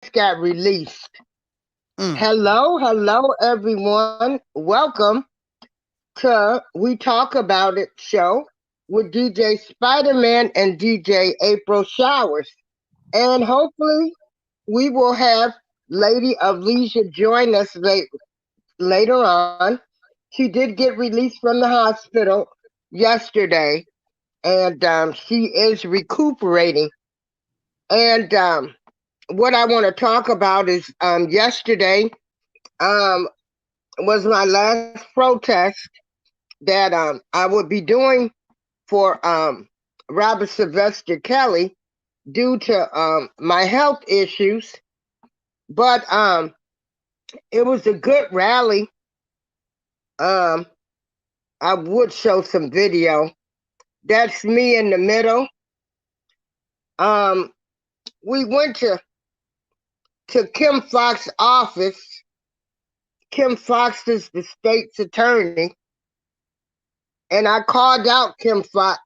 got released. Mm. Hello, everyone. Welcome to We Talk About It show with DJ Spider-Man and DJ April Showers. And hopefully we will have Lady of Leisure join us later on. She did get released from the hospital yesterday, and she is recuperating. And what I want to talk about is yesterday um, was my last protest that I would be doing for Robert Sylvester Kelly due to my health issues. But it was a good rally. Um, I would show some video. That's me in the middle. Um, we went to Kim Fox's office. Kim Fox is the state's attorney, and I called out Kim Fox,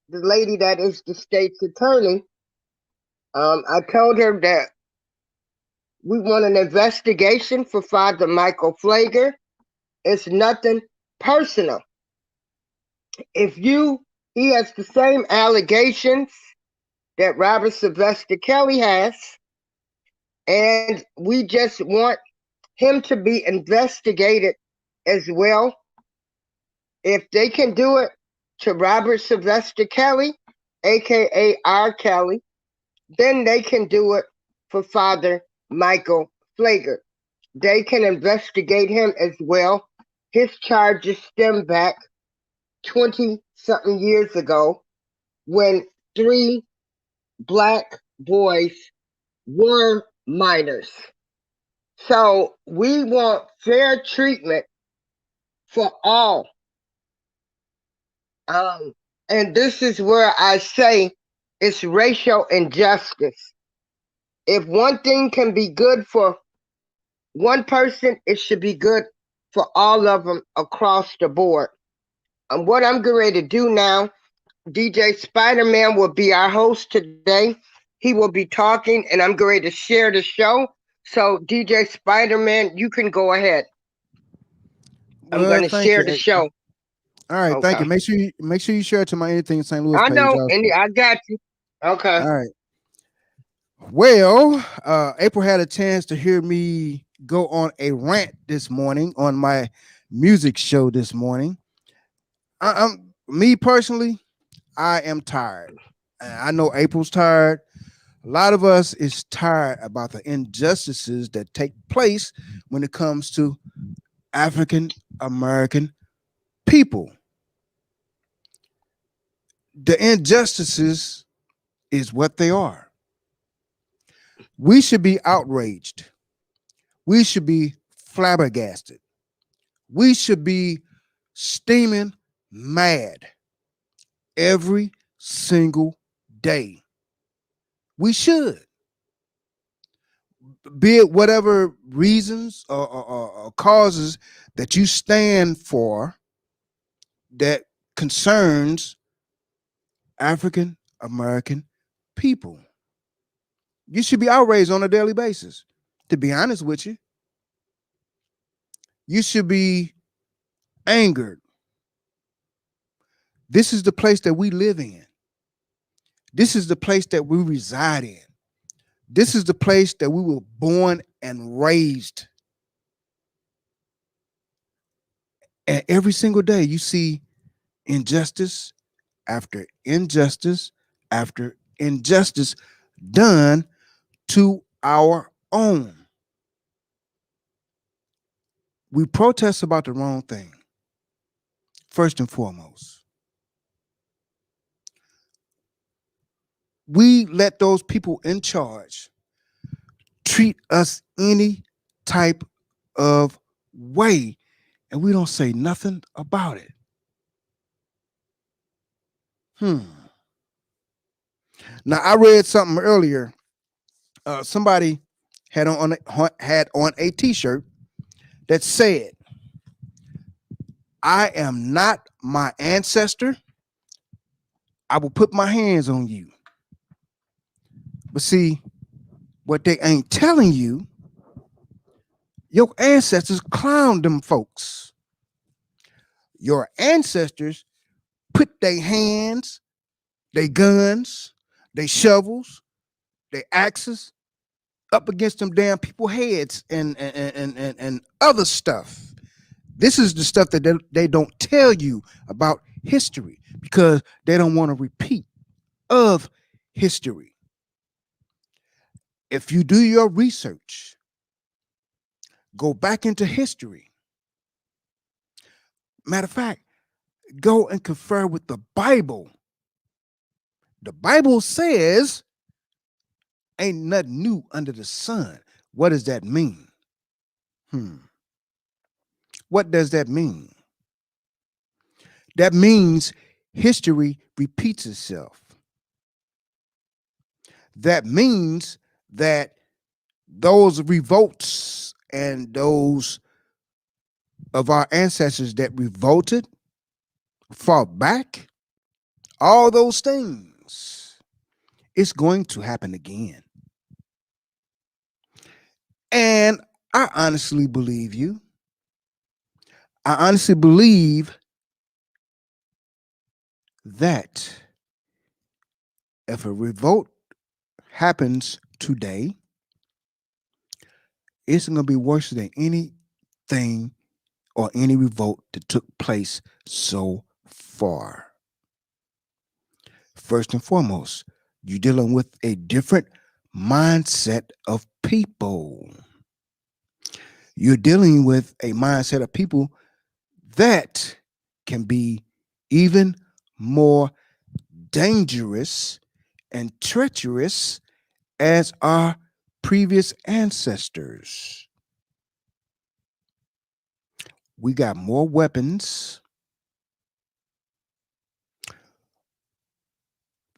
the lady that is the state's attorney. I told her that we want an investigation for Father Michael Flager. It's nothing personal. If he has the same allegations that Robert Sylvester Kelly has, and we just want him to be investigated as well. If they can do it to Robert Sylvester Kelly, aka R. Kelly, then they can do it for Father Michael Flager. They can investigate him as well. His charges stem back 20 something years ago when three black boys were minors. So we want fair treatment for all. Um, and this is where I say it's racial injustice. If one thing can be good for one person, it should be good for all of them across the board. And what I'm getting ready to do now, DJ Spider Man will be our host today. He will be talking, and I'm going to share the show. So, DJ Spider Man, you can go ahead. I'm Well, going to thank share you, the April. show. All right, thank you. Okay. Make sure you share it to my Anything St. Louis I page know, and also. I got you. Okay. All right. Well, April had a chance to hear me go on a rant this morning on my music show this morning. I'm me personally, I am tired. I know April's tired. A lot of us is tired about the injustices that take place when it comes to African American people. The injustices is what they are. We should be outraged. We should be flabbergasted. We should be steaming mad every single day. We should, be it whatever reasons or causes that you stand for that concerns African American people. You should be outraged on a daily basis. To be honest with you, you should be angered. This is the place that we live in. This is the place that we reside in. This is the place that we were born and raised. And every single day you see injustice after injustice after injustice done to our own. We protest about the wrong thing. First and foremost, we let those people in charge treat us any type of way, and we don't say nothing about it. Hmm. Now I read something earlier. Somebody had on a T-shirt that said, "I am not my ancestor. I will put my hands on you." But see, What they ain't telling you, your ancestors clowned them folks. Your ancestors put their hands, their guns, their shovels, their axes up against them damn people heads and other stuff. This is the stuff that they don't tell you about history because they don't want to repeat of history. If you do your research, go back into history. Matter of fact, go and confer with the Bible. The Bible says ain't nothing new under the sun. What does that mean? What does that mean? That means history repeats itself. That means that those revolts and those of our ancestors that revolted, fought back, all those things, it's going to happen again. And I honestly believe you. I honestly believe that if a revolt happens today, it's going to be worse than anything or any revolt that took place so far. First and foremost, you're dealing with a different mindset of people. You're dealing with a mindset of people that can be even more dangerous and treacherous as our previous ancestors. We got more weapons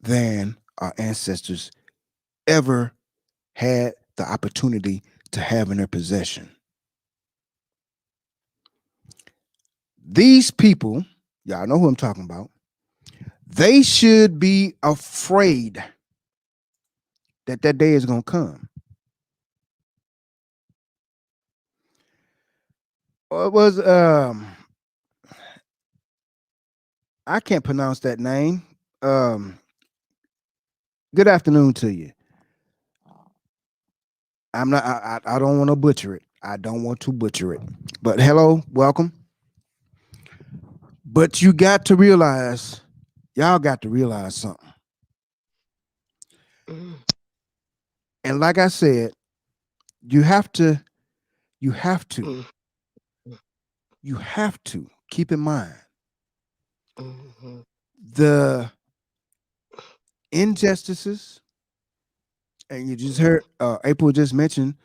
than our ancestors ever had the opportunity to have in their possession. These people, y'all know who I'm talking about, they should be afraid that that day is going to come. It was I can't pronounce that name. Good afternoon to you. I'm not. I don't want to butcher it. I don't want to butcher it. But hello, welcome. But you got to realize, y'all got to realize something. And like I said, you have to, you have to, you have to keep in mind the injustices. And you just heard April just mentioned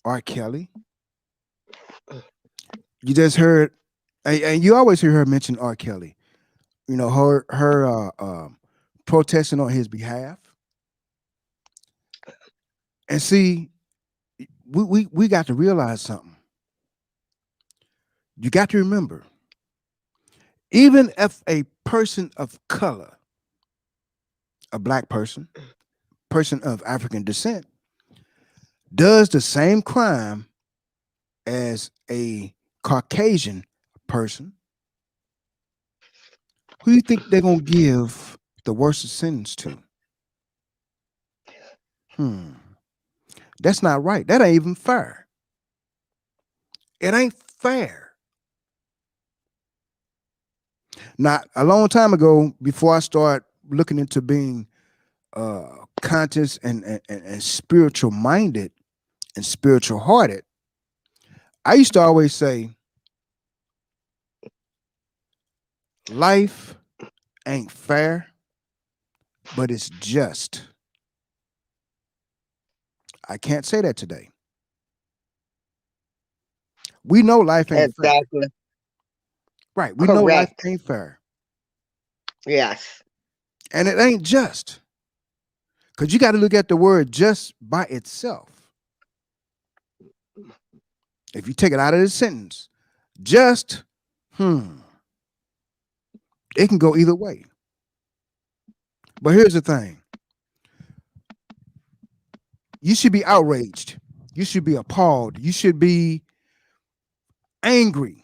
R. Kelly. You just heard, and you always hear her mention R. Kelly. You know, her protesting on his behalf. And see, we got to realize something. You got to remember, even if a person of color, a black person, person of African descent, does the same crime as a Caucasian person, who do you think they're gonna give the worst sentence to? That's not right. That ain't even fair. It ain't fair. Not a long time ago, before I start looking into being conscious and spiritual minded and spiritual hearted, I used to always say, life ain't fair, but it's just. I can't say that today. We know life ain't fair. Exactly. Right. We know life Correct. ain't fair. Yes. And it ain't just. Because you got to look at the word just by itself. If you take it out of the sentence, just, it can go either way. But here's the thing. You should be outraged. You should be appalled. You should be angry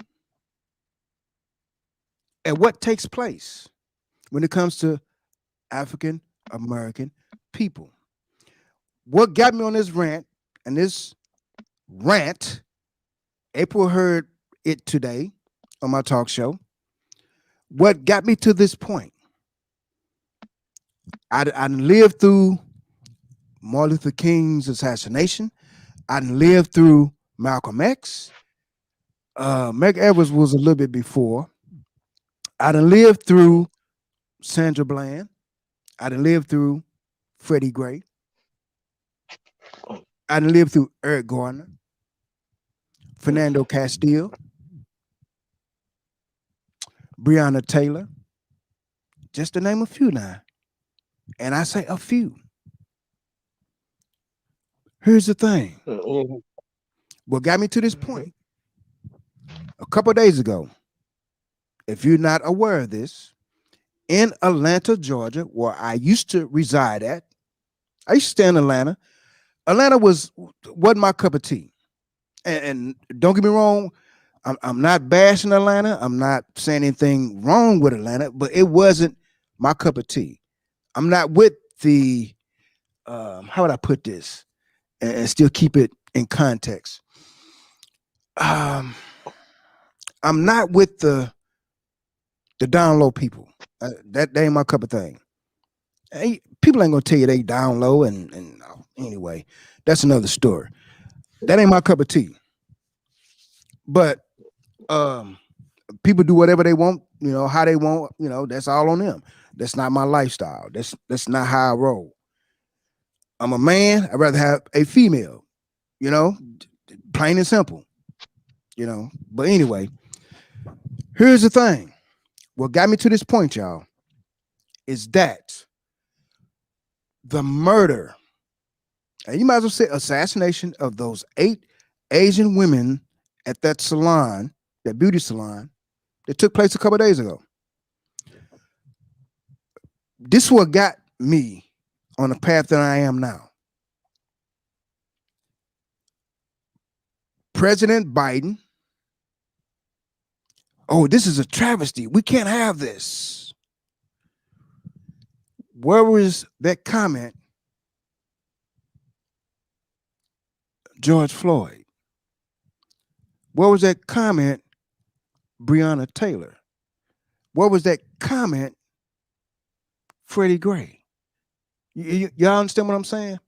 at what takes place when it comes to African American people. What got me on this rant, and this rant, April heard it today on my talk show. What got me to this point? I lived through Martin Luther King's assassination. I lived through Malcolm X. Meg Edwards was a little bit before. I done lived through Sandra Bland. I done lived through Freddie Gray. I done lived through Eric Garner, Fernando Castile, Breonna Taylor, just to name a few now. And I say a few. Here's the thing. What got me to this point? A couple of days ago, if you're not aware of this, in Atlanta, Georgia, where I used to reside at, I used to stay in Atlanta. Atlanta wasn't my cup of tea. And don't get me wrong, I'm not bashing Atlanta. I'm not saying anything wrong with Atlanta, but it wasn't my cup of tea. I'm not with the, how would I put this and still keep it in context? I'm not with the down low people. That ain't my cup of thing. People ain't gonna tell you they down low, and anyway, that's another story. That ain't my cup of tea. But people do whatever they want, how they want, that's all on them. That's not my lifestyle. That's not how I roll. I'm a man. I'd rather have a female, plain and simple, But anyway, here's the thing. What got me to this point, y'all, is that the murder, and you might as well say assassination, of those 8 Asian women at that salon, that beauty salon, that took place a couple of days ago. This is what got me on the path that I am now. President Biden, oh, this is a travesty. We can't have this. Where was that comment, George Floyd? Where was that comment, Breonna Taylor? Where was that comment, Freddie Gray? Y'all understand what I'm saying?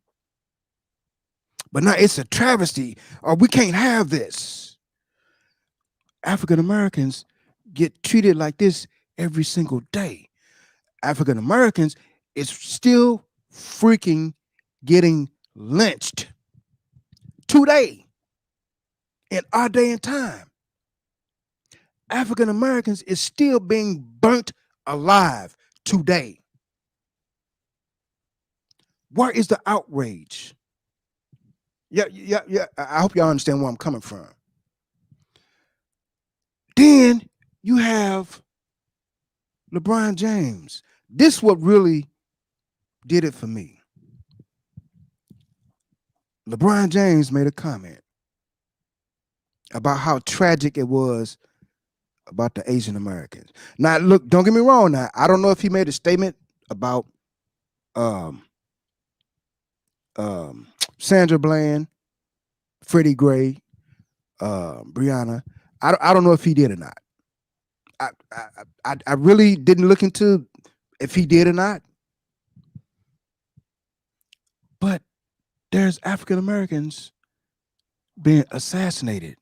But now it's a travesty, or we can't have this. African Americans get treated like this every single day. African Americans is still freaking getting lynched today in our day and time. African Americans is still being burnt alive today. Where is the outrage? Yeah. I hope y'all understand where I'm coming from. Then you have LeBron James. This what really did it for me. LeBron James made a comment about how tragic it was about the Asian Americans. Now, look, don't get me wrong. Now, I don't know if he made a statement about Sandra Bland, Freddie Gray, Breonna. I don't know if he did or not. I really didn't look into if he did or not. But there's African Americans being assassinated,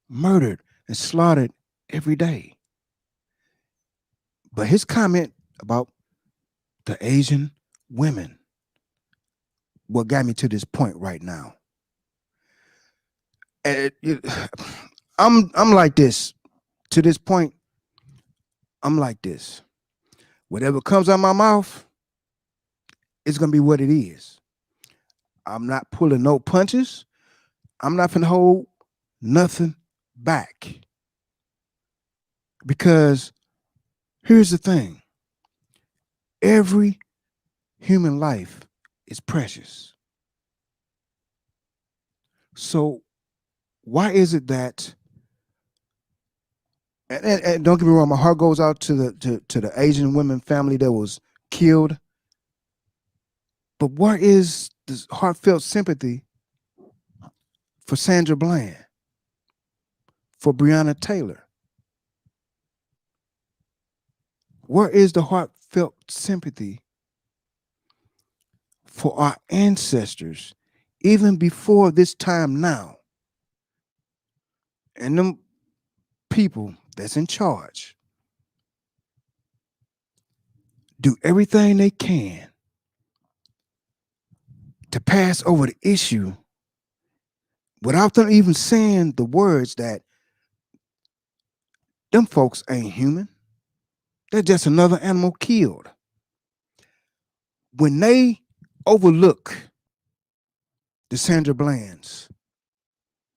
murdered, and slaughtered every day. But his comment about the Asian women, what got me to this point right now. And I'm like this. To this point, I'm like this. Whatever comes out of my mouth, it's gonna be what it is. I'm not pulling no punches. I'm not gonna hold nothing back. Because here's the thing. Every human life is precious. So why is it that and don't get me wrong, my heart goes out to the Asian women family that was killed. But where is this heartfelt sympathy for Sandra Bland, for Breonna Taylor? Where is the heartfelt sympathy for our ancestors, even before this time now? And them people that's in charge do everything they can to pass over the issue without them even saying the words that them folks ain't human. They're just another animal killed. When they overlook the Sandra Blands,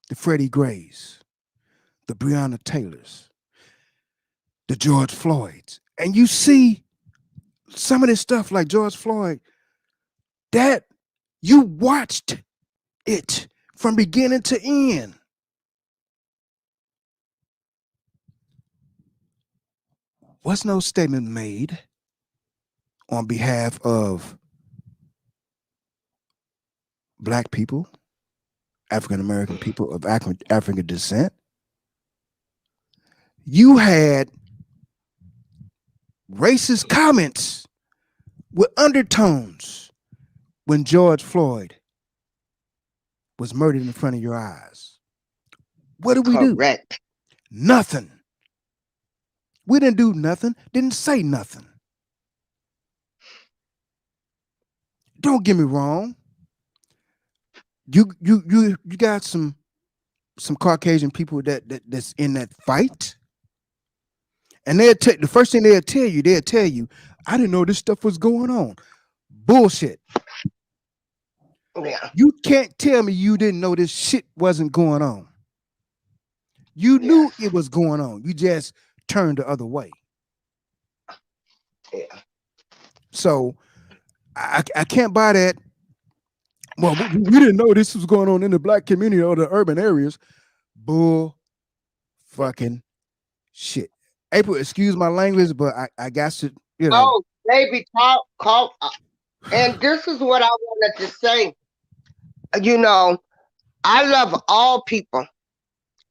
the Freddie Grays, the Breonna Taylors, the George Floyds, and you see some of this stuff like George Floyd, that you watched it from beginning to end. Was no statement made on behalf of Black people, African American people of African descent. You had racist comments with undertones when George Floyd was murdered in front of your eyes. What did we do? Correct. Nothing. We didn't do nothing, didn't say nothing. Don't get me wrong. You got some Caucasian people that's in that fight. And the first thing they'll tell you, I didn't know this stuff was going on. Bullshit. Yeah. You can't tell me you didn't know this shit wasn't going on. You knew it was going on. You just turned the other way. Yeah. So I can't buy that. Well, we didn't know this was going on in the Black community or the urban areas. Bull fucking shit. April, excuse my language, but I got to, Oh, baby, talk. And this is what I wanted to say. I love all people,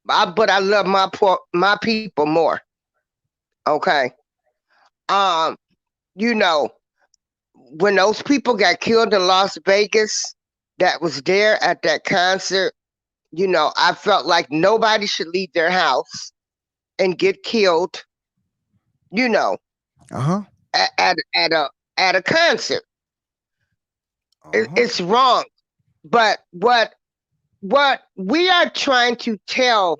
but I love my people more. Okay. Um, you know, when those people got killed in Las Vegas, that was there at that concert, I felt like nobody should leave their house and get killed, uh-huh. at a concert. It's wrong. But what we are trying to tell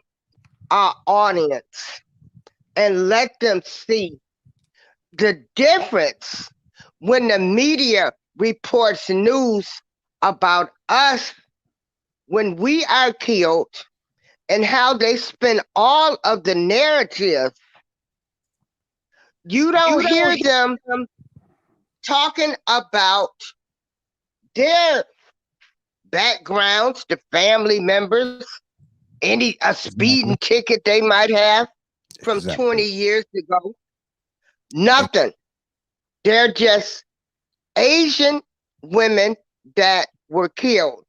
our audience and let them see the difference when the media reports news about us when we are killed and how they spin all of the narrative. You don't hear them talking about their backgrounds, the family members, a speeding ticket they might have from 20 years ago. Nothing. They're just Asian women that were killed.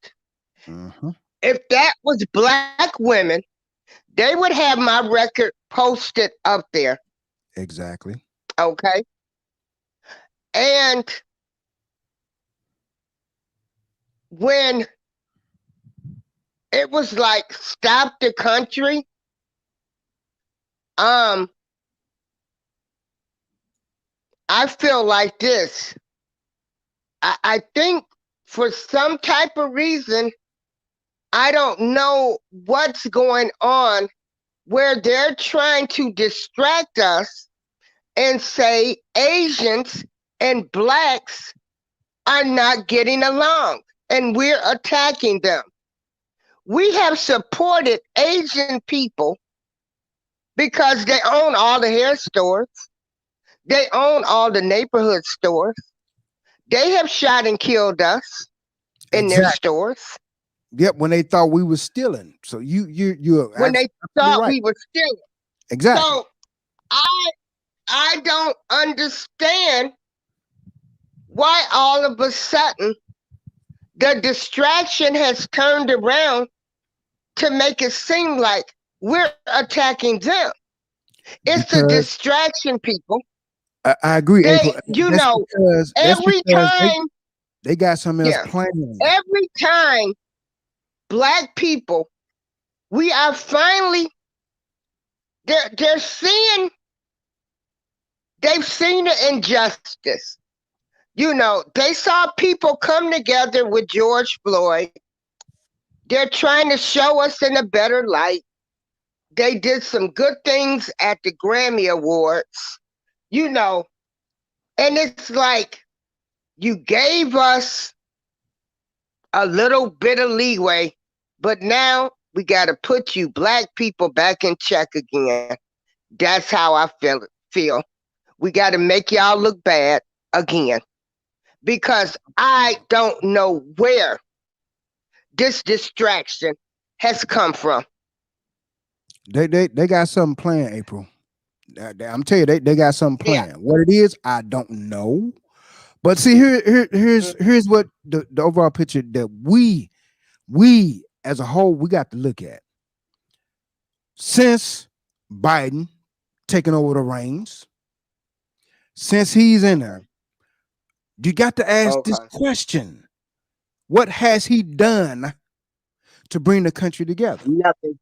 Mm-hmm. If that was Black women, they would have my record posted up there. Exactly. Okay. And when it was like stop the country, I feel like this. I think for some type of reason, I don't know what's going on, where they're trying to distract us and say Asians and Blacks are not getting along and we're attacking them. We have supported Asian people because they own all the hair stores. They own all the neighborhood stores. They have shot and killed us in their stores. Yep, when they thought we were stealing. So you're when they absolutely thought right. we were stealing. Exactly. So I don't understand why all of a sudden the distraction has turned around to make it seem like we're attacking them. It's a Because distraction, people. I agree, They, April. you That's know, because every time, they got something else yeah, planned. every time Black people, we are finally, they're seeing, they've seen the injustice. You know, they saw people come together with George Floyd. They're trying to show us in a better light. They did some good things at the Grammy Awards, you know, and it's like you gave us a little bit of leeway, but now we got to put you Black people back in check again. That's how I feel. We got to make y'all look bad again because I don't know where this distraction has come from. They got something planned, April. I'm telling you, they got something Yeah. planned. What it is, I don't know. But see, here's what the overall picture that we as a whole we got to look at. Since Biden taking over the reins, since he's in there, you got to ask this Okay. question: what has he done to bring the country together? Nothing.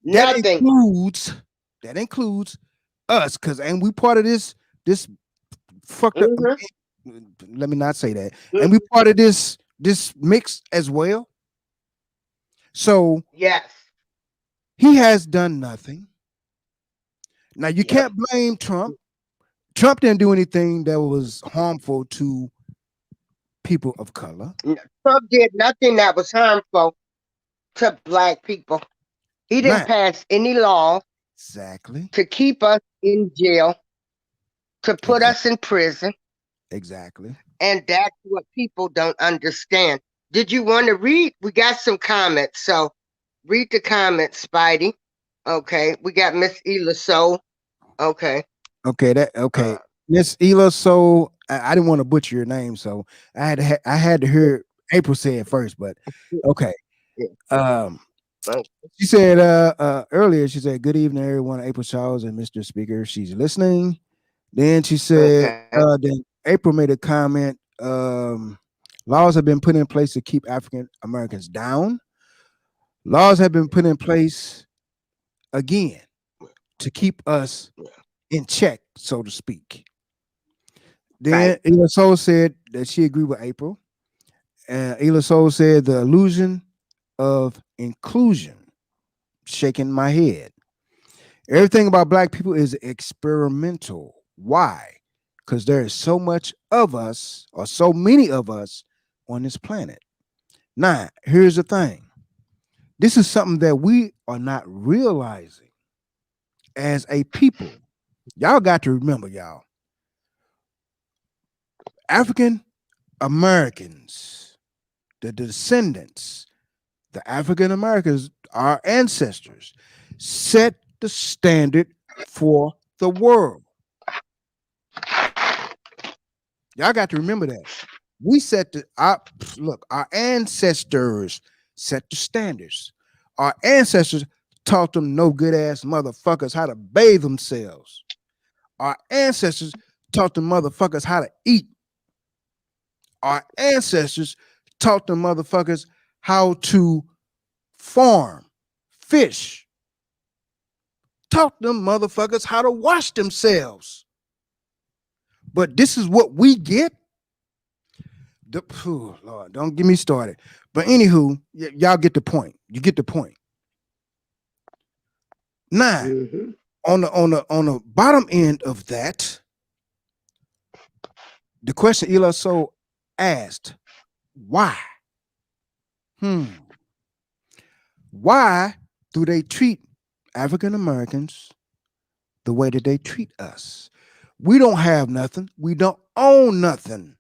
That Nothing. includes that includes us, because and we part of this fucked up. Hmm. Let me not say that. And we part of this mix as well. So Yes. he has done nothing. Now you Yep. can't blame Trump. Trump didn't do anything that was harmful to people of color. Trump did nothing that was harmful to Black people. He didn't Not pass any law exactly. to keep us in jail, to put Exactly. us in prison. Exactly. And that's what people don't understand. Did you want to read? We got some comments. So read the comments, Spidey. Okay. We got Miss Ela So. Okay. Okay. That okay. Uh, Miss Ela. So I didn't want to butcher your name, so I had to hear April say it first, but okay. yeah. Um, Okay. she said earlier, she said, "Good evening, everyone. April Charles and Mr. Speaker. She's listening." Then she said, Okay. then April made a comment. Laws have been put in place to keep African Americans down. Laws have been put in place again to keep us in check, so to speak. Then Right. Ela Soul said that she agreed with April. And Ela Soul said the illusion of inclusion, shaking my head. Everything about Black people is experimental. Why? Because there is so much of us, or so many of us, on this planet. Now, here's the thing. This is something that we are not realizing as a people. Y'all got to remember, y'all. African Americans, the descendants, the African Americans, our ancestors, set the standard for the world. Y'all got to remember that. We set the our ancestors set the standards. Our ancestors taught them no good ass motherfuckers how to bathe themselves. Our ancestors taught them motherfuckers how to eat. Our ancestors taught them motherfuckers how to farm, fish. Taught them motherfuckers how to wash themselves. But this is what we get. Lord, don't get me started. But anywho, y'all get the point. You get the point. Now, Mm-hmm. on the bottom end of that, the question Ela So asked, why? Why do they treat African Americans the way that they treat us? We don't have nothing. We don't own nothing.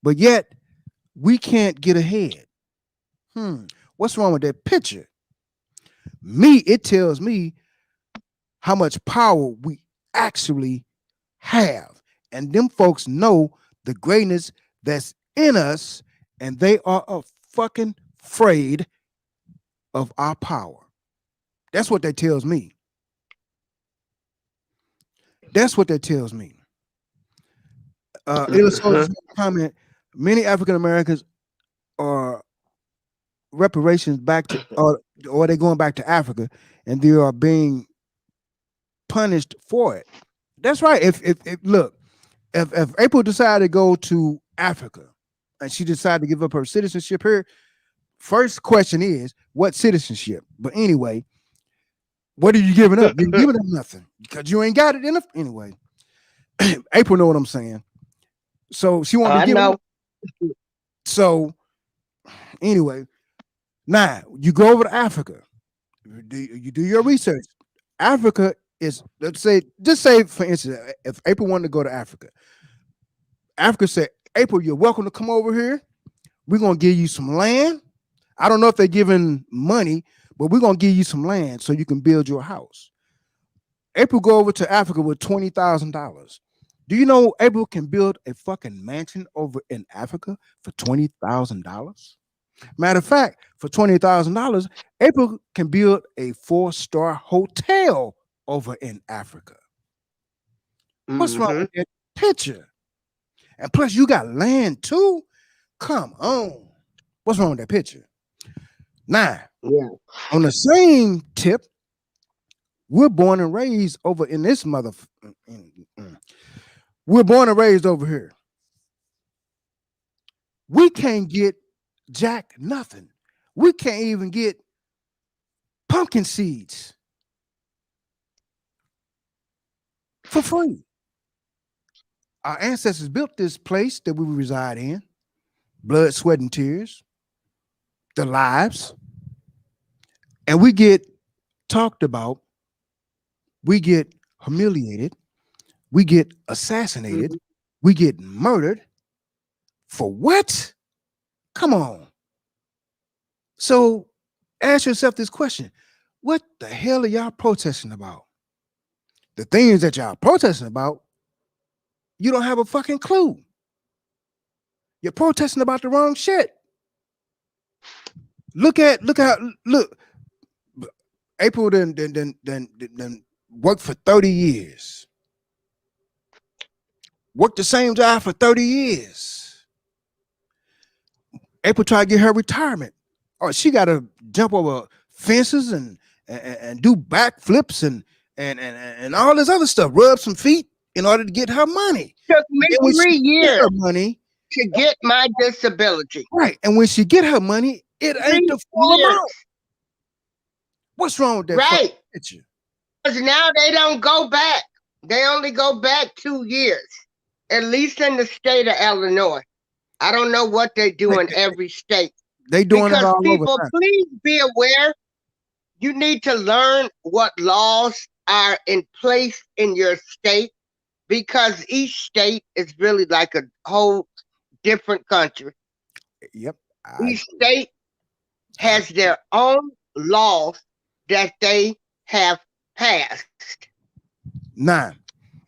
But yet we can't get ahead. What's wrong with that picture? Me, it tells me how much power we actually have. And them folks know the greatness that's in us, and they are fucking afraid of our power. That's what that tells me. That's what that tells me. Illustrated comment: many African Americans are reparations back to, or they're going back to Africa, and they are being punished for it. That's right. If look, if April decided to go to Africa and she decided to give up her citizenship here, first question is what citizenship? But anyway, what are you giving up? You're giving up nothing because you ain't got it enough. Anyway, April know what I'm saying. So she won't be giving up. So anyway, now you go over to Africa. You do your research. Africa is, let's say, just say for instance, if April wanted to go to Africa, Africa said, April, you're welcome to come over here. We're gonna give you some land. I don't know if they're giving money, but we're gonna give you some land so you can build your house. April go over to Africa with $20,000. Do you know April can build a fucking mansion over in Africa for $20,000? Matter of fact, for $20,000, April can build a 4-star hotel over in Africa. What's wrong with that picture? And plus, you got land too. Come on. What's wrong with that picture? Now, on the same tip, we're born and raised over in this mother. We're born and raised over here. We can't get jack nothing. We can't even get pumpkin seeds for free. Our ancestors built this place that we reside in, blood, sweat, and tears, their lives, and we get talked about, we get humiliated, we get assassinated, we get murdered. For what? Come on. So ask yourself this question. What the hell are y'all protesting about? The things that y'all protesting about, you don't have a fucking clue. You're protesting about the wrong shit. Look. April then worked for 30 years. Worked the same job for 30 years. April tried to get her retirement. Or she got to jump over fences and do backflips and all this other stuff, rub some feet in order to get her money. Took me 3 years to get my disability. Right. And when she get her money, it ain't the full amount. What's wrong with that? Right. Because now they don't go back. They only go back 2 years, at least in the state of Illinois. I don't know what they do in every state. They doing it all over. People, please be aware. You need to learn what laws are in place in your state, because each state is really like a whole different country. Yep. Each state has their own laws that they have passed. Now,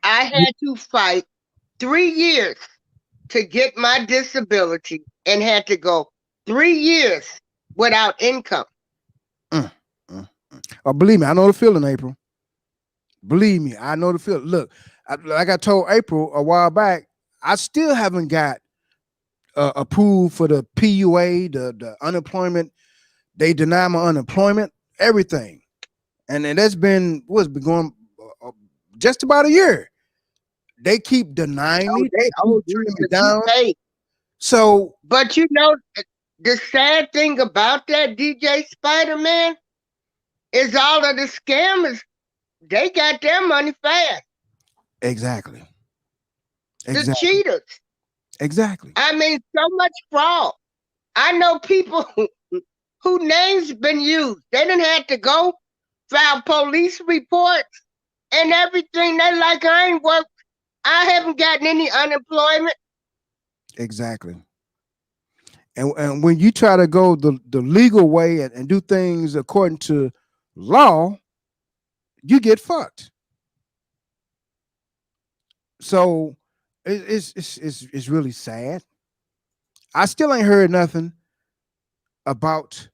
I had to fight 3 years to get my disability and had to go 3 years without income. Oh, believe me, I know the feeling, April. Believe me, I know the feeling. Look, like I told April a while back, I still haven't got approved for the PUA, the unemployment. They deny my unemployment, everything. And then that's been going just about a year. They keep denying me. They keep me down. So, but you know, the sad thing about that, DJ Spider-Man, is all of the scammers, they got their money fast. Exactly. The cheaters. Exactly. I mean, so much fraud. I know people who names been used. They didn't have to go file police reports and everything. They like, I ain't worked. I haven't gotten any unemployment. Exactly. And when you try to go the legal way and do things according to law, you get fucked. So it's really sad. I still ain't heard nothing about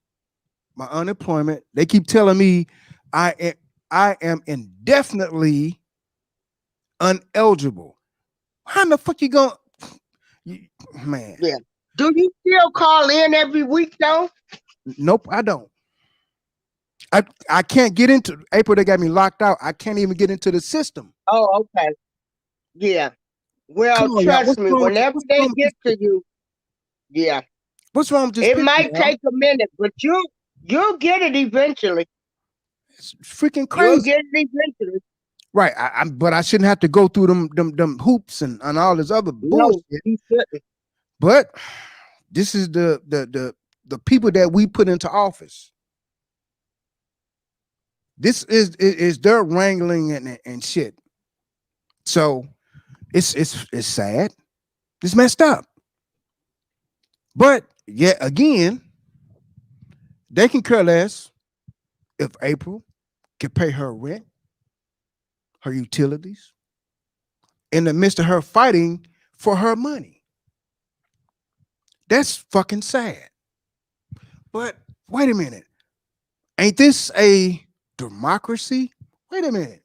my unemployment. They keep telling me I am, I am indefinitely uneligible. How in the fuck you going? You, man, Yeah. Do you still call in every week though? nope, I don't. I can't get into April. They got me locked out. I can't even get into the system. Oh, okay. Yeah. Well, Come on, y'all. trust me, whenever they get to you, yeah, What's wrong with this it picture, might y'all? take a minute, but you'll get it eventually. It's freaking You'll crazy. get it eventually. Right. But I shouldn't have to go through them hoops and all this other No, bullshit. you shouldn't. But this is the people that we put into office. This is their wrangling and shit. So it's sad. It's messed up. But yet again, they can care less if April can pay her rent, her utilities, in the midst of her fighting for her money. That's fucking sad. But wait a minute. Ain't this a democracy? Wait a minute.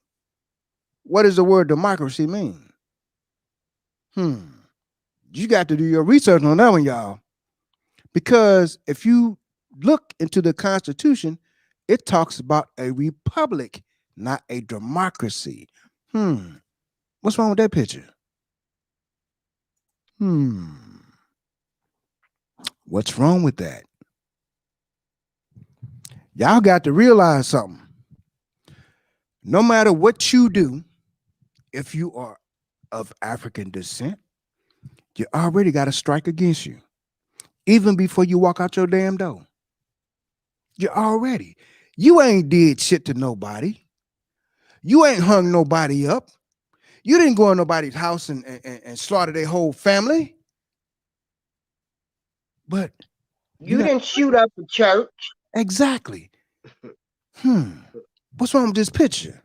What does the word democracy mean? You got to do your research on that one, y'all. Because if you look into the Constitution, it talks about a republic, not a democracy. What's wrong with that picture? What's wrong with that? Y'all got to realize something. No matter what you do, if you are of African descent, you already got a strike against you. Even before you walk out your damn door. You ain't did shit to nobody. You ain't hung nobody up. You didn't go in nobody's house and slaughter their whole family. But You didn't shoot up a church. Exactly. What's wrong with this picture?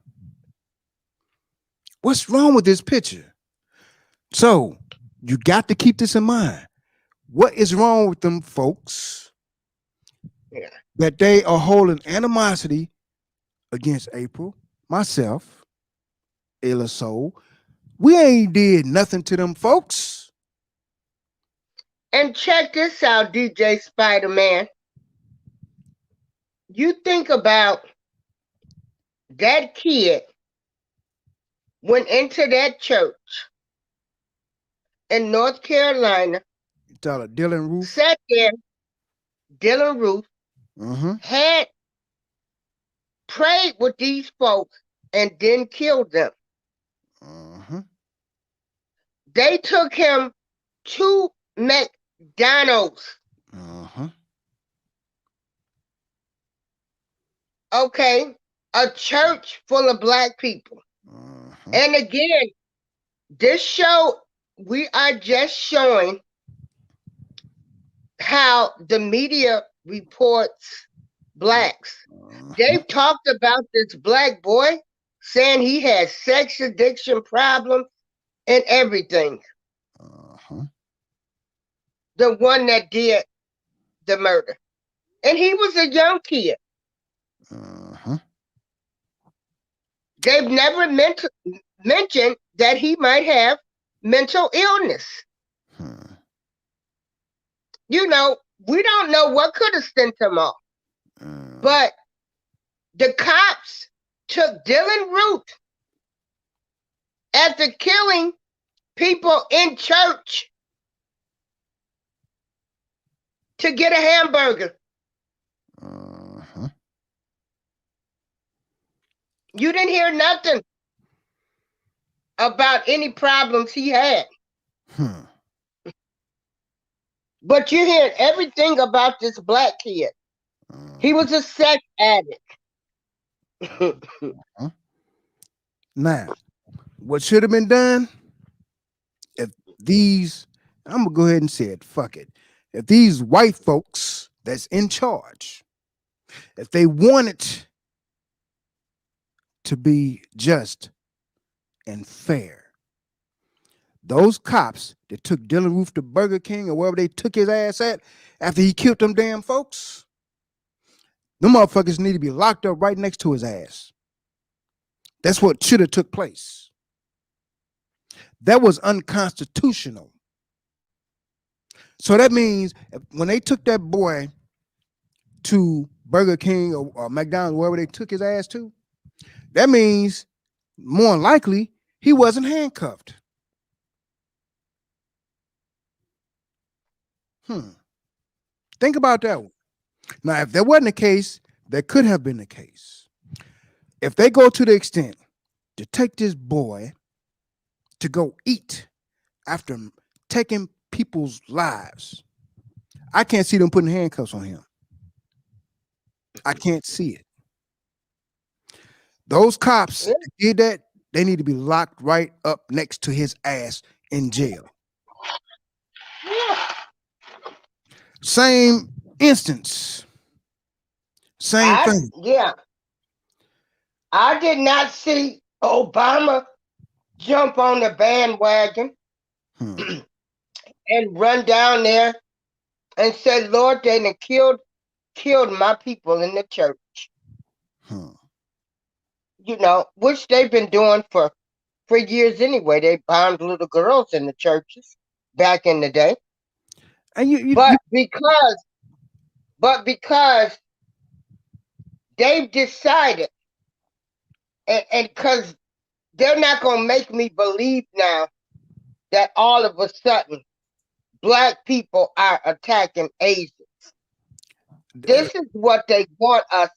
What's wrong with this picture? So you got to keep this in mind. What is wrong with them folks? Yeah. That they are holding animosity against April, myself, Illa Soul. We ain't did nothing to them folks. And check this out, DJ Spider-Man. You think about that kid went into that church in North Carolina. You tell her Dylan Roof. Sat there, Dylan Roof, had prayed with these folks and then killed them. They took him to McDonald's. Okay, a church full of black people. And again, this show, we are just showing how the media reports blacks. They've talked about this black boy saying he has sex addiction problems and everything. The one that did the murder. And he was a young kid. They've never mentioned that he might have mental illness. You know, we don't know what could have sent him off. But the cops took Dylan Root after killing people in church to get a hamburger. You didn't hear nothing about any problems he had. But you hear everything about this black kid. He was a sex addict. Now, what should have been done if these, I'm gonna go ahead and say it, fuck it. If these white folks that's in charge, if they wanted to be just and fair, those cops that took Dylan Roof to Burger King or wherever they took his ass at after he killed them damn folks, them motherfuckers need to be locked up right next to his ass. That's what should have took place. That was unconstitutional. So that means when they took that boy to Burger King or McDonald's, wherever they took his ass to, that means more than likely he wasn't handcuffed. Think about that one. Now, if that wasn't the case, that could have been the case. If they go to the extent to take this boy to go eat after taking people's lives, I can't see them putting handcuffs on him. I can't see it. Those cops that did that, they need to be locked right up next to his ass in jail. Same instance. Same thing. Yeah. I did not see Obama jump on the bandwagon and run down there and say, Lord, they done killed my people in the church. You know, which they've been doing for years anyway. They bombed little girls in the churches back in the day. And because they've decided, and because they're not going to make me believe now that all of a sudden Black people are attacking Asians. This is what they want us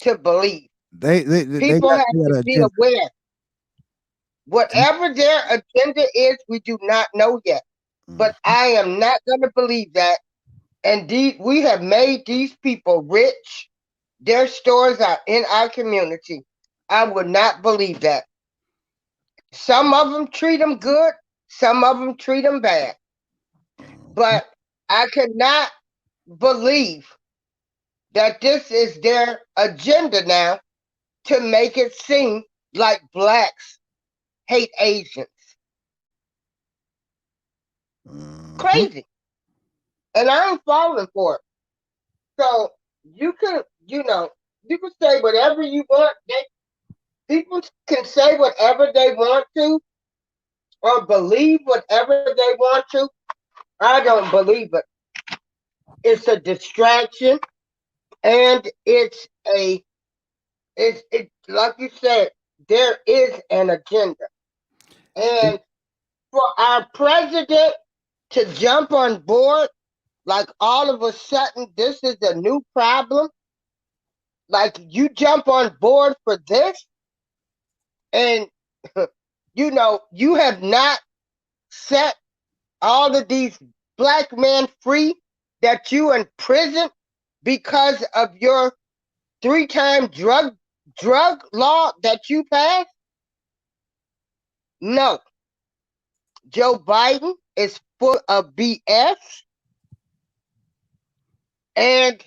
to believe. People have to be aware. Whatever their agenda is, we do not know yet. But I am not going to believe that. And we have made these people rich. Their stores are in our community. I would not believe that. Some of them treat them good. Some of them treat them bad. But I cannot believe that this is their agenda now to make it seem like Blacks hate Asians. Crazy. And I'm falling for it. So you can say whatever you want. People can say whatever they want to or believe whatever they want to. I don't believe it. It's a distraction, and it's like you said, there is an agenda. And for our president to jump on board, like all of a sudden this is a new problem, like you jump on board for this, and you have not set all of these Black men free that you in prison because of your 3-time drug law that you passed. No. Joe Biden is full of BS, and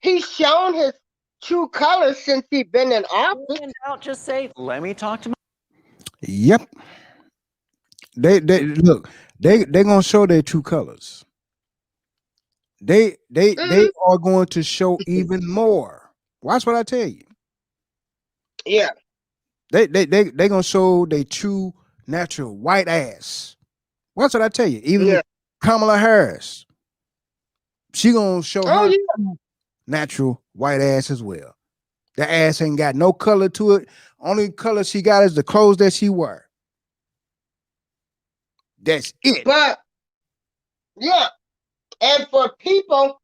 he's shown his true colors since he's been in office. I'll just say, let me talk to my. Yep. They look. They're gonna show their true colors. They are going to show even more. Watch what I tell you. Yeah. They gonna show their true natural white ass. Watch what I tell you. Even Kamala Harris, she gonna show her natural white ass as well. The ass ain't got no color to it. Only color she got is the clothes that she wear. That's it. But yeah, and for people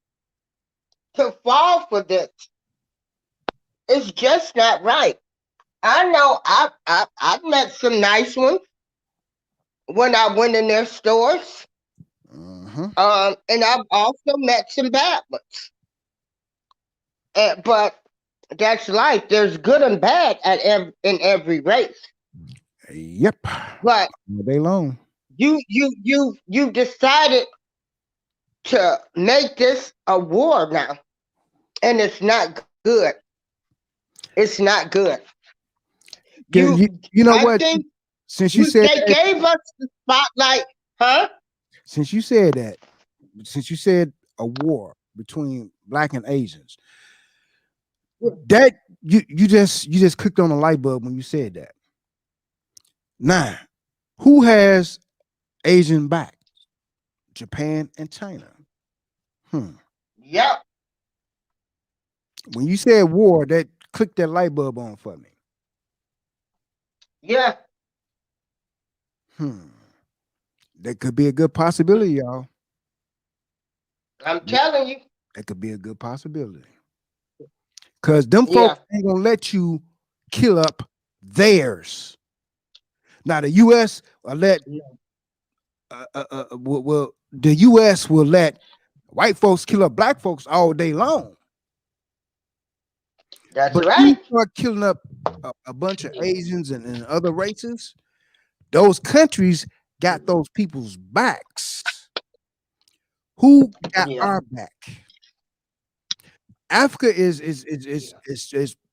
to fall for this, it's just not right. I know I've met some nice ones when I went in their stores. And I've also met some bad ones. But that's life. There's good and bad in every race. Yep. But all day long. You decided to make this a war now, and it's not good. It's not good. You know I what? think Since you said they that, gave us the spotlight, huh? since you said that, since you said a war between black and Asians, that you just clicked on the light bulb when you said that. Now, who has Asian back? Japan and China. Yep. When you said war, that clicked that light bulb on for me. Yeah. That could be a good possibility, y'all. I'm telling you. That could be a good possibility. Because them folks ain't gonna let you kill up theirs. Now the U.S. will let the U.S. will let white folks kill up black folks all day long. That's but right. you start killing up a bunch of Asians and other races, those countries got those people's backs. Who got our back? Africa is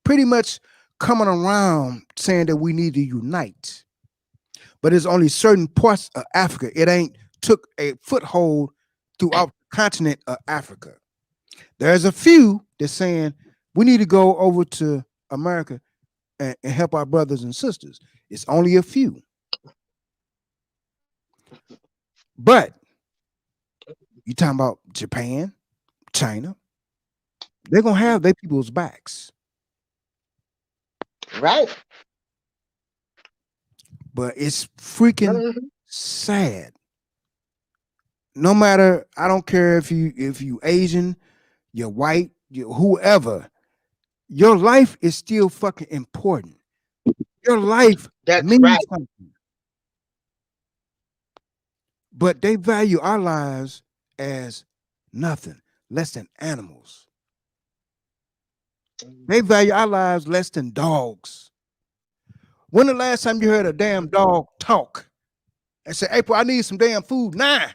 pretty much coming around saying that we need to unite, but it's only certain parts of Africa. It ain't took a foothold throughout the continent of Africa. There's a few that's saying we need to go over to America and help our brothers and sisters. It's only a few. But you talking about Japan, China, they're gonna have their people's backs. Right. But it's freaking sad. No matter, I don't care if you Asian, you're white, you whoever, your life is still fucking important. Your life means something. But they value our lives as nothing, less than animals. They value our lives less than dogs. When the last time you heard a damn dog talk and say, April, I need some damn food now?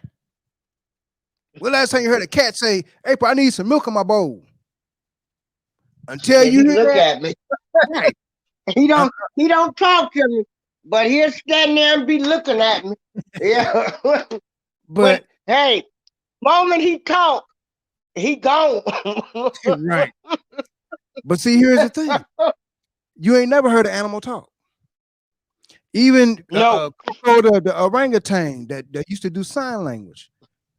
When last time you heard a cat say, April, I need some milk in my bowl? Until you hear look that, at me. Right. He don't talk to me, but he'll stand there and be looking at me. Yeah. but hey, moment he talk, he gone. Right. But see, here's the thing. You ain't never heard an animal talk. Even Coco, the orangutan that used to do sign language.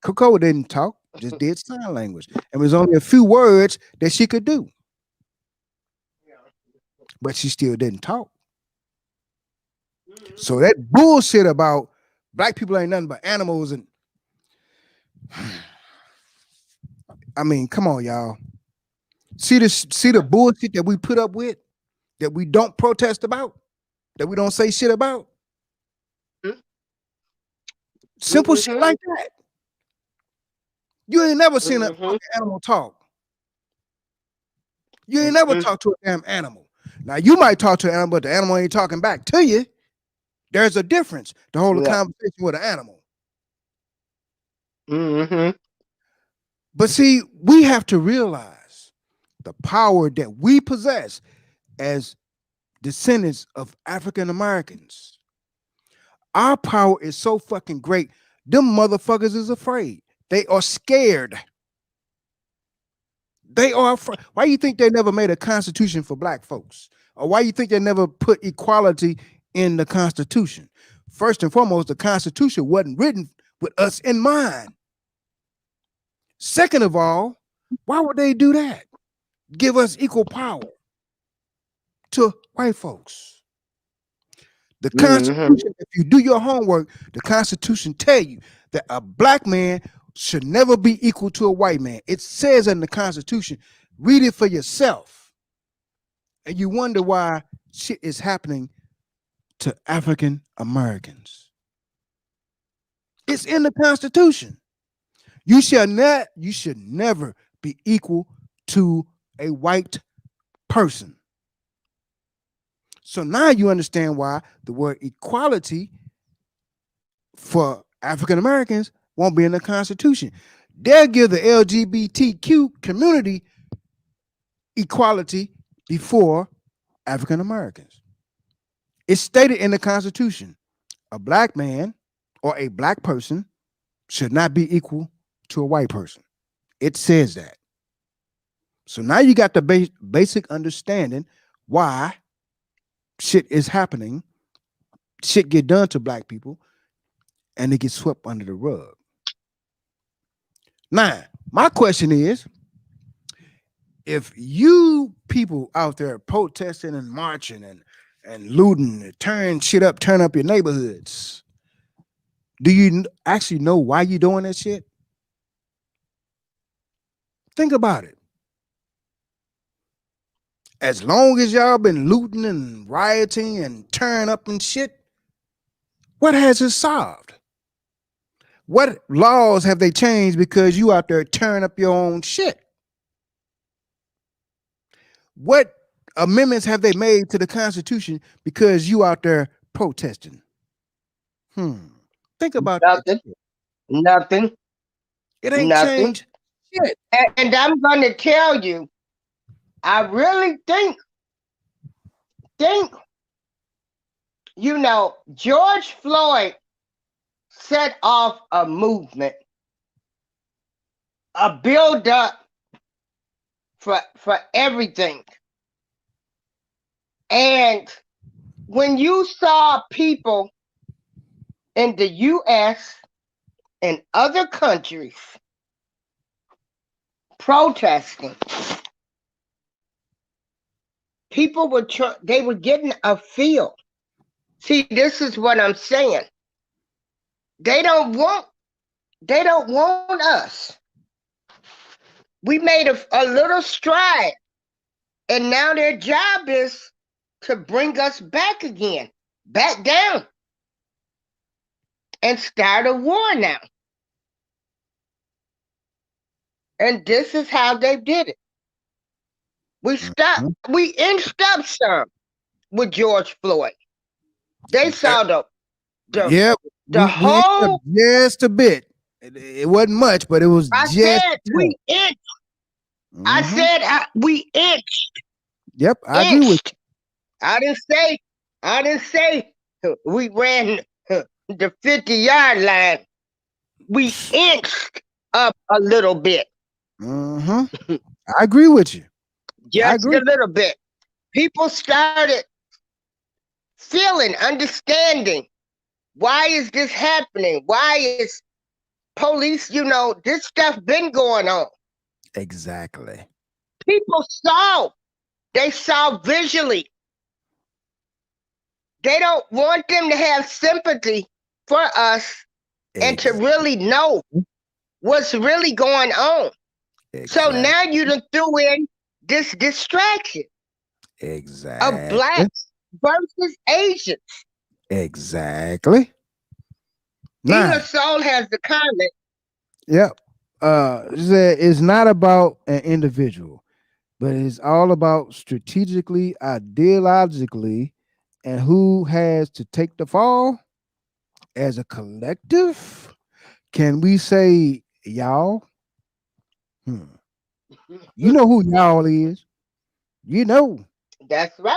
Coco didn't talk, just did sign language. And there's only a few words that she could do. But she still didn't talk. So that bullshit about black people ain't nothing but animals, and I mean, come on, y'all. See the bullshit that we put up with, that we don't protest about, that we don't say shit about. Simple shit like that. You ain't never seen an animal talk. You ain't never talked to a damn animal. Now you might talk to an animal, but the animal ain't talking back to you. There's a difference to hold a conversation with an animal. But see, we have to realize the power that we possess as descendants of African Americans. Our power is so fucking great. Them motherfuckers is afraid. They are scared. They are afraid. Why you think they never made a constitution for black folks? Or why you think they never put equality in the Constitution? First and foremost, the Constitution wasn't written with us in mind. Second of all, why would they do that? Give us equal power to white folks. The Constitution, if you do your homework, the Constitution tell you that a black man should never be equal to a white man. It says in the Constitution. Read it for yourself. And you wonder why shit is happening to African Americans. It's in the Constitution. You should never be equal to a white person. So now you understand why the word equality for African Americans won't be in the Constitution. They'll give the LGBTQ community equality before African Americans. It's stated in the Constitution, a black man or a black person should not be equal to a white person. It says that. So now you got the basic understanding why shit is happening, shit get done to black people, and it gets swept under the rug. Now, my question is, if you people out there protesting and marching and looting, and turn up your neighborhoods, do you actually know why you doing that shit? Think about it. As long as y'all been looting and rioting and tearing up and shit, what has it solved? What laws have they changed because you out there tearing up your own shit? What amendments have they made to the Constitution because you out there protesting? Think about Nothing. that. Nothing. It ain't Nothing. changed shit. And I'm going to tell you, I really think, George Floyd set off a movement, a build-up for everything. And when you saw people in the U.S. and other countries protesting, people were getting a feel. See, this is what I'm saying. They don't want us. We made a little stride, and now their job is to bring us back again, back down, and start a war now. And this is how they did it. We inched up some with George Floyd. They saw the whole. Just a bit. It wasn't much, but it was. I said we inched. I said we inched. Yep, I agree with you. I didn't say we ran the 50-yard line. We inched up a little bit. I agree with you. Just a little bit. People started understanding, why is this happening? Why is police, this stuff been going on. Exactly. People they saw visually. They don't want them to have sympathy for us and to really know what's really going on. So now you done threw in this distraction of blacks versus Asians. Exactly. Tina Soul has the comment. Yep. It's not about an individual, but it's all about strategically, ideologically, and who has to take the fall as a collective. Can we say y'all? You know who y'all is. You know. That's right.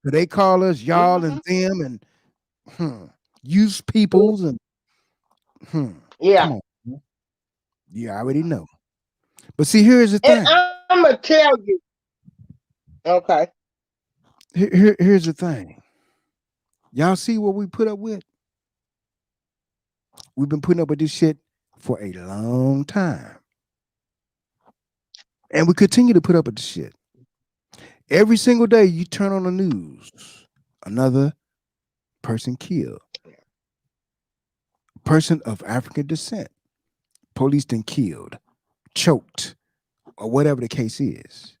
They call us y'all and them and use peoples and yeah. Come on. You already know. But see, here's the thing. I'm gonna tell you. Okay. Here's the thing. Y'all see what we put up with? We've been putting up with this shit for a long time. And we continue to put up with this shit. Every single day you turn on the news, another person killed. A person of African descent. Police then killed, choked, or whatever the case is.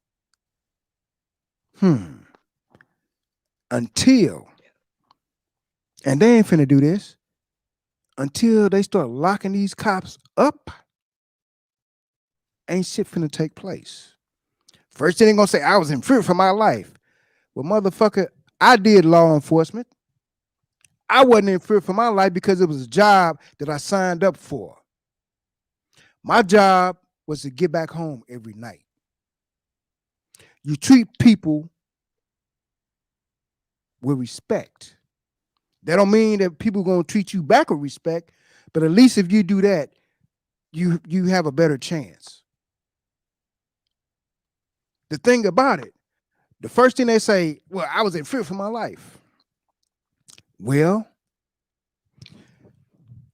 Until, and they ain't finna do this, until they start locking these cops up, ain't shit finna take place. First thing they gonna say, I was in fear for my life. Well, motherfucker, I did law enforcement. I wasn't in fear for my life because it was a job that I signed up for. My job was to get back home every night. You treat people with respect. That don't mean that people gonna treat you back with respect, but at least if you do that, you have a better chance. The thing about it, the first thing they say, well, I was in fear for my life. Well,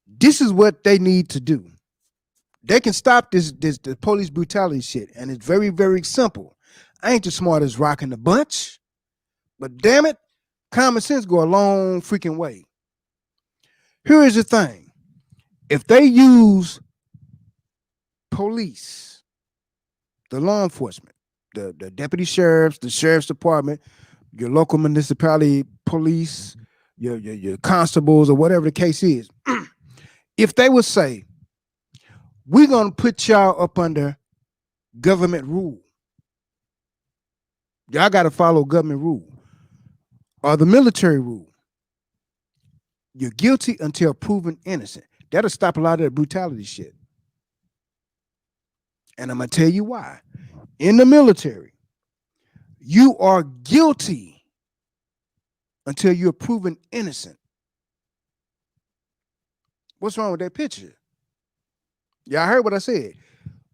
this is what they need to do. They can stop the police brutality shit, and it's very, very simple. I ain't the smartest rock in the bunch, but damn it, common sense go a long freaking way. Here is the thing. If they use police, the law enforcement, the deputy sheriffs, the sheriff's department, your local municipality police, your constables, or whatever the case is, if they would say, we're going to put y'all up under government rule. Y'all got to follow government rule or the military rule. You're guilty until proven innocent. That'll stop a lot of that brutality shit. And I'm going to tell you why. In the military, you are guilty until you're proven innocent. What's wrong with that picture? Y'all heard what I said.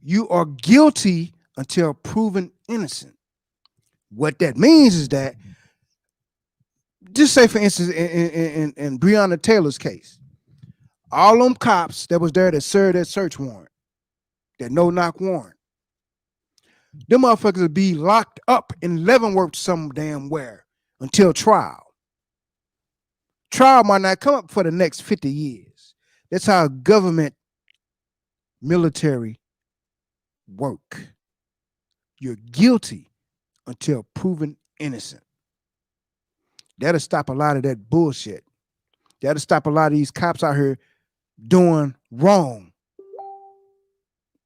You are guilty until proven innocent. What that means is that, just say for instance, in Breonna Taylor's case, all them cops that was there that served that search warrant, that no-knock warrant, them motherfuckers would be locked up in Leavenworth some damn where until trial. Trial might not come up for the next 50 years. That's how government military work. You're guilty until proven innocent. That'll stop a lot of that bullshit. That'll stop a lot of these cops out here doing wrong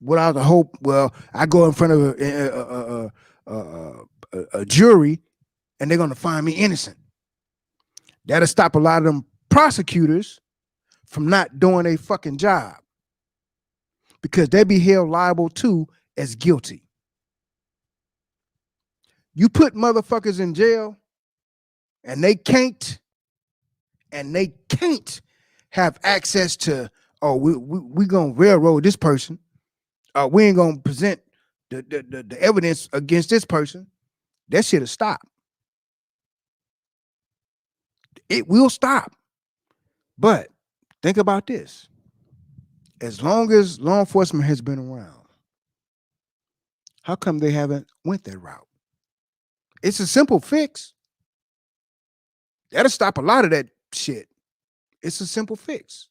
without the hope. Well, I go in front of a jury and they're going to find me innocent. That'll stop a lot of them prosecutors from not doing a fucking job, because they be held liable too as guilty. You put motherfuckers in jail and they can't have access to, oh, we gonna railroad this person. We ain't gonna present the evidence against this person. That shit'll stop. It will stop. But think about this. As long as law enforcement has been around, how come they haven't went that route? It's a simple fix. That'll stop a lot of that shit. It's a simple fix.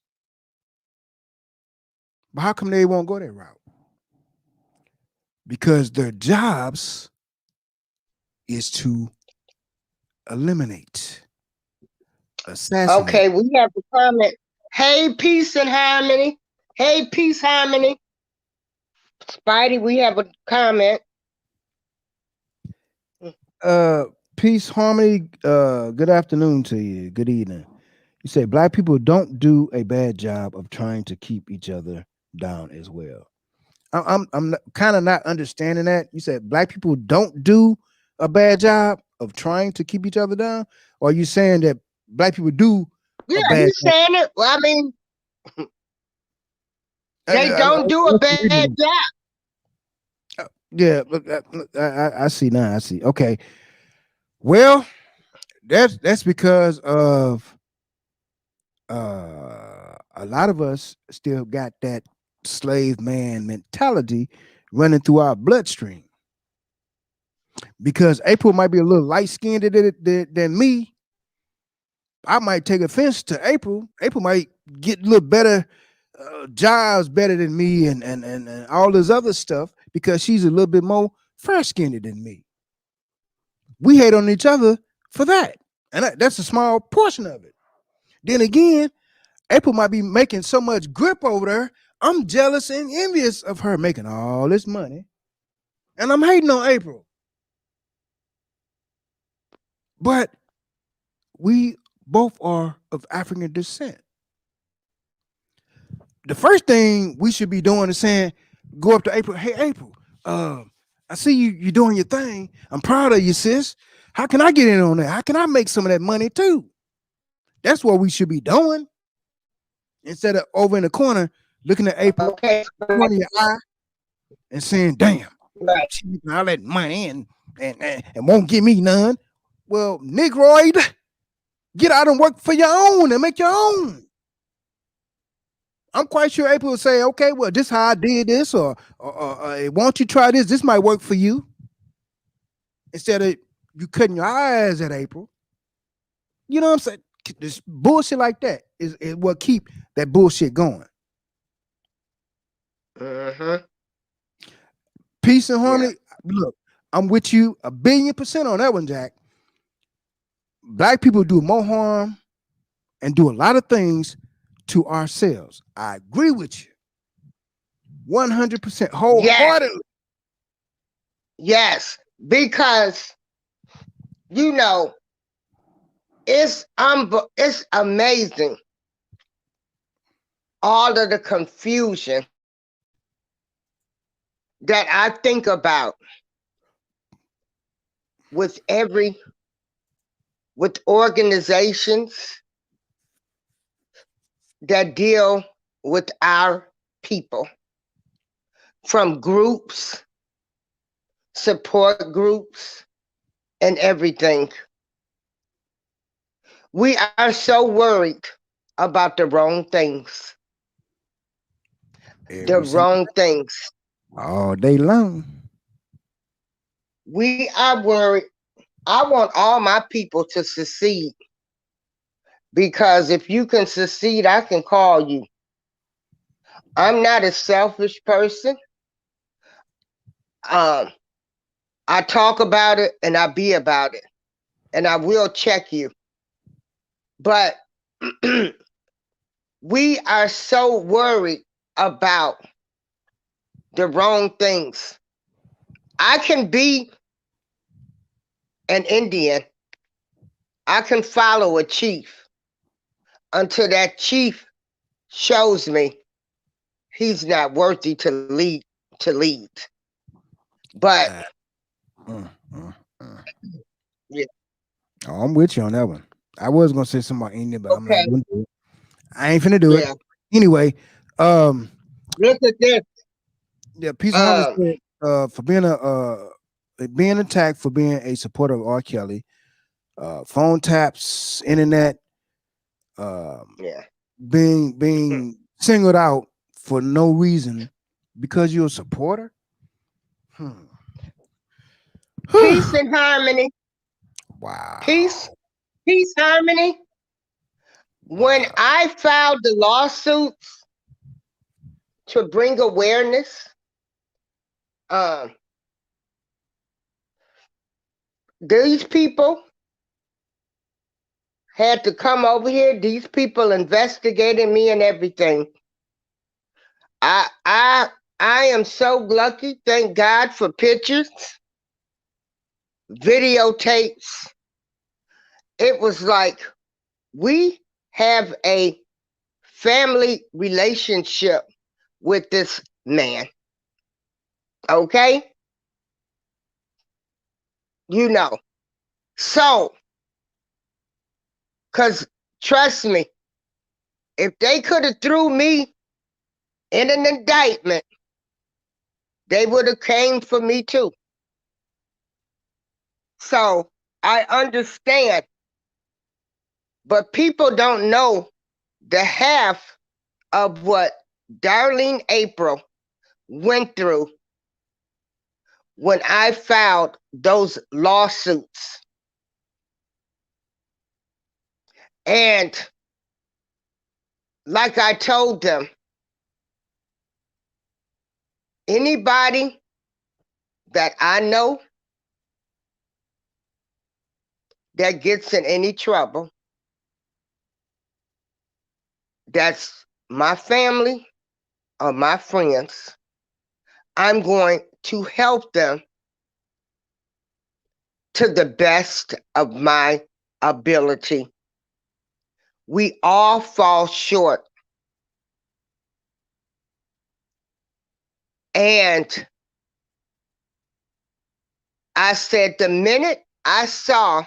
But how come they won't go that route? Because their jobs is to eliminate, assassinate. Okay, we have a comment. Hey, peace and harmony. Hey, peace, harmony. Spidey, we have a comment. Peace, harmony. Good afternoon to you. Good evening. You say black people don't do a bad job of trying to keep each other down as well. I'm kind of not understanding that. You said black people don't do a bad job of trying to keep each other down, or are you saying that black people do? Yeah, he's saying it. Well, I mean, they don't do a bad job. Yeah, look, I see now. I see. Okay. Well, that's because of a lot of us still got that slave man mentality running through our bloodstream. Because April might be a little light skinned than me. I might take offense to April. April might get a little better jobs better than me and all this other stuff because she's a little bit more fair skinned than me. We hate on each other for that. And that's a small portion of it. Then again, April might be making so much grip over there. I'm jealous and envious of her making all this money. And I'm hating on April. But we both are of African descent. The first thing we should be doing is saying, go up to April. Hey, April, I see you doing your thing. I'm proud of you, sis. How can I get in on that? How can I make some of that money too? That's what we should be doing instead of over in the corner looking at April, Okay. corner of your eye, and saying, "Damn, Right. she making all that money and won't give me none." Well, Negroid, get out and work for your own and make your own. I'm quite sure April will say, "Okay, well, this how I did this, or why don't you try this? This might work for you." Instead of you cutting your eyes at April, you know what I'm saying? This bullshit like that is what keep that bullshit going. Mm-hmm. Peace and Yeah. harmony. Look, I'm with you 1,000,000,000% on that one, Jack. Black people do more harm and do a lot of things to ourselves. I agree with you 100% Yes. wholeheartedly. Yes. Because you know it's amazing all of the confusion that I think about with organizations that deal with our people, from groups, support groups, and everything. We are so worried about the wrong things. The Every single wrong things. all day long. We are worried. I want all my people to succeed, because if you can succeed, I can call you. I'm not a selfish person. Um, I talk about it and I be about it, and I will check you. But we are so worried about the wrong things. I can be an Indian. I can follow a chief until that chief shows me he's not worthy to lead. But Mm, mm, mm. yeah, Oh, I'm with you on that one. I was gonna say something about India, but I'm not okay, gonna do it. I ain't finna do it. yeah. Anyway, um, Look at this. yeah, Peace and Harmony Um, said, for being attacked for being a supporter of R. Kelly, phone taps, internet, um, yeah. being singled out for no reason because you're a supporter. Peace and harmony. Peace, Wow. peace, harmony. When Wow. I filed the lawsuits to bring awareness, um, these people had to come over here. These people investigated me and everything. I I I am so lucky. Thank God for pictures, videotapes. It was like we have a family relationship with this man. Okay? You know. So, cause trust me, if they could have threw me in an indictment, they would have came for me too. So I understand, but people don't know the half of what Darlene April went through when I filed those lawsuits. And like I told them, anybody that I know that gets in any trouble, that's my family or my friends, I'm going to help them to the best of my ability. We all fall short. And I said, the minute I saw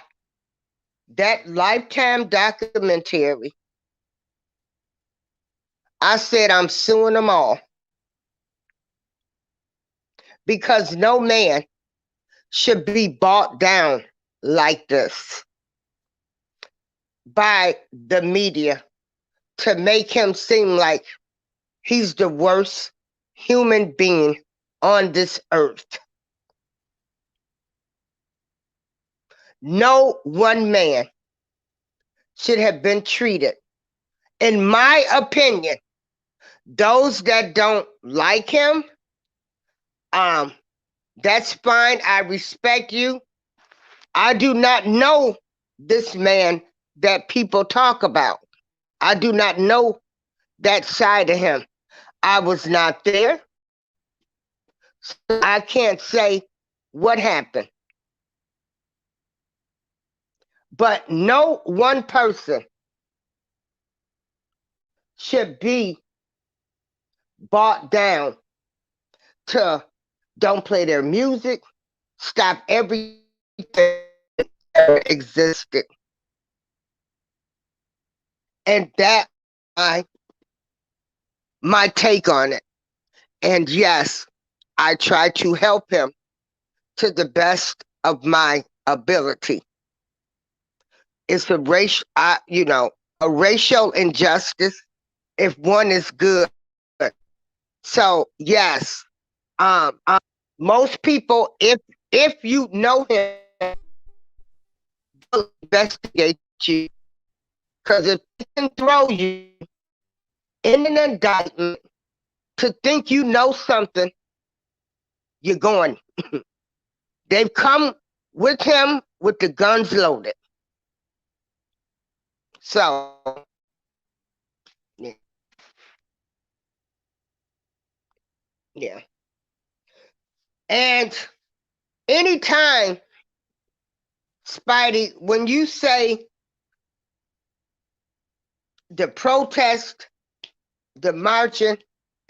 that Lifetime documentary, I said, I'm suing them all. Because no man should be bought down like this by the media to make him seem like he's the worst human being on this earth. No one man should have been treated. In my opinion, those that don't like him, that's fine. I respect you. I do not know this man that people talk about. I do not know that side of him. I was not there. So I can't say what happened. But no one person should be bought down to don't play their music, stop everything that ever existed. And that my take on it. And yes, I try to help him to the best of my ability. It's a racial injustice if one is good. So yes, most people, if you know him, they'll investigate you. Because if they can throw you in an indictment to think you know something, you're going. They've come with him with the guns loaded. So, yeah. And anytime, Spidey, when you say the protest, the marching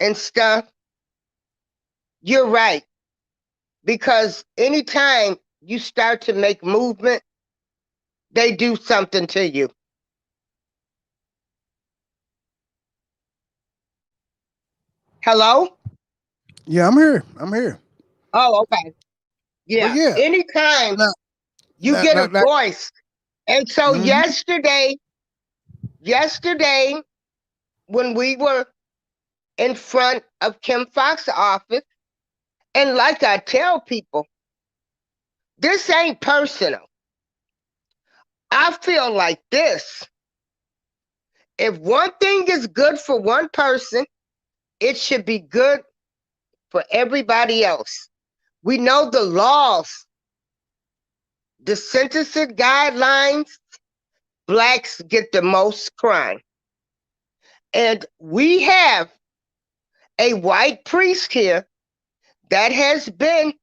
and stuff, you're right. Because anytime you start to make movement, they do something to you. Hello? Yeah, I'm here. I'm here. Oh, okay. But Yeah. yeah, Anytime now, you get a now, voice. And so mhm. yesterday, when we were in front of Kim Fox's office, and like I tell people, this ain't personal. I feel like this. If one thing is good for one person, it should be good for everybody else. We know the laws, the sentencing guidelines, blacks get the most crime. And we have a white priest here that has been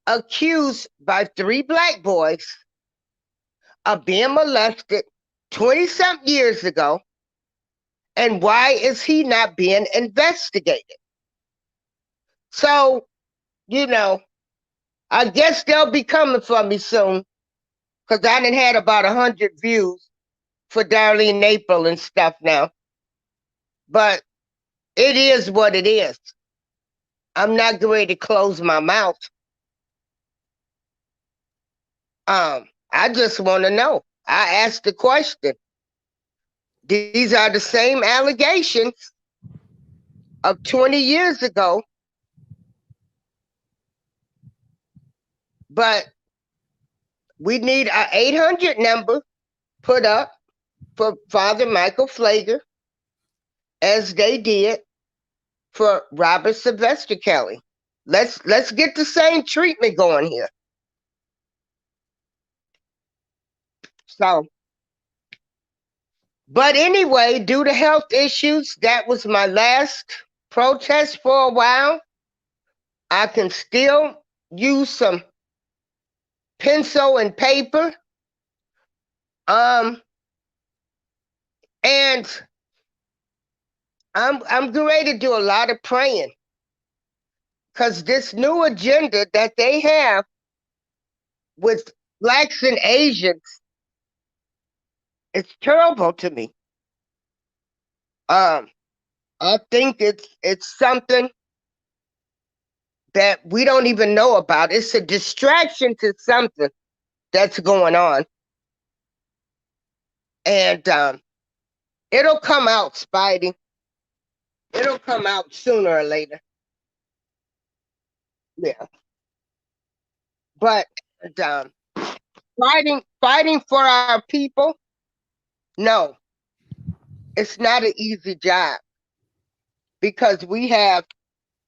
accused by 3 black boys of being molested 20-something years ago. And why is he not being investigated? So, I guess they'll be coming for me soon, because I done had about 100 views for Darlene April and stuff now. But it is what it is. I'm not going to close my mouth. I just want to know. I asked the question. These are the same allegations of 20 years ago. But we need an 800 number put up for Father Michael Pfleger, as they did for Robert Sylvester Kelly. Let's get the same treatment going here. So, but anyway, due to health issues, that was my last protest for a while. I can still use some pencil and paper. And I'm ready to do a lot of praying, Because this new agenda that they have with blacks and Asians, it's terrible to me. I think it's something that we don't even know about. It's a distraction to something that's going on. And it'll come out, Spidey. It'll come out sooner or later. Yeah. But fighting for our people, no, it's not an easy job because we have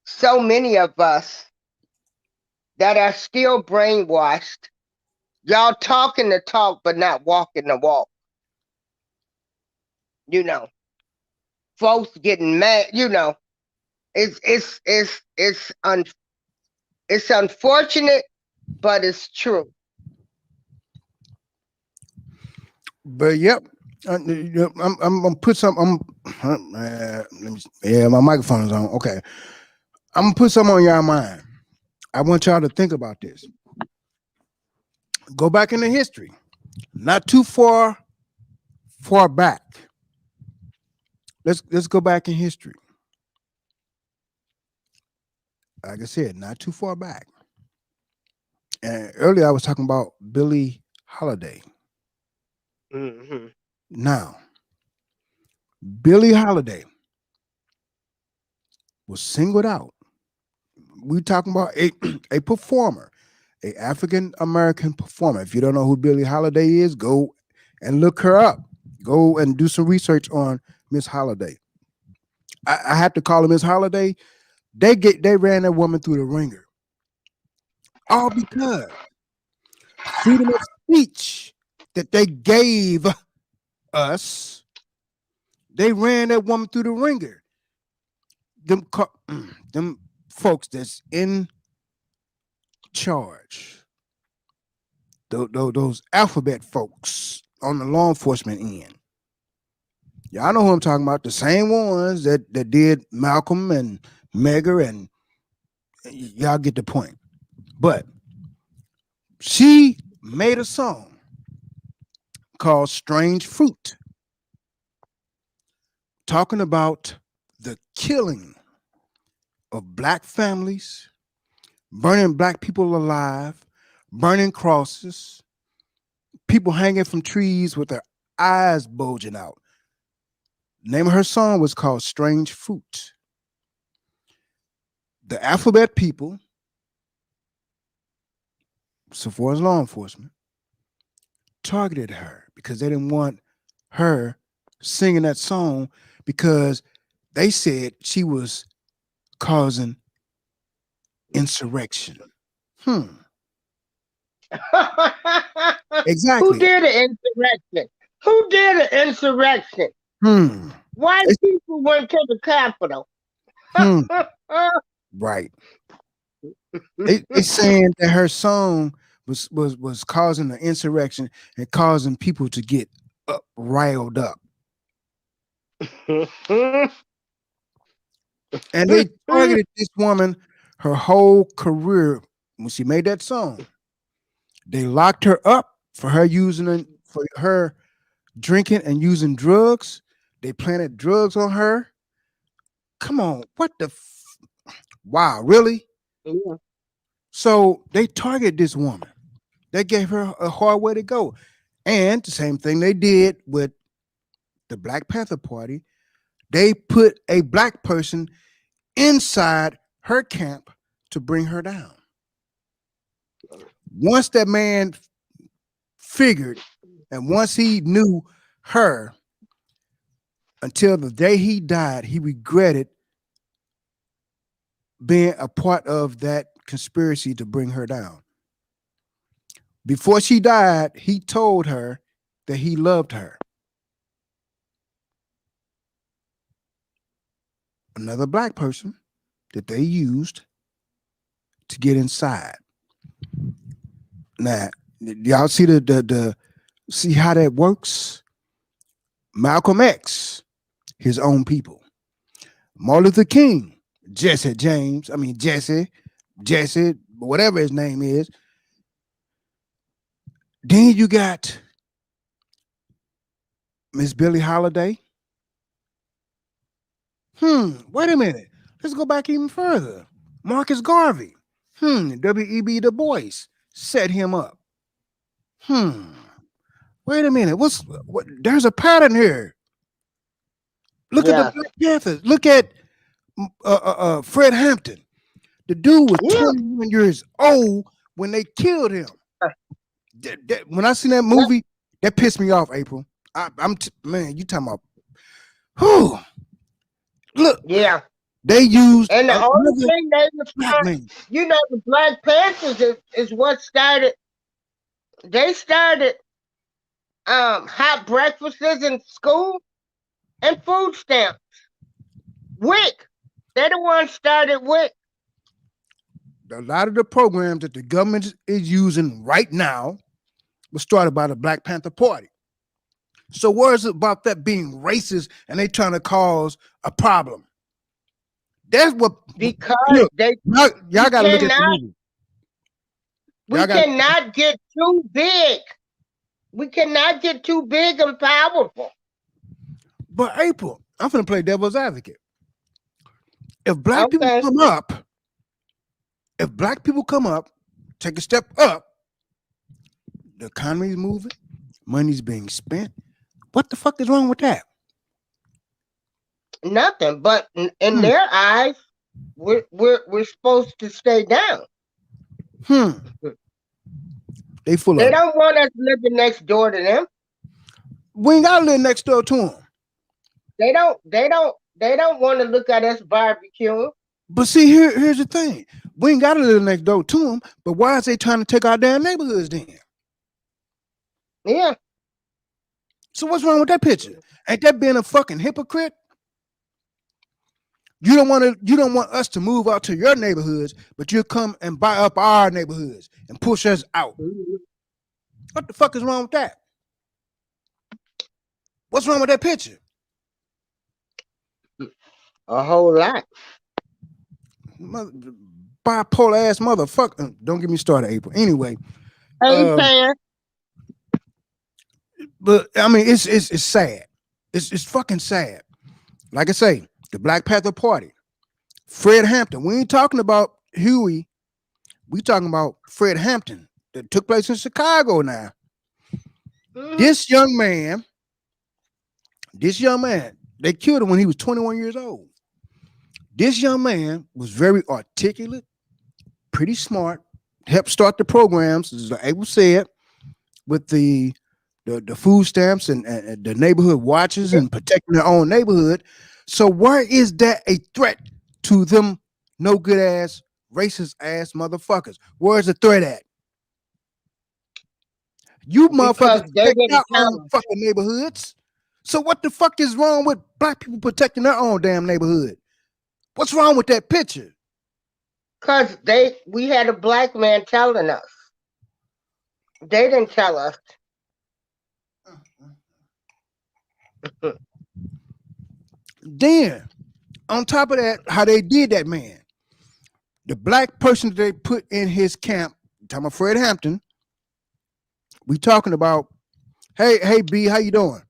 so many of us that are still brainwashed. Y'all talking the talk, but not walking the walk. You know, folks getting mad. You know, it's unfortunate, but it's true. But yep, I'm gonna put some. Let me. Yeah, my microphone is on. Okay, I'm gonna put something on y'all mind. I want y'all to think about this. Go back into history, not too far back. Let's go back in history. Like I said, not too far back. And earlier I was talking about Billie Holiday. Mm-hmm. Now, Billie Holiday was singled out. We talking about a performer, a African American performer. If you don't know who Billie Holiday is, go and look her up. Go and do some research on Miss Holiday. I have to call her Miss Holiday. They ran that woman through the ringer. All because freedom of speech that they gave us, they ran that woman through the ringer. Them folks that's in charge, those alphabet folks on the law enforcement end. Y'all know who I'm talking about. The same ones that did Malcolm and Medgar, and y'all get the point. But she made a song called Strange Fruit, talking about the killing of black families, burning black people alive, burning crosses, people hanging from trees with their eyes bulging out. The name of her song was called Strange Fruit. The alphabet people, so far as law enforcement, targeted her because they didn't want her singing that song because they said she was causing insurrection. Exactly. Who did an insurrection? Who did an insurrection? White people went to the Capitol. Right. They saying that her song was causing the insurrection and causing people to get riled up. And they targeted this woman her whole career when she made that song. They locked her up for her drinking and using drugs. They planted drugs on her. Come on, what the wow, really? Yeah. So they targeted this woman. They gave her a hard way to go. And the same thing they did with the Black Panther Party. They put a black person inside her camp to bring her down. Once that man figured, and once he knew her, until the day he died, he regretted being a part of that conspiracy to bring her down. Before she died, he told her that he loved her. Another black person that they used to get inside. Now, y'all see see how that works? Malcolm X, his own people. Martin Luther King, Jesse Jesse, whatever his name is. Then you got Miss Billie Holiday. Wait a minute. Let's go back even further. Marcus Garvey. W.E.B. Du Bois set him up. Wait a minute. What? There's a pattern here. Look at the Black Panthers. Look at Fred Hampton. The dude was 21 years old when they killed him. When I seen that movie, that pissed me off, April. Man, you talking about who? Look, they used and the only thing they was you know, the Black Panthers is what started. They started hot breakfasts in school and food stamps. WIC, they're the ones started WIC. A lot of the programs that the government is using right now was started by the Black Panther Party. So where is it about that being racist and they trying to cause a problem? That's what, because look, y'all got to look at the movie. We cannot get too big. We cannot get too big and powerful. But April, I'm going to play devil's advocate. If black people come up, take a step up, the economy is moving, money's being spent. What the fuck is wrong with that? Nothing, but in their eyes, we're supposed to stay down. They don't want us living next door to them. We ain't gotta live next door to them. They don't want to look at us barbecuing. But see, here's the thing. We ain't gotta live next door to them, but why is they trying to take our damn neighborhoods then? Yeah. So what's wrong with that picture? Ain't that being a fucking hypocrite? You don't want us to move out to your neighborhoods, but you'll come and buy up our neighborhoods and push us out. What the fuck is wrong with that? What's wrong with that picture? A whole lot. Bipolar ass motherfucker. Don't get me started, April. Anyway. Hey, but I mean, it's sad. It's fucking sad. Like I say, the Black Panther Party, Fred Hampton. We ain't talking about Huey. We talking about Fred Hampton that took place in Chicago now. This young man, they killed him when he was 21 years old. This young man was very articulate, pretty smart, helped start the programs, as April said, with the food stamps and the neighborhood watches and protecting their own neighborhood. So where is that a threat to them no good ass, racist ass motherfuckers? Where's the threat at? You motherfuckers protect our own fucking neighborhoods. So what the fuck is wrong with black people protecting their own damn neighborhood? What's wrong with that picture? Because we had a black man telling us. They didn't tell us. Then, on top of that, how they did that man, the black person that they put in his camp, talking about Fred Hampton, we talking about, hey B, how you doing?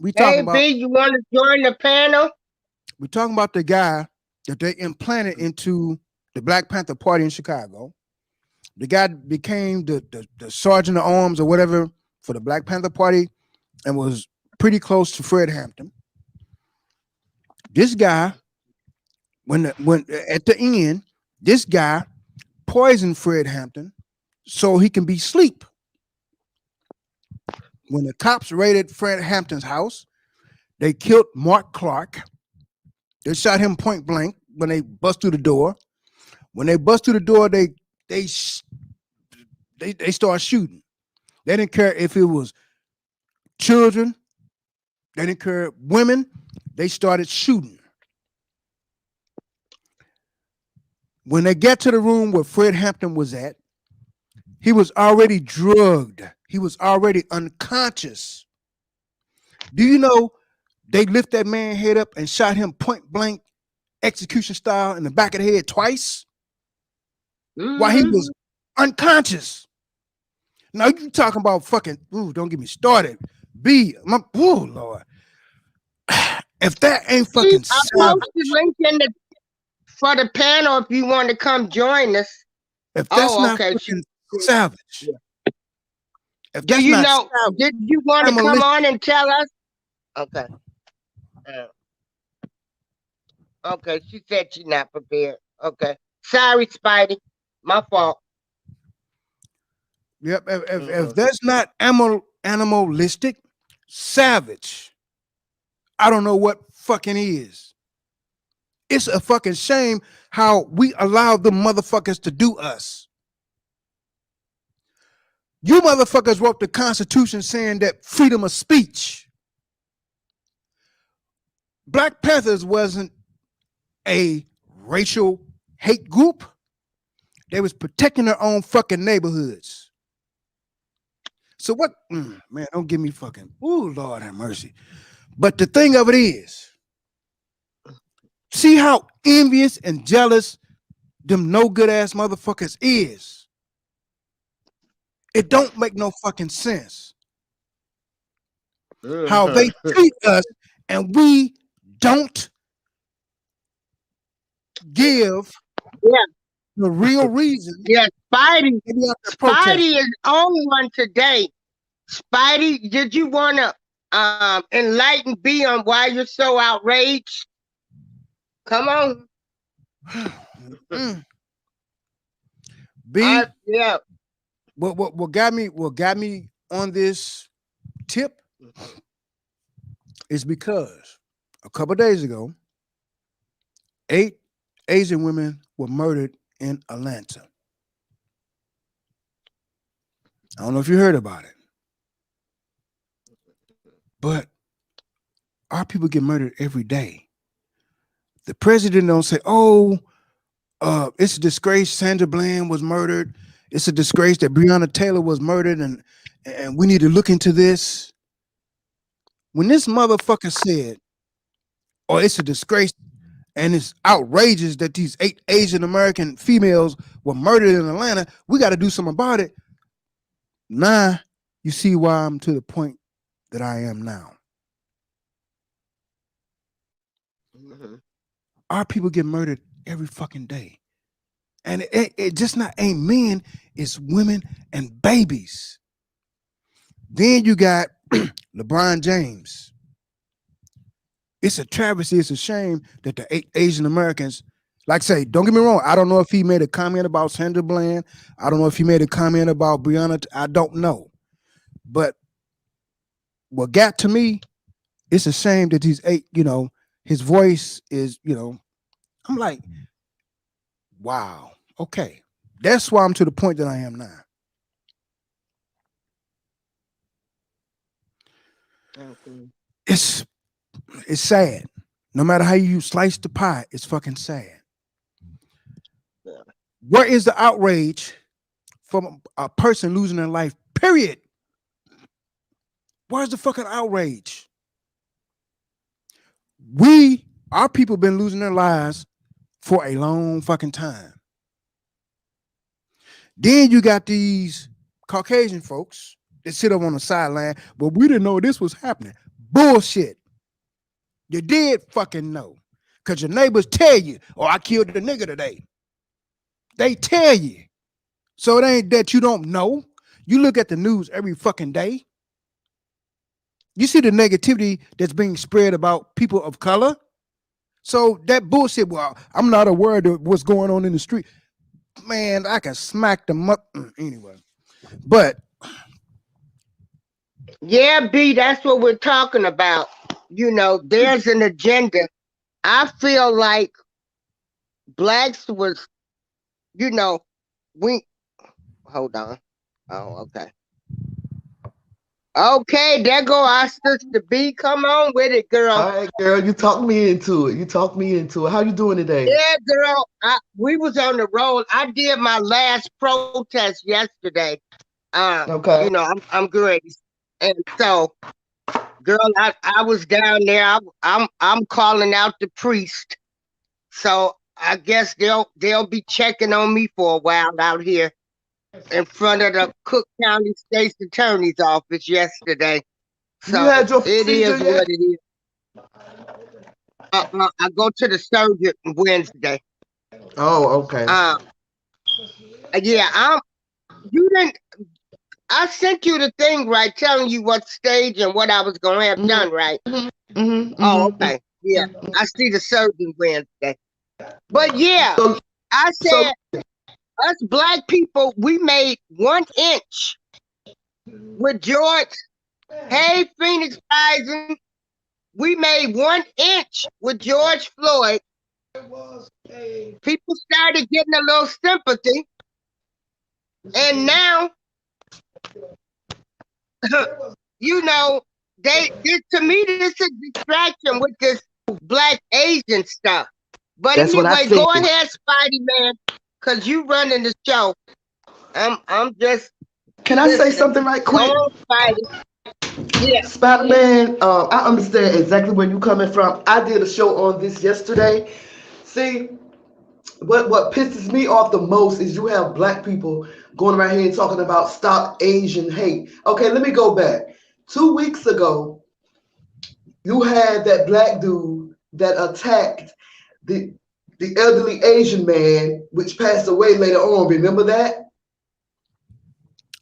We talking about, B, you want to join the panel? We talking about the guy that they implanted into the Black Panther Party in Chicago. The guy became the sergeant of arms or whatever for the Black Panther Party and was pretty close to Fred Hampton. This guy, when at the end, this guy poisoned Fred Hampton so he can be asleep. When the cops raided Fred Hampton's house, they killed Mark Clark. They shot him point blank when they bust through the door. When they bust through the door, they start shooting. They didn't care if it was children. They didn't care women. They started shooting. When they get to the room where Fred Hampton was at, he was already drugged. He was already unconscious. Do you know they lift that man's head up and shot him point blank, execution style, in the back of the head twice? while he Mhm. was unconscious. Now you talking about fucking, ooh, don't get me started. Oh Lord. If that ain't See, fucking I savage, posted link in the for the panel if you want to come join us. if that's Oh, not okay. fucking savage, Yeah. if Do that's you not know? savage, Did you want to come animalistic, on and tell us? Okay. Okay. She said she's not prepared. Okay. Sorry, Spidey. My fault. yep, if Mhm. that's not animalistic, savage, I don't know what fucking is. It's a fucking shame how we allow the motherfuckers to do us. You motherfuckers wrote the Constitution saying that freedom of speech. Black Panthers wasn't a racial hate group. They was protecting their own fucking neighborhoods. So what? Man, don't give me fucking. Ooh, Lord have mercy. But the thing of it is, see how envious and jealous them no good ass motherfuckers is. It don't make no fucking sense how they Mhm. treat us, and we don't give Yeah. the real reason Yeah. Spidey. they be out there protesting. Spidey is on one today. Spidey, did you want to enlighten B on why you're so outraged? Come on. Mm. B, Yeah. what got me on this tip is because a couple days ago, 8 Asian women were murdered in Atlanta. I don't know if you heard about it, but our people get murdered every day. The president don't say, "Oh, it's a disgrace Sandra Bland was murdered. It's a disgrace that Breonna Taylor was murdered, and we need to look into this." When this motherfucker said, "Oh, it's a disgrace and it's outrageous that these 8 Asian American females were murdered in Atlanta. We got to do something about it." Now, you see why I'm to the point that I am now. Mhm. Our people get murdered every fucking day. And it just not ain't men, it's women and babies. Then you got LeBron James. It's a travesty, it's a shame that the 8 Asian Americans, like say, don't get me wrong, I don't know if he made a comment about Sandra Bland. I don't know if he made a comment about Breonna. I don't know. But what got to me, it's a shame that these 8, his voice is, I'm like, wow, okay. That's why I'm to the point that I am now. Okay. It's sad. No matter how you slice the pie, it's fucking sad. Yeah. Where is the outrage from a person losing their life? Period. Where's the fucking outrage? Our people been losing their lives for a long fucking time. Then you got these Caucasian folks that sit up on the sideline, but we didn't know this was happening. Bullshit. You did fucking know. Because your neighbors tell you, "Oh, I killed the nigga today." They tell you. So it ain't that you don't know. You look at the news every fucking day. You see the negativity that's being spread about people of color. So that bullshit, well, I'm not aware of what's going on in the street. Man, I can smack them up anyway. But Yeah, B, that's what we're talking about. There's an agenda. I feel like blacks was, you know, we hold on. Oh, okay. Okay, there go our sister B. Come on with it, girl. All right, girl, you talked me into it. You talked me into it. How you doing today? Yeah, girl. We was on the road. I did my last protest yesterday. Okay. I'm great. And so, girl, I was down there. I'm calling out the priest. So I guess they'll be checking on me for a while out here in front of the Cook County State's Attorney's office yesterday. You So had your it procedure is yet? what it is. I go to the surgeon Wednesday. Oh, okay. Uh, yeah, you didn't. I sent you the thing, right, telling you what stage and what I was gonna have done, right? Oh, okay. Yeah, I see the surgeon Wednesday. But yeah, So, I so said us black people, we made 1 inch with George. Hey, Phoenix Rising. We made 1 inch with George Floyd. People started getting a little sympathy. And now, you know, to me, this is a distraction with this black Asian stuff. But that's what I anyway, said. go ahead, Spidey Man, because you running the show. I'm just Can I say something right Go quick? on, Spidey. Yeah. Spider-Man, I understand exactly where you're coming from. I did a show on this yesterday. See, what pisses me off the most is you have black people going around here and talking about stop Asian hate. Okay, let me go back. 2 weeks ago, you had that black dude that attacked the the elderly Asian man, which passed away later on. Remember that?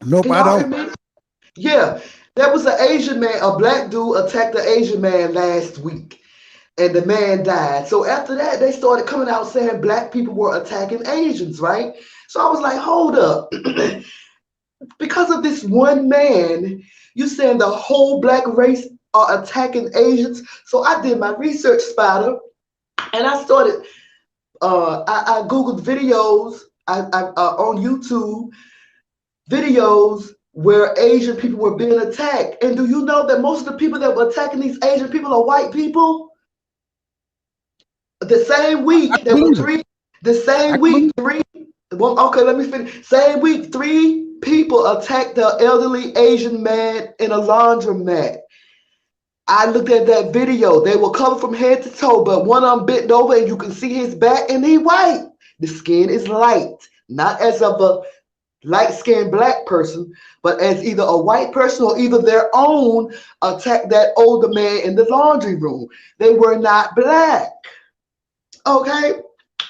Nope, Can I y'all hear don't. me? Yeah, there was an Asian man, a black dude attacked the Asian man last week, and the man died. So after that, they started coming out saying black people were attacking Asians, right? So I was like, hold up. Because of this one man, you saying the whole black race are attacking Asians. So I did my research, Spider, and I started, I Googled videos on YouTube, videos where Asian people were being attacked. And do you know that most of the people that were attacking these Asian people are white people? The same I week, there were believe it. three, the I same can believe week, three, well, okay, let me finish. Same week, three people attacked the elderly Asian man in a laundromat. I looked at that video. They were covered from head to toe, but one of them bent over and you can see his back and he white. The skin is light, not as of a light-skinned black person, but as either a white person or either their own attacked that older man in the laundry room. They were not black. Okay?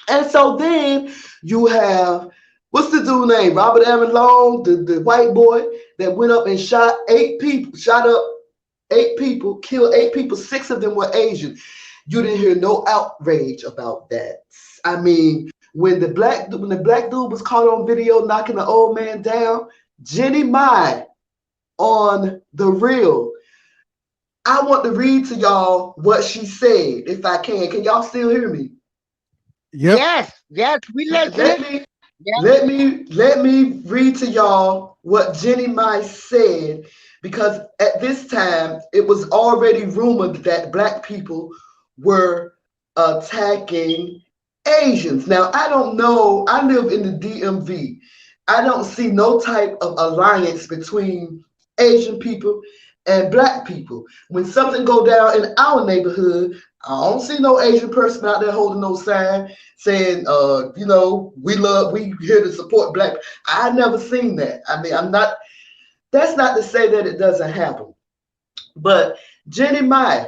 And so then you have, what's the dude name? Robert Aaron Long, the white boy that went up and shot 8 people, shot up 8 people, killed 8 people, 6 of them were Asian. You didn't hear no outrage about that. I mean, when the black dude was caught on video knocking the old man down, Jenny Mai on The Real. I want to read to y'all what she said, if I can. Can y'all still hear me? Yep. Yes, we listening. Let me read to y'all what Jenny Mai said, because at this time it was already rumored that black people were attacking Asians. Now I don't know. I live in the DMV. I don't see no type of alliance between Asian people and black people. When something go down in our neighborhood, I don't see no Asian person out there holding no sign saying, we here to support black. I never seen that. I mean, that's not to say that it doesn't happen. But Jenny Mai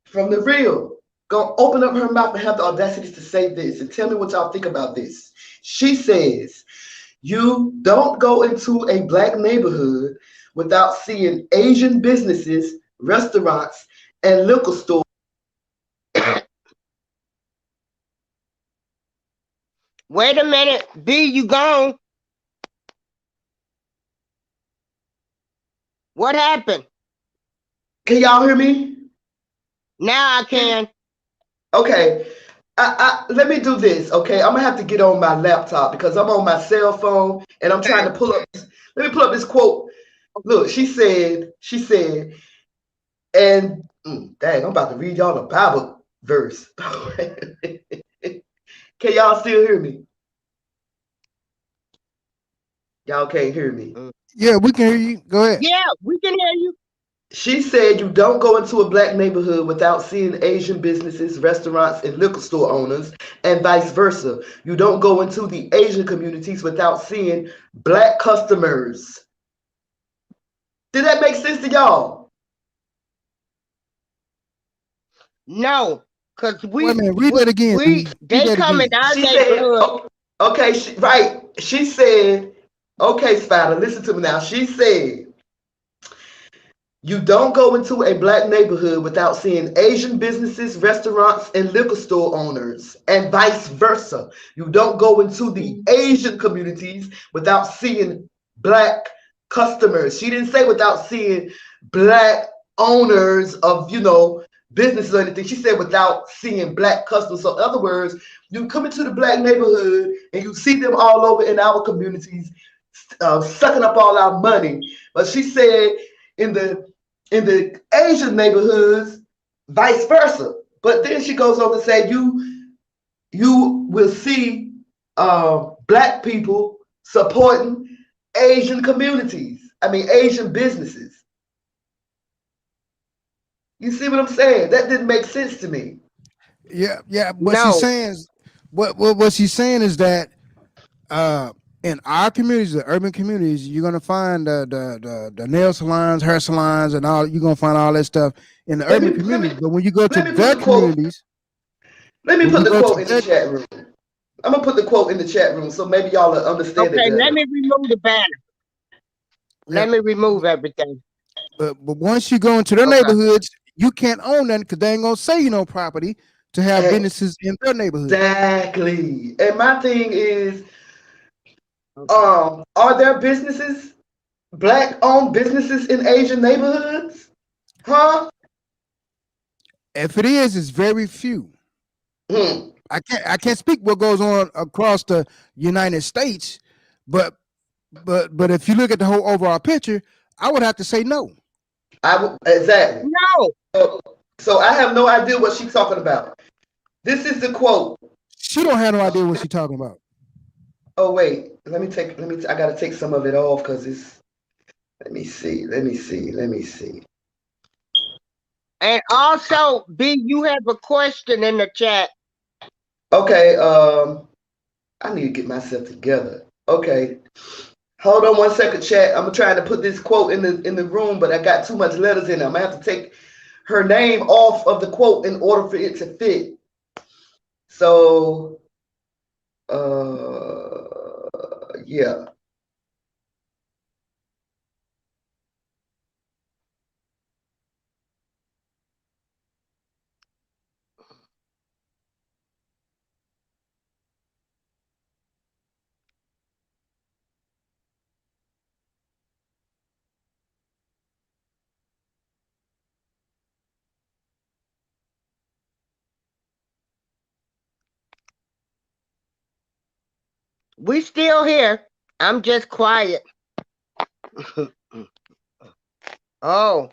from The Real gonna open up her mouth and have the audacity to say this and tell me what y'all think about this. She says, you don't go into a black neighborhood without seeing Asian businesses, restaurants, and liquor stores. Wait a minute, B, you gone? What happened? Can y'all hear me? Now I can. Okay. Let me do this. Okay, I'm gonna have to get on my laptop because I'm on my cell phone and I'm trying to pull up. Let me pull up this quote. Look, she said, and dang, I'm about to read y'all the Bible verse. Can y'all still hear me? Y'all can't hear me. Yeah, we can hear you. Go ahead. Yeah, we can hear you. She said you don't go into a black neighborhood without seeing Asian businesses, restaurants, and liquor store owners, and vice versa. You don't go into the Asian communities without seeing black customers. Did that make sense to y'all? No, because Wait a minute, read that again. Read they that come in again. our She said, neighborhood. oh, okay, right. She said, okay, Spider, listen to me now. She said, you don't go into a black neighborhood without seeing Asian businesses, restaurants, and liquor store owners, and vice versa. You don't go into the Asian communities without seeing black customers. She didn't say without seeing black owners of, businesses or anything. She said without seeing black customers. So in other words, you come into the black neighborhood and you see them all over in our communities, sucking up all our money. But she said in the Asian neighborhoods, vice versa. But then she goes on to say you will see black people supporting Asian communities. I mean Asian businesses. You see what I'm saying? That didn't make sense to me. Yeah. What she's No, saying is what she's saying is that in our communities, the urban communities, you're gonna find the nail salons, hair salons, and all. You're gonna find all that stuff in the Let urban me let communities. me But when you go to let me put their the quote. communities, Let me when put you the go to quote in the their chat room. I'm gonna put the quote in the chat room so maybe y'all will understand it okay, let better. me remove the banner. yeah, Let me remove everything. but once you go into their Okay. neighborhoods, you can't own that because they ain't gonna say you no property to have businesses in their neighborhood. Exactly. And my thing is, Okay. are there businesses, black-owned businesses in Asian neighborhoods? Huh? If it is, it's very few. Hmm. I can't speak what goes on across the United States, but but if you look at the whole overall picture, I would have to say no. Exactly. No, So I have no idea what she's talking about. This is the quote. She don't have no idea what she's talking about. Oh wait, I gotta take some of it off because it's. Let me see. and also, B, you have a question in the chat. Okay. I need to get myself together. Okay. Hold on 1 second, chat. I'm trying to put this quote in the room, but I got too much letters in it. I'm gonna have to take her name off of the quote in order for it to fit. So, yeah. We still here. I'm just quiet. Oh,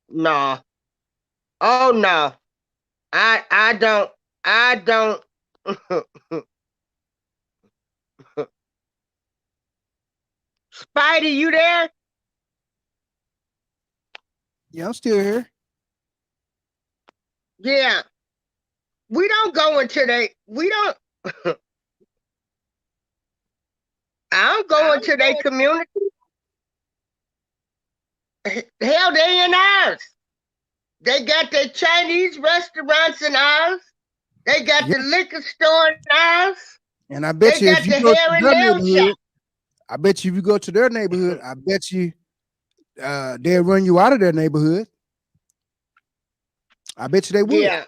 no. Oh no. I don't. Spidey, you there? Yeah, I'm still here. Yeah. We don't go into we don't I don't go into their community. Hell, they in ours. They got their Chinese restaurants in ours. They got Yeah, the liquor store in ours. and I They bet you if got you the go to hair and their nail shop. neighborhood, I bet you if you go to their neighborhood, I bet you they'll run you out of their neighborhood. I bet you they would. Yeah.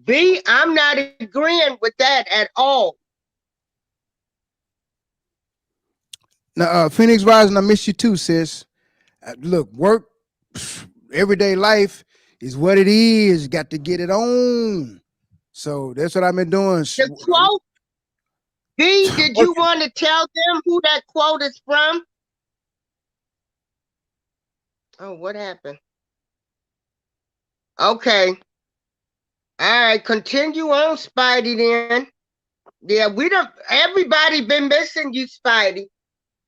B, I'm not agreeing with that at all. Now, Phoenix Rising, I miss you too, sis. Look, work, everyday life is what it is. Got to get it on. So that's what I've been doing. The quote, B, did you want to tell them who that quote is from? Oh, what happened? Okay. All right, continue on, Spidey, then. Yeah, we don't. Everybody been missing you, Spidey.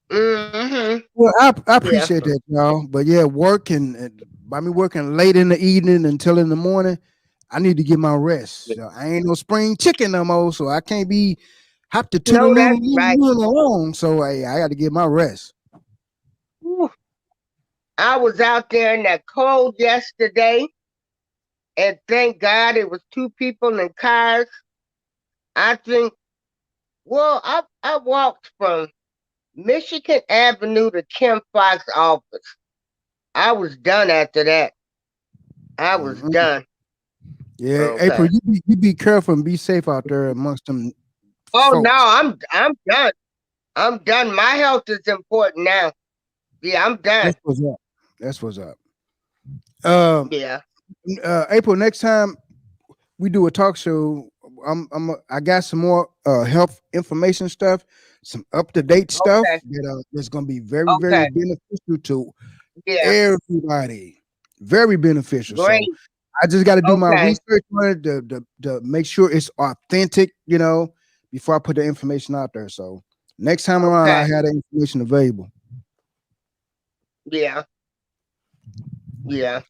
Mm-hmm. Well, I Yeah. appreciate that, y'all. But yeah, and by me working late in the evening until in the morning, I need to get my rest. So I ain't no spring chicken no more, so I can't be hop to No, toodle that's right. along. So I got to get my rest. Whew. I was out there in that cold yesterday, and thank God it was two people in cars. I think. Well, I walked from Michigan Avenue to Kim Fox office. I was done after that. I was Mhm. done. Yeah, April, Okay. you be careful and be safe out there amongst them Oh no, folks. I'm done. I'm done. My health is important now. Yeah, I'm done. That's what's up. That's what's up. Uh, Yeah. April, next time we do a talk show, I got some more health information stuff, some up to date stuff Okay. that's going to be very very Okay. beneficial to Yeah. everybody. Very beneficial. So Great. I just got to do my Okay. research on it to make sure it's authentic, before I put the information out there. So next time around, I Okay. had the information available. Yeah. Yeah.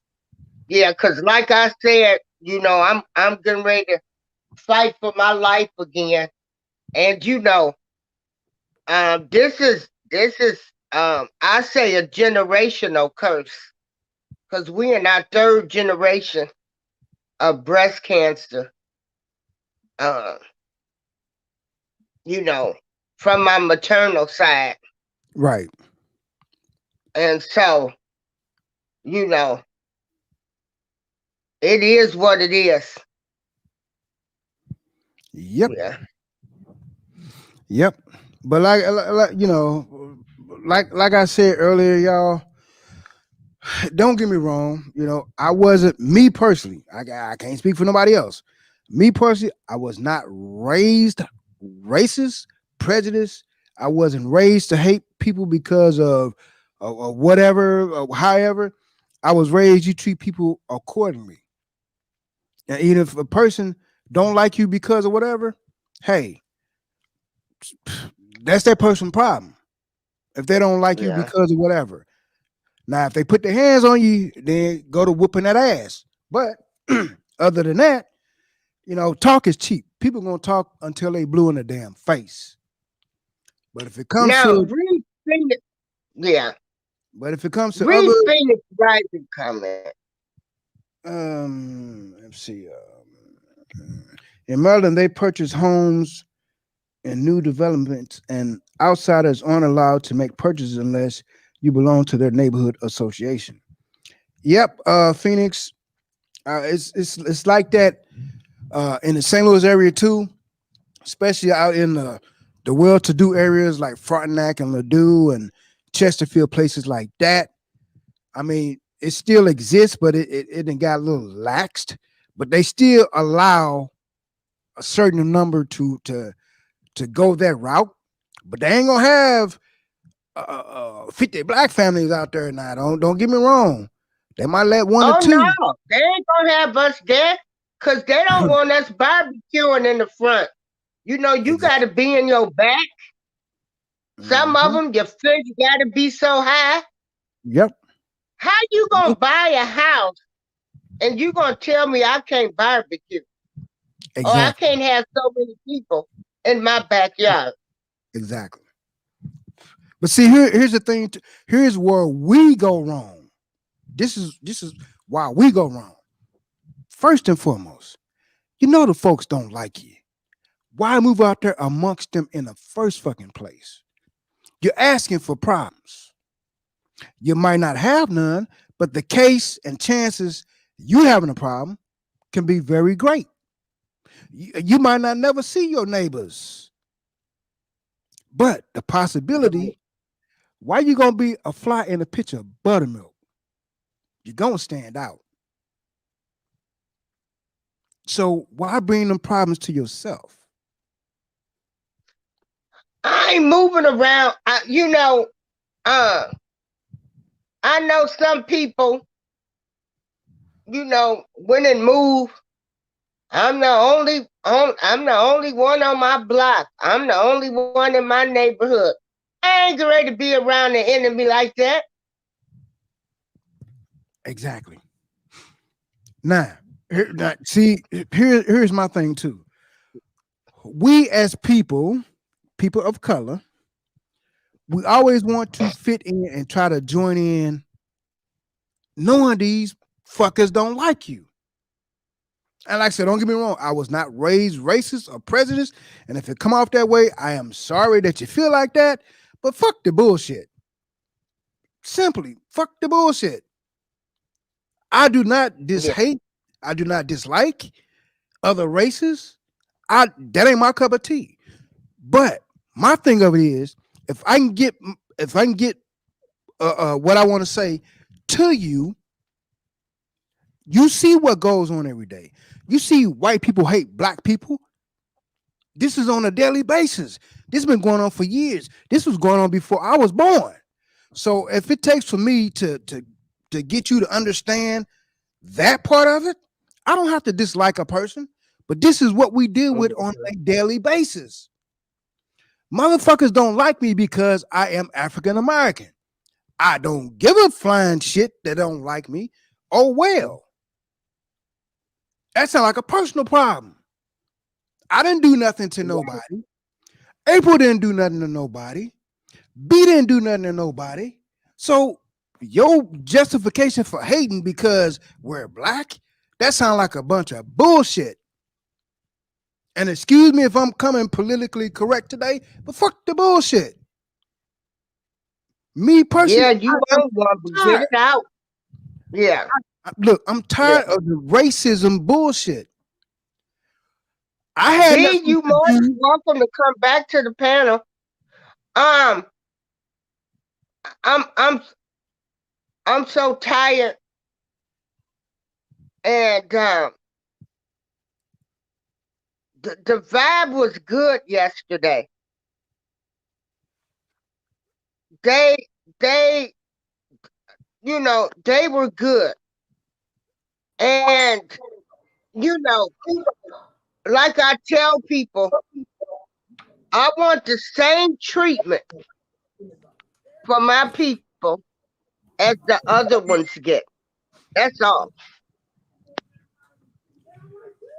Yeah. Cause like I said, I'm getting ready to fight for my life again. And this is I say a generational curse. Cause we in our third generation of breast cancer. Uh, you know, from my maternal side. Right. And so, you know, it is what it is. Yep. Yeah. Yep. But like I said earlier, y'all, don't get me wrong. I wasn't me personally. I can't speak for nobody else. Me personally, I was not raised racist, prejudiced. I wasn't raised to hate people because of whatever, or however. I was raised you treat people accordingly. And even if a person don't like you because of whatever, hey, that's that person's problem. If they don't like you Yeah. because of whatever. Now, if they put their hands on you, then go to whooping that ass. But other than that, talk is cheap. People gonna talk until they blue in the damn face. But if it comes Now, to read Phoenix. Yeah. but if it comes to Read other, Phoenix Rising comment. let's see, in Maryland they purchase homes and new developments, and outsiders aren't allowed to make purchases unless you belong to their neighborhood association. Yep, Phoenix, it's like that in the St. Louis area too, especially out in the well-to-do areas like Frontenac and Ladue and Chesterfield, places like that. I mean, it still exists, but it done got a little laxed. But they still allow a certain number to go that route. But they ain't gonna have 50 black families out there now. Don't get me wrong. They might let one or Oh two. no, they ain't gonna have us there because they don't want us barbecuing in the front. You got Exactly. to be in your back. Some of Mhm. them, your fence got to be so high. Yep. How you gonna buy a house and you gonna tell me I can't barbecue or I Exactly. can't have so many people in my backyard? Exactly. But see, here's the thing. Here's where we go wrong. This is why we go wrong. First and foremost, the folks don't like you. Why move out there amongst them in the first fucking place? You're asking for problems. You might not have none, but the case and chances you having a problem can be very great. You might not never see your neighbors, but the possibility, why you gonna be a fly in a pitcher of buttermilk? You're gonna stand out. So why bring them problems to yourself? I ain't moving around. I know some people, went and moved I'm the only one on my block. I'm the only one in my neighborhood. I ain't ready to be around the enemy like that. Exactly. Now, here's my thing too. We as people of color, we always want to fit in and try to join in, knowing these fuckers don't like you. And like I said, don't get me wrong, I was not raised racist or prejudiced. And if it come off that way, I am sorry that you feel like that. But fuck the bullshit. Simply, fuck the bullshit. I do not hate. I do not dislike other races. That ain't my cup of tea. But my thing of it is, if I can get what I want to say to you, you see what goes on every day. You see white people hate black people. This is on a daily basis. This has been going on for years. This was going on before I was born. So if it takes for me to get you to understand that part of it, I don't have to dislike a person, but this is what we deal with on a daily basis. Motherfuckers don't like me because I am African American. I don't give a flying shit that don't like me. Oh well. That sounds like a personal problem. I didn't do nothing to nobody. April didn't do nothing to nobody. B didn't do nothing to nobody. So your justification for hating because we're black, that sounds like a bunch of bullshit. And excuse me if I'm coming politically correct today, but fuck the bullshit. Me personally, yeah, you don't want to get it out. Yeah. Look, I'm tired of the racism bullshit. I had you more than welcome to come back to the panel. I'm so tired, and the vibe was good yesterday. They you know, they were good. And you know, like I tell people, I want the same treatment for my people as the other ones get. That's all.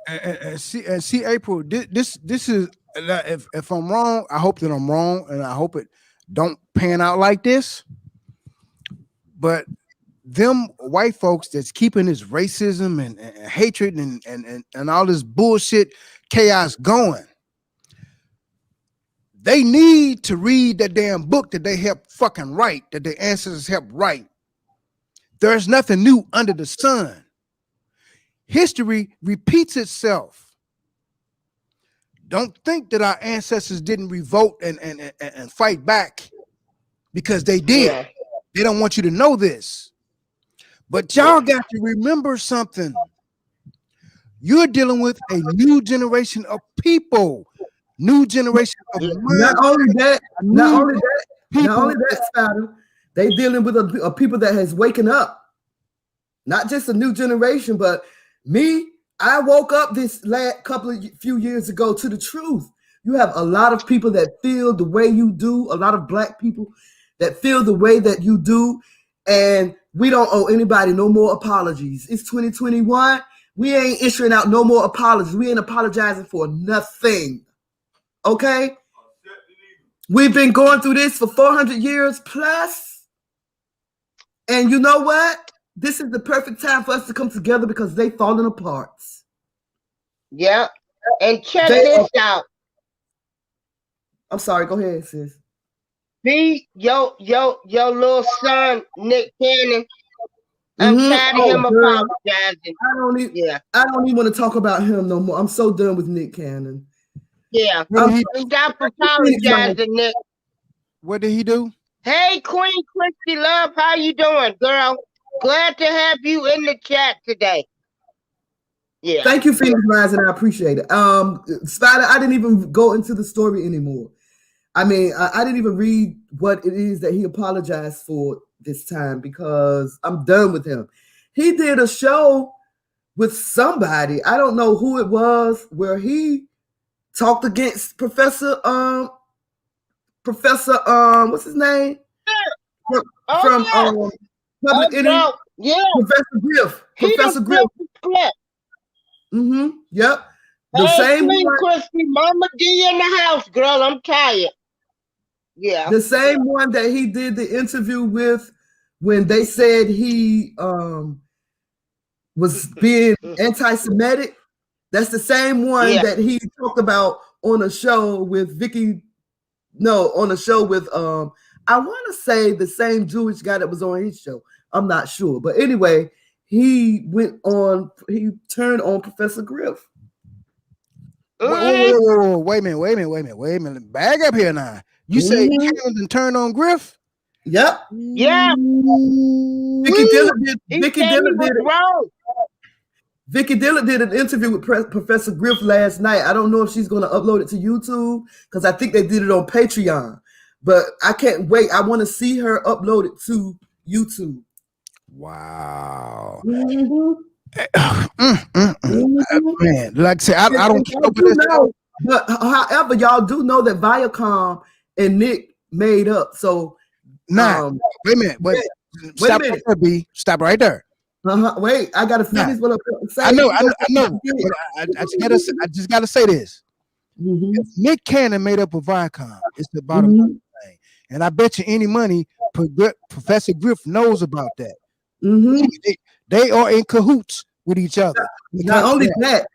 And see, April. This is if I'm wrong, I hope that I'm wrong, and I hope it don't pan out like this. But them white folks that's keeping this racism and hatred and all this bullshit chaos going, they need to read that damn book that they helped fucking write, that their ancestors helped write. There's nothing new under the sun. History repeats itself. Don't think that our ancestors didn't revolt and fight back, because they did. Yeah. They don't want you to know this. But y'all got to remember something. You're dealing with a new generation of people. New generation of not only that, Spider, they dealing with a people that has waken up. Not just a new generation, but me. I woke up this few years ago to the truth. You have a lot of people that feel the way you do. A lot of black people that feel the way that you do, and we don't owe anybody no more apologies. It's 2021. We ain't issuing out no more apologies. We ain't apologizing for nothing. Okay? We've been going through this for 400 years plus. And you know what? This is the perfect time for us to come together because they falling apart. Yeah. And check this out. I'm sorry. Go ahead, sis. B, your little son, Nick Cannon. I'm tired of him apologizing. I don't even want to talk about him no more. I'm so done with Nick Cannon. Yeah. Stop apologizing, Nick. What did he do? Hey, Queen Christy Love, how you doing, girl? Glad to have you in the chat today. Yeah. Thank you, Phoenix Rising. I appreciate it. Spider, I didn't even go into the story anymore. I mean, I didn't even read what it is that he apologized for this time because I'm done with him. He did a show with somebody. I don't know who it was, where he talked against Professor what's his name? From Public Enemy. Yeah, Professor Griff. he Professor done Griff. flipped the script. Yep. The Hey, same Queen one, Christy, Mama D in the house, girl. I'm tired. Yeah. the same one that he did the interview with when they said he was being anti-Semitic. That's the same one Yeah. that he talked about on a show with on a show with I want to say the same Jewish guy that was on his show. I'm not sure. But anyway, he turned on Professor Griff. Wait a minute. Bag up here now. You say Cannon turned on Griff? Yep. Yeah. Vicky Dillon did. He Vicky said he Dillon was did it. wrong. Vicky Dillon did an interview with Professor Griff last night. I don't know if she's going to upload it to YouTube because I think they did it on Patreon. But I can't wait. I want to see her upload it to YouTube. Wow. Mhm. Man, like I said, I don't keep up with this. But however, y'all do know that Viacom and Nick made up. So Nah, wait a minute. Wait a minute. Right there, B. Stop right there. Wait, I gotta finish what I'm saying. I know. But I just gotta say this. If Nick Cannon made up with Viacom, it's the bottom line thing. And I bet you any money Professor Griff knows about that. They are in cahoots with each other. Not only that,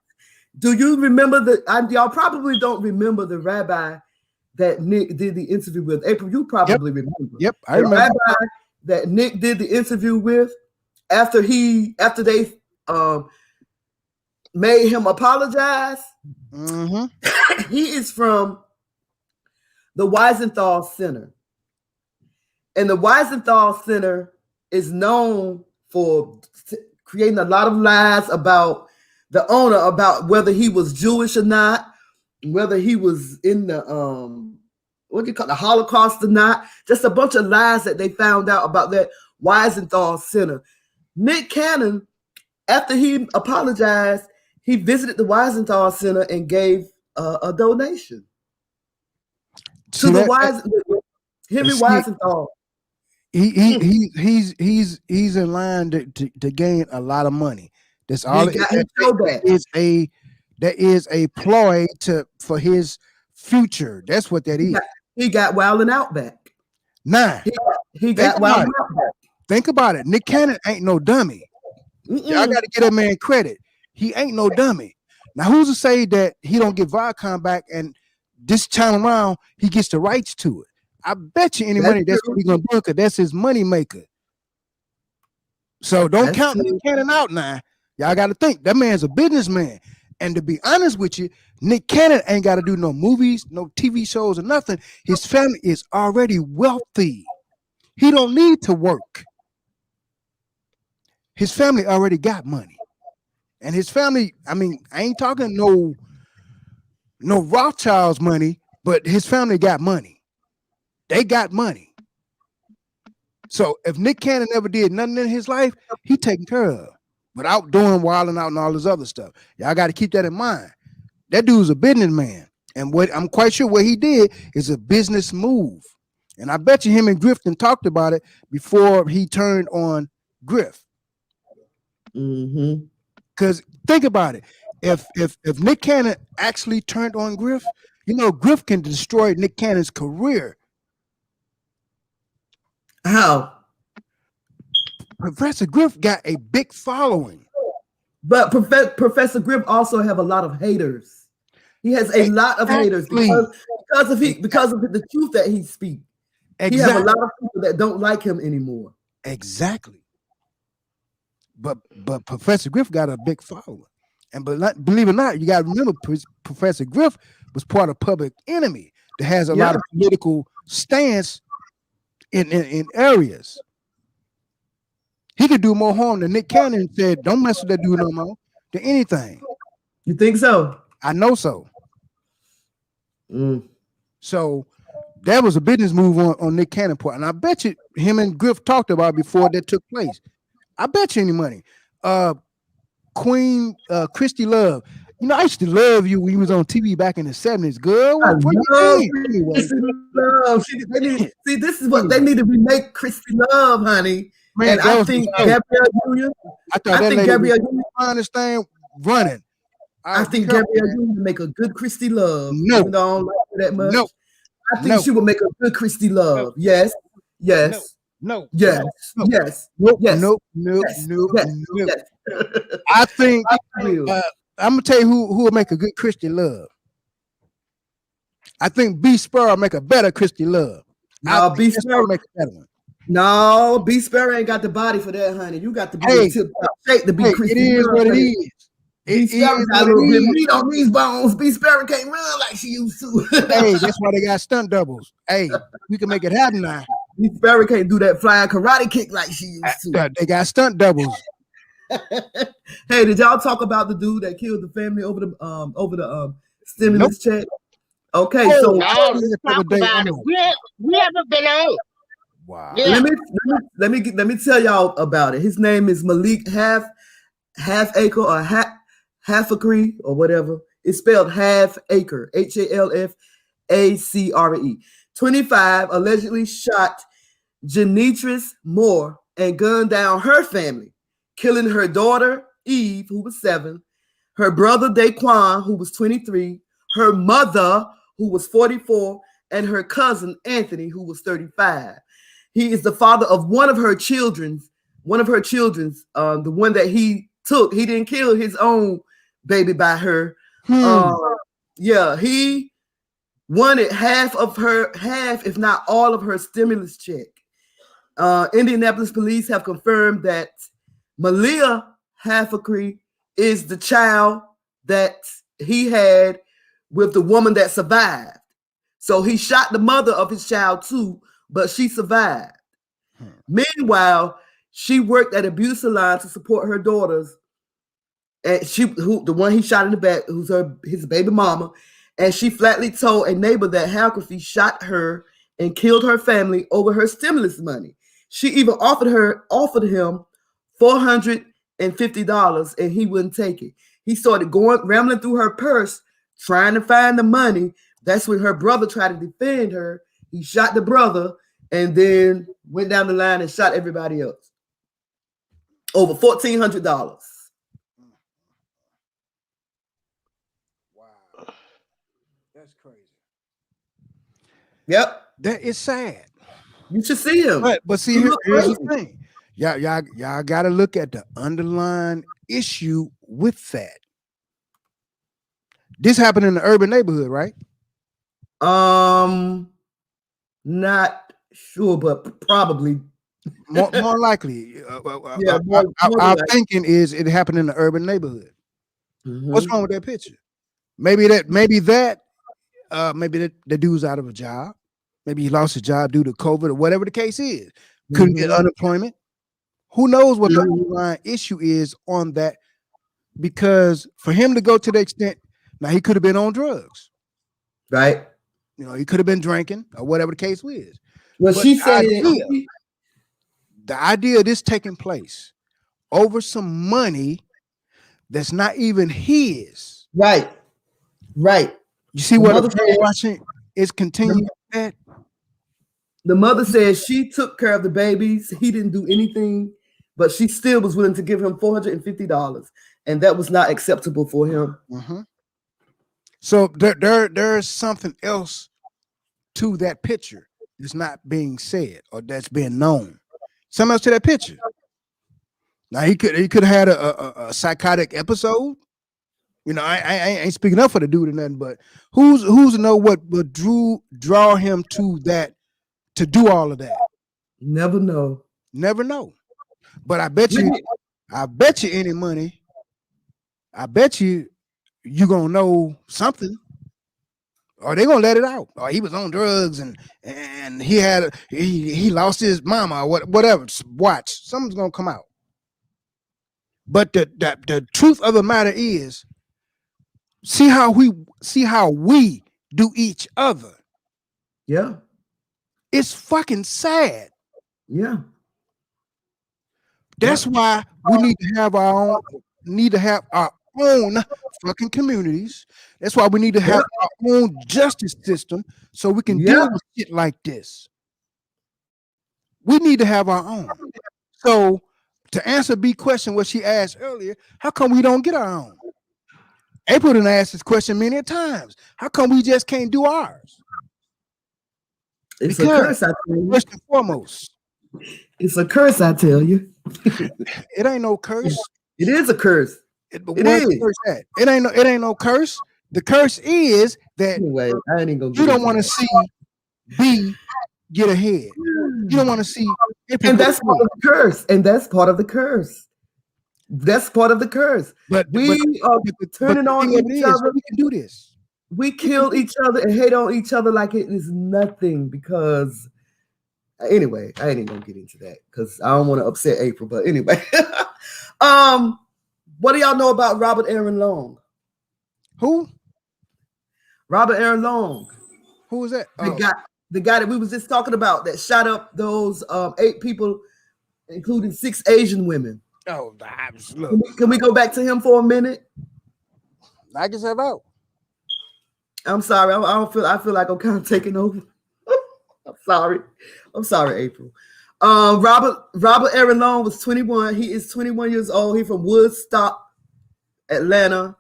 do you remember y'all probably don't remember the rabbi that Nick did the interview with. April, you probably remember. Yep, I remember. The rabbi that Nick did the interview with after they made him apologize. He is from the Wiesenthal Center. And the Wiesenthal Center is known for creating a lot of lies about the owner, about whether he was Jewish or not, whether he was in the the Holocaust or not. Just a bunch of lies that they found out about that Wiesenthal Center. Nick Cannon, after he apologized, he visited the Wiesenthal Center and gave a donation to the Henry Wiesenthal. He's in line to gain a lot of money. That's all. That is a ploy for his future. That's what that is. He got Wild and Outback. Nah, he got Wild and Outback. Think about it. Nick Cannon ain't no dummy. Y'all got to get that man credit. He ain't no dummy. Now, who's to say that he don't get Viacom back and this time around he gets the rights to it? I bet you any money that's what he's gonna do because that's his money maker. So don't count Nick Cannon out now. Y'all got to think that man's a businessman. And to be honest with you, Nick Cannon ain't got to do no movies, no TV shows, or nothing. His family is already wealthy. He don't need to work. His family already got money. And his family, I mean, I ain't talking no Rothschild's money, but his family got money. They got money. So if Nick Cannon never did nothing in his life, he taken care of without doing wilding out and all this other stuff. Y'all got to keep that in mind. That dude's a businessman. And what I'm quite sure what he did is a business move. And I bet you him and Griffin talked about it before he turned on Griff. Because think about it. If Nick Cannon actually turned on Griff, you know, Griff can destroy Nick Cannon's career. How? Professor Griff got a big following. But Professor Griff also have a lot of haters. He has a lot of haters because of the truth that he speaks. He has a lot of people that don't like him anymore. Exactly. But Professor Griff got a big following. And believe it or not, you got to remember Professor Griff was part of Public Enemy that has a lot of political stance in areas. He could do more harm than Nick Cannon said, don't mess with that dude no more, than anything. You think so? I know so. So that was a business move on Nick Cannon part. And I bet you him and Griff talked about it before that took place. I bet you any money. Queen Christy Love. You know, I used to love you when you was on TV back in the 70s, girl. I What you love mean? Anyway, Christy Love. See, this is what they need to remake Christy Love, honey. man, And that I was think the show. Gabrielle Union. I thought I that think lady Gabrielle was Union. I understand running. I think Careful, Gabrielle man. Union would make a good Christy Love. No. Even though I don't like her that much. No. I think she would make a good Christy Love. Yes. Yes. No. Yes. No. Yes. Nope. Yes. Nope. Nope. Yes. Nope. Yes. Nope. Yes. I think I will. I'm gonna tell you who will make a good Christy Love. I think B Sparrow make a better Christy Love. No, B Sparrow make a better one. No, B Sparrow ain't got the body for that, honey. You got to be in tip-top shape to be Christy It is Love, what it honey. is. B Sparrow got a little bit of meat on these bones. B Sparrow can't run like she used to. Hey, that's why they got stunt doubles. Hey, we can make it happen now. B Sparrow can't do that flying karate kick like she used to. They got stunt doubles. Hey, did y'all talk about the dude that killed the family over the stimulus check? Okay, so no, let's talk about it. We haven't been on. Wow. Yeah. let me tell y'all about it. His name is Malik Half Acre or Halfacre or whatever. It's spelled Half Acre, HALFACRE. 25 allegedly shot Janitris Moore and gunned down her family, killing her daughter Eve, who was 7, her brother Daquan, who was 23, her mother, who was 44, and her cousin Anthony, who was 35. He is the father of one of her children's, the one that he took. He didn't kill his own baby by her. Yeah, he wanted half, if not all of her stimulus check. Indianapolis police have confirmed that Malia Halfacre is the child that he had with the woman that survived. So he shot the mother of his child too, but she survived. Meanwhile, she worked at a beauty salon to support her daughters. And the one he shot in the back, who's his baby mama, and she flatly told a neighbor that Halfacre shot her and killed her family over her stimulus money. She even offered him $450, and he wouldn't take it. He started rambling through her purse, trying to find the money. That's when her brother tried to defend her. He shot the brother and then went down the line and shot everybody else. Over $1,400. Wow. That's crazy. Yep. That is sad. You should see him. But see, here's the thing. Y'all got to look at the underlying issue with that. This happened in the urban neighborhood, right? Not sure, but probably. More likely. Yeah, our thinking is it happened in the urban neighborhood. Mm-hmm. What's wrong with that picture? Maybe the dude's out of a job. Maybe he lost his job due to COVID or whatever the case is. Couldn't get unemployment. Who knows what the underlying issue is on that? Because for him to go to the extent, now he could have been on drugs. Right. You know, he could have been drinking or whatever the case was. Well, but she said the idea of this taking place over some money that's not even his. Right. You see what I'm watching is continuing that. The mother says she took care of the babies. He didn't do anything, but she still was willing to give him $450, and that was not acceptable for him. Mm-hmm. So there's something else to that picture that's not being said or that's being known. Something else to that picture. Now he could have had a psychotic episode. You know, I ain't speaking up for the dude or nothing, but who's to know what would draw him to that, to do all of that? Never know. But I bet you any money, I bet you're gonna know something, or they're gonna let it out. Or he was on drugs and he lost his mama or whatever. Watch, something's gonna come out. But the truth of the matter is, see how we do each other. Yeah. It's fucking sad. Yeah. That's why we need to have our own need to have our own fucking communities. That's why we need to have our own justice system so we can deal with shit like this. We need to have our own. So to answer B question, what she asked earlier, how come we don't get our own? April done asked this question many times. How come we just can't do ours? It's Because, a curse, I tell you. first and foremost, It's a curse, I tell you. it ain't no curse. It is a curse. It is. Curse at? It ain't no curse. The curse is that Anyway, I ain't gonna. you don't want to see B get ahead. You don't want to see, and that's part of the curse. And that's part of the curse. That's part of the curse. But we are turning on each other. We can do this. We kill each other and hate on each other like it is nothing. Because anyway, I ain't even gonna get into that because I don't want to upset April. But anyway, what do y'all know about Robert Aaron Long? Who? Robert Aaron Long. Who was that? The guy that we was just talking about that shot up those 8 people, including 6 Asian women. Oh, look. Can we go back to him for a minute? Knock yourself out. I'm sorry. I feel like I'm kind of taking over. I'm sorry, April. Robert Aaron Long was 21. He is 21 years old. He's from Woodstock, Atlanta.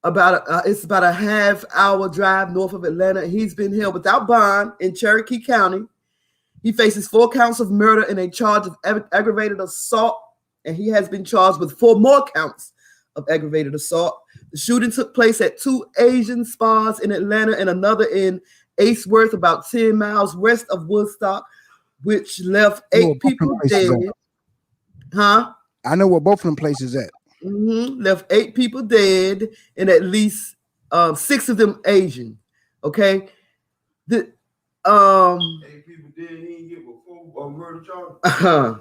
It's about a half-hour drive north of Atlanta. He's been held without bond in Cherokee County. He faces 4 counts of murder and a charge of aggravated assault, and he has been charged with 4 more counts of aggravated assault. The shooting took place at 2 Asian spas in Atlanta and another in Aceworth, about 10 miles west of Woodstock, which left 8 people dead. Huh? I know where both of them places at. Left 8 people dead and at least 6 of them Asian. Okay. 8 people dead. He didn't get a murder charge.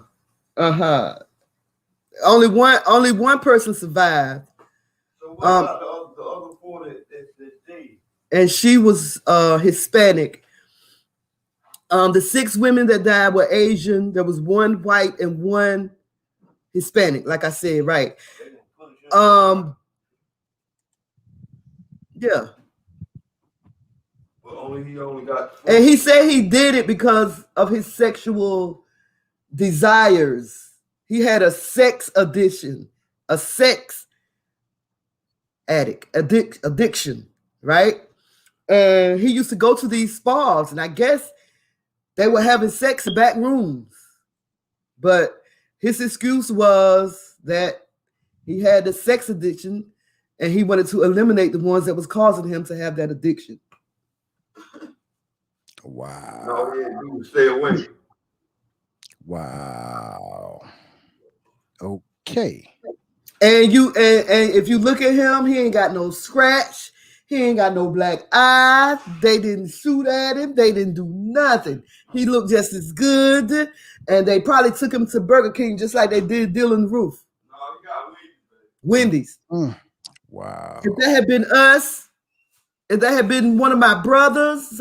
Only one person survived. So what about the other 4 that dead? And she was Hispanic. The 6 women that died were Asian. There was 1 white and 1 Hispanic, like I said, right? Yeah. But he only got 4. And he said he did it because of his sexual desires. He had a sex addiction, a sex addiction, right? And he used to go to these spas, and I guess they were having sex in back rooms. But his excuse was that he had the sex addiction and he wanted to eliminate the ones that was causing him to have that addiction. Wow. No, he would stay away. Wow. Okay. And if you look at him, he ain't got no scratch. He ain't got no black eye. They didn't shoot at him. They didn't do nothing. He looked just as good. And they probably took him to Burger King just like they did Dylan Roof. No, he got Wendy's. Wow. If that had been us, if that had been one of my brothers,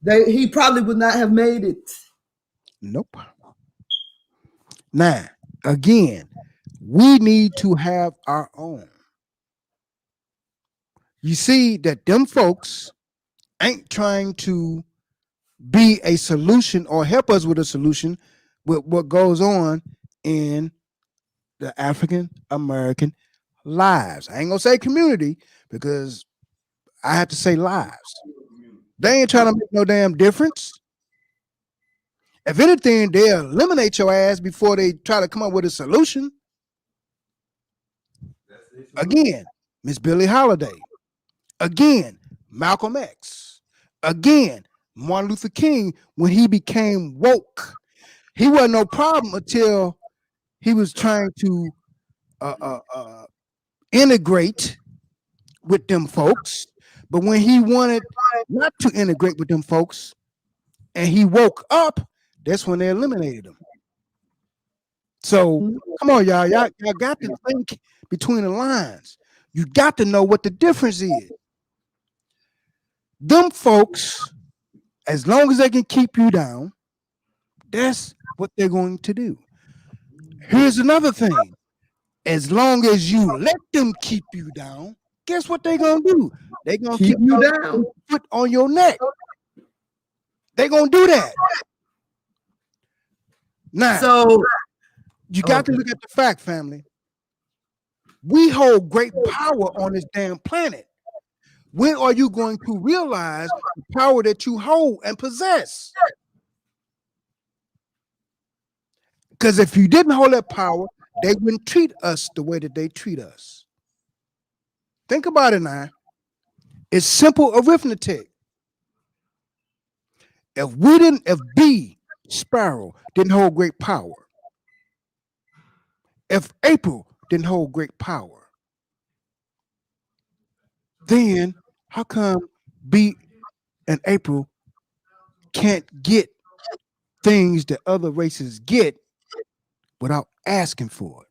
he probably would not have made it. Nope. Now, again, we need to have our own. You see that them folks ain't trying to be a solution or help us with a solution with what goes on in the African American lives. I ain't gonna say community because I have to say lives. They ain't trying to make no damn difference. If anything, they'll eliminate your ass before they try to come up with a solution. Again, Miss Billie Holiday. Again, Malcolm X. Again, Martin Luther King, when he became woke. He wasn't no problem until he was trying to integrate with them folks. But when he wanted not to integrate with them folks and he woke up, that's when they eliminated him. So come on, y'all. Y'all got to think between the lines. You got to know what the difference is. Them folks, as long as they can keep you down, that's what they're going to do. Here's another thing. as long as you let them keep you down, guess what they're gonna do? They're gonna Keep you down. foot on your neck. They're gonna do that. Now, So you got to look at the fact, family. We hold great power on this damn planet. When are you going to realize the power that you hold and possess? Because if you didn't hold that power, they wouldn't treat us the way that they treat us. Think about it now. It's simple arithmetic. If B Sparrow didn't hold great power, if April didn't hold great power, then how come B and April can't get things that other races get without asking for it?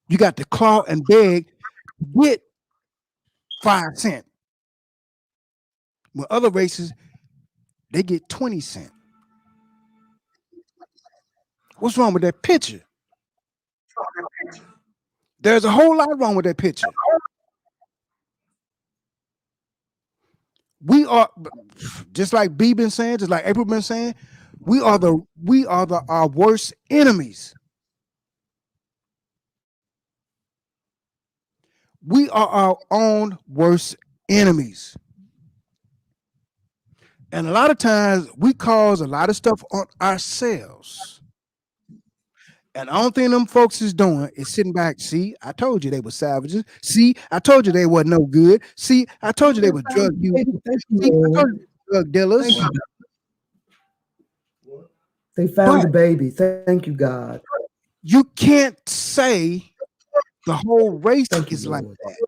You got to claw and beg to get 5 cents. When other races, they get 20 cents. What's wrong with that picture? There's a whole lot wrong with that picture. We are, just like B been saying, just like April been saying, we are our worst enemies. We are our own worst enemies. And a lot of times we cause a lot of stuff on ourselves. And the only thing them folks is doing is sitting back. See, I told you they were savages. See, I told you they were no good. See, I told you they were drug users. See, I told you drug dealers. They found the baby. Thank you, God. You can't say the whole race is like that,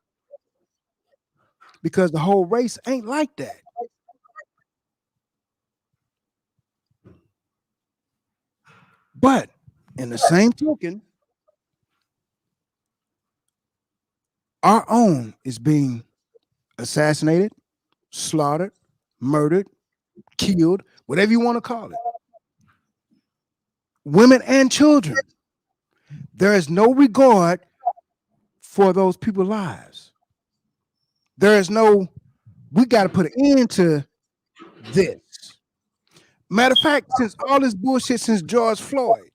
because the whole race ain't like that. But in the same token, our own is being assassinated, slaughtered, murdered, killed, whatever you want to call it. Women and children. There is no regard for those people's lives. There is no, we got to put an end to this. Matter of fact, since all this bullshit since George Floyd,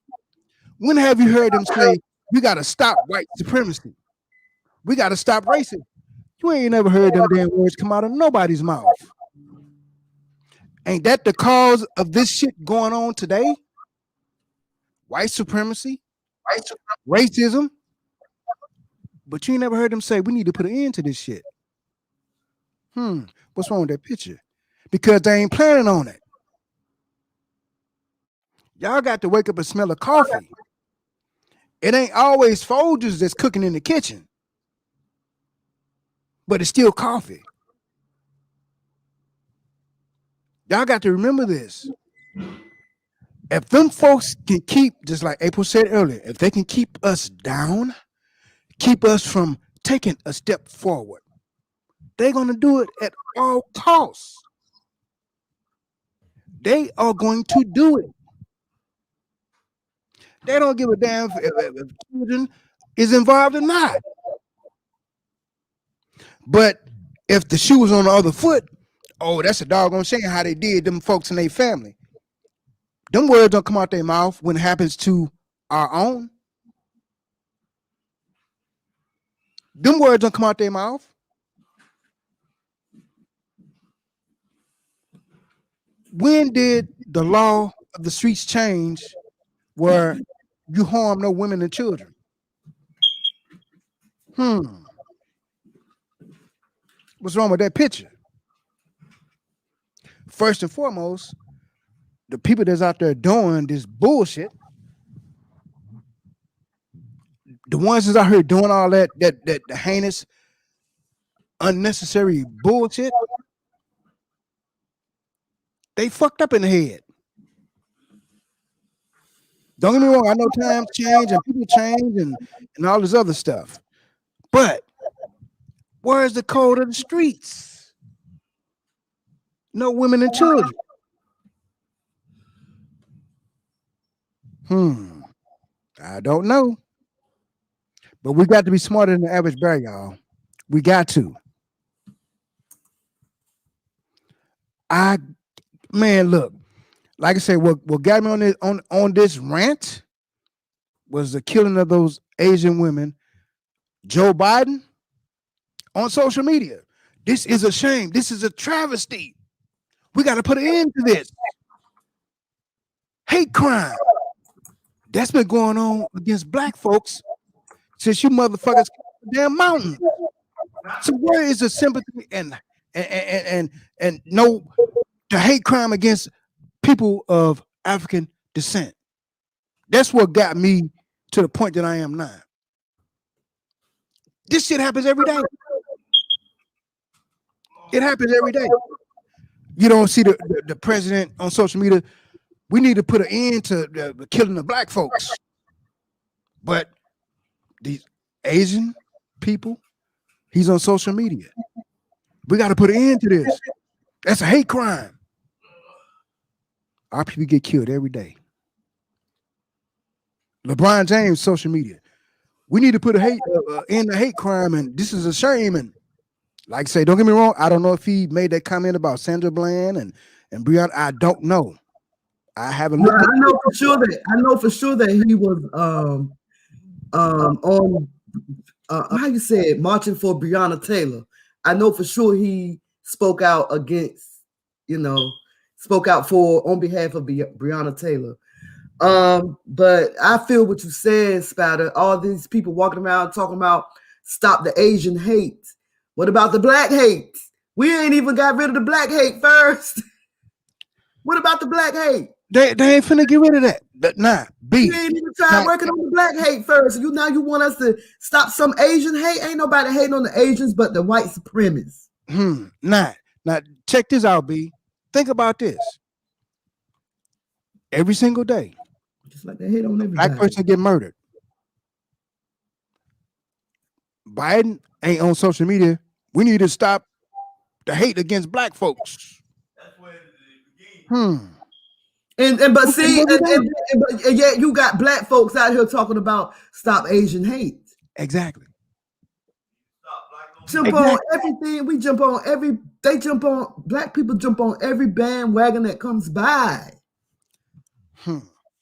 when have you heard them say, we got to stop white supremacy? We got to stop racism. You ain't never heard them damn words come out of nobody's mouth. Ain't that the cause of this shit going on today? White supremacy, racism. But you ain't never heard them say, we need to put an end to this shit. What's wrong with that picture? Because they ain't planning on it. Y'all got to wake up and smell of coffee. It ain't always Folgers that's cooking in the kitchen, but it's still coffee. Y'all got to remember this. If them folks can keep, just like April said earlier, if they can keep us down, keep us from taking a step forward, they're going to do it at all costs. They are going to do it. They don't give a damn if children is involved or not. But if the shoe was on the other foot, oh, that's a doggone shame how they did them folks and their family. Them words don't come out their mouth when it happens to our own. Them words don't come out their mouth. When did the law of the streets change where you harm no women and children? What's wrong with that picture? First and foremost, the people that's out there doing this bullshit, the ones that's out here doing all that heinous, unnecessary bullshit, they fucked up in the head. Don't get me wrong, I know times change and people change and all this other stuff. But where's the code of the streets? No women and children. I don't know. But we got to be smarter than the average bear, y'all. We got to. Look, like I said, what got me on this rant was the killing of those Asian women. Joe Biden on social media. This is a shame. This is a travesty. We got to put an end to this. Hate crime. That's been going on against black folks since you motherfuckers damn mountain. So where is the sympathy and no the hate crime against people of African descent? That's what got me to the point that I am now. This shit happens every day. It happens every day. You don't see the president on social media. We need to put an end to the killing of black folks. But these Asian people, he's on social media. We got to put an end to this. That's a hate crime. Our people get killed every day. LeBron James, social media. We need to put a end to hate crime, and this is a shame. And like I say, don't get me wrong. I don't know if he made that comment about Sandra Bland and Breonna. I don't know. I haven't looked. I know for sure that he was on how you say it, marching for Breonna Taylor. I know for sure he spoke out against, spoke out on behalf of Breonna Taylor. But I feel what you said, Spatter. All these people walking around talking about stop the Asian hate. What about the black hate? We ain't even got rid of the black hate first. What about the black hate? They ain't finna get rid of that. We ain't even tried working on the black hate first. You want us to stop some Asian hate? Ain't nobody hating on the Asians but the white supremacists. Now check this out, B. Think about this. Every single day, just like they hate on everybody. Black person get murdered. Biden ain't on social media. We need to stop the hate against black folks. That's where it begins. But yet you got black folks out here talking about stop Asian hate. Exactly. On everything. Black people jump on every bandwagon that comes by.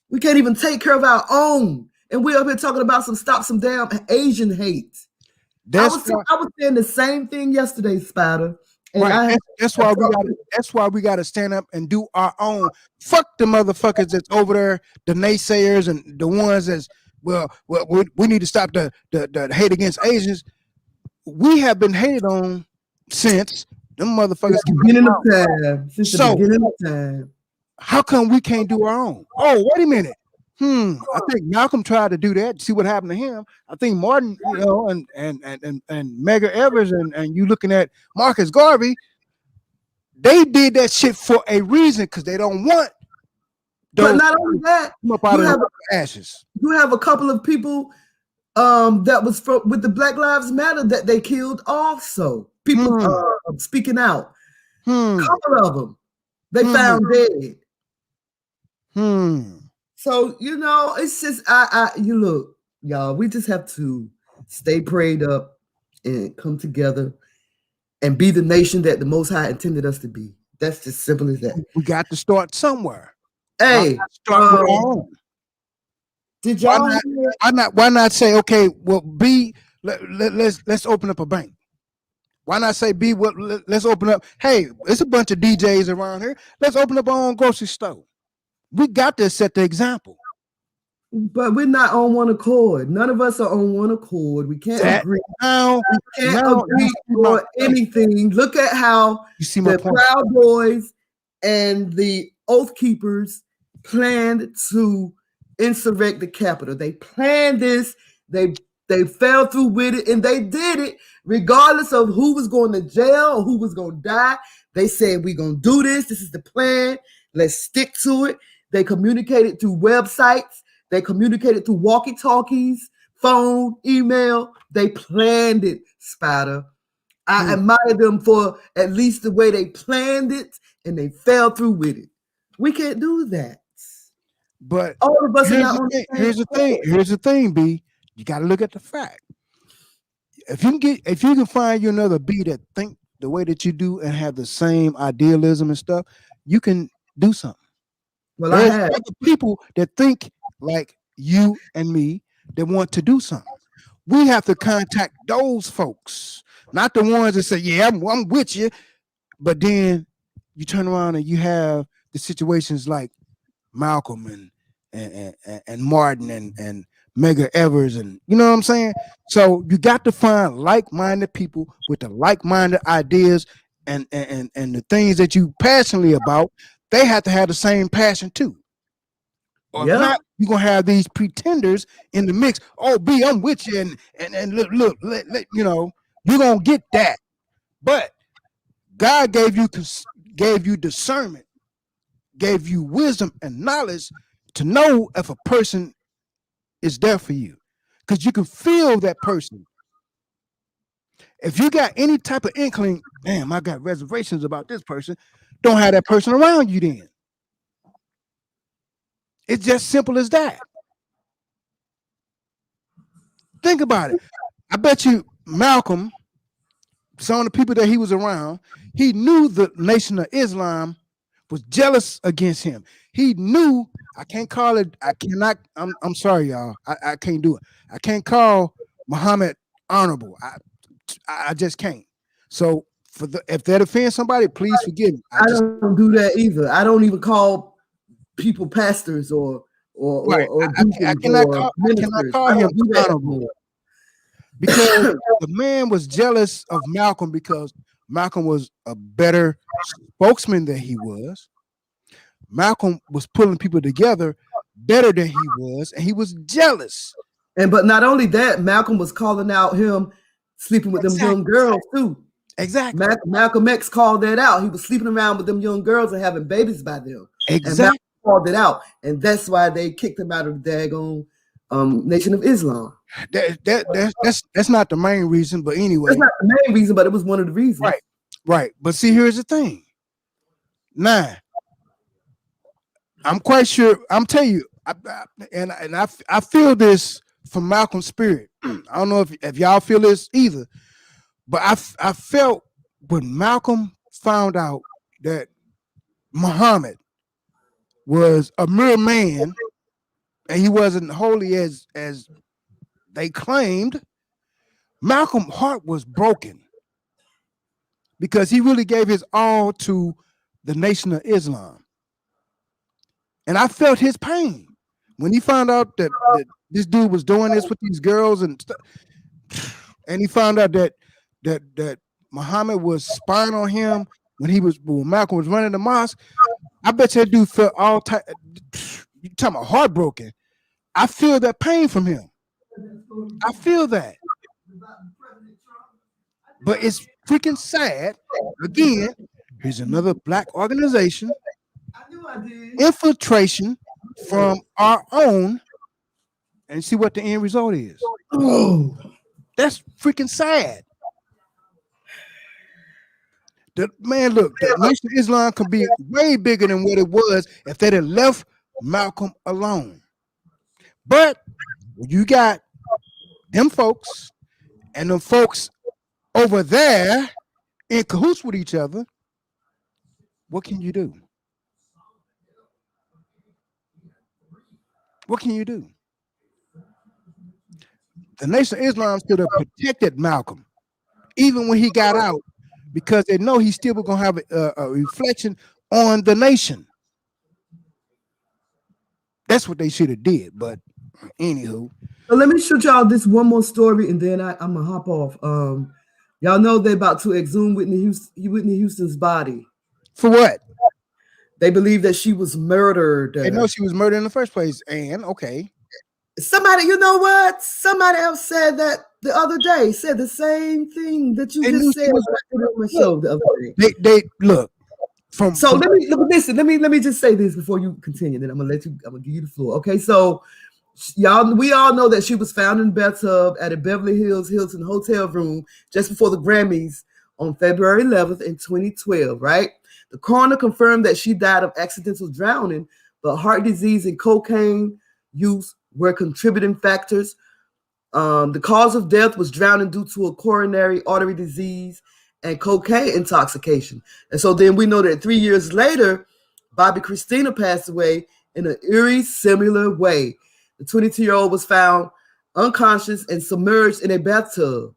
We can't even take care of our own. And we're up here talking about some damn Asian hate. I was saying the same thing yesterday, Spider. Right. That's why we gotta stand up and do our own. Fuck the motherfuckers that's over there, the naysayers and the ones that's we need to stop the hate against Asians. We have been hated on since them motherfuckers beginning of time. How come we can't do our own? Oh, wait a minute. I think Malcolm tried to do that. See what happened to him. I think Martin, and Medgar Evers and you looking at Marcus Garvey, they did that shit for a reason because they don't want. But not only that, ashes. You have a couple of people that was with the Black Lives Matter that they killed also. People speaking out. A couple of them they found dead. So, it's just, you look, y'all, we just have to stay prayed up and come together and be the nation that the Most High intended us to be. That's just simple as that. We got to start somewhere. Hey, start with our own. Did y'all? Why not say, okay, well, B, let's open up a bank. Why not say, B, let's open up. Hey, it's a bunch of DJs around here. Let's open up our own grocery store. We got to set the example. But we're not on one accord. None of us are on one accord. We can't agree. We can't agree for anything. Look at how the Proud Boys and the Oath Keepers planned to insurrect the Capitol. They planned this. They fell through with it, and they did it regardless of who was going to jail or who was going to die. They said, we're going to do this. This is the plan. Let's stick to it. They communicated through websites. They communicated through walkie-talkies, phone, email. They planned it, Spider. I admire them for at least the way they planned it, and they fell through with it. We can't do that. But all of us are not on here's the thing, B. You got to look at the fact. if you can find you another B that think the way that you do and have the same idealism and stuff, you can do something. Well, there's I have other people that think like you and me that want to do something. We have to contact those folks, not the ones that say, "Yeah, I'm with you," but then you turn around and you have the situations like Malcolm and Martin and Medgar Evers, and you know what I'm saying. So you got to find like-minded people with the like-minded ideas and the things that you passionately about. They have to have the same passion too. Or if not, you're gonna have these pretenders in the mix. Oh, B, I'm with you, and look, you know, you're gonna get that. But God gave you discernment, gave you wisdom and knowledge to know if a person is there for you, because you can feel that person. If you got any type of inkling, damn, I got reservations about this person, don't have that person around you then. It's just simple as that. Think about it. I bet you Malcolm, some of the people that he was around, he knew the Nation of Islam was jealous against him. He knew, I can't call it, I cannot, I'm sorry, y'all. I can't do it. I can't call Muhammad honorable. I just can't. So if that offends somebody, please forgive me. I don't do that either. I don't even call people pastors or right. I cannot call him honorable, because the man was jealous of Malcolm because Malcolm was a better spokesman than he was. Malcolm was pulling people together better than he was, and he was jealous. But not only that, Malcolm was calling out him sleeping with them young girls too. Exactly. Malcolm X called that out. He was sleeping around with them young girls and having babies by them. Exactly. And Malcolm called it out, and that's why they kicked him out of the daggone Nation of Islam. That's not the main reason, but anyway, that's not the main reason, but it was one of the reasons. Right. But see, here's the thing. Now, I'm quite sure. I'm telling you, I feel this from Malcolm's spirit. I don't know if y'all feel this either, but I felt when Malcolm found out that Muhammad was a mere man and he wasn't holy as they claimed, Malcolm's heart was broken because he really gave his all to the Nation of Islam. And I felt his pain when he found out that this dude was doing this with these girls and stuff. And he found out that Muhammad was spying on him when Malcolm was running the mosque. I bet you that dude felt all type. You talking about heartbroken? I feel that pain from him. I feel that. But it's freaking sad. Again, here's another black organization. Infiltration from our own, and see what the end result is. Oh, that's freaking sad. The Nation of Islam could be way bigger than what it was if they'd have left Malcolm alone. But you got them folks and them folks over there in cahoots with each other. What can you do? What can you do? The Nation of Islam should have protected Malcolm, even when he got out, because they know he's still going to have a reflection on the nation. That's what they should have did. But anywho. So let me show y'all this one more story, and then I'm going to hop off. Y'all know they're about to exhume Whitney Houston's body. For what? They believe that she was murdered. They know she was murdered in the first place. And okay. Somebody, you know what? Somebody else said that the other day, said the same thing that you just said on my show the other day. They look from. So let me listen. Let me just say this before you continue. Then I'm gonna give you the floor. Okay, so we all know that she was found in the bathtub at a Beverly Hills Hilton hotel room just before the Grammys on February 11th in 2012. Right. The coroner confirmed that she died of accidental drowning, but heart disease and cocaine use were contributing factors. The cause of death was drowning due to a coronary artery disease and cocaine intoxication. And so then we know that 3 years later, Bobby Christina passed away in an eerie, similar way. The 22-year-old was found unconscious and submerged in a bathtub.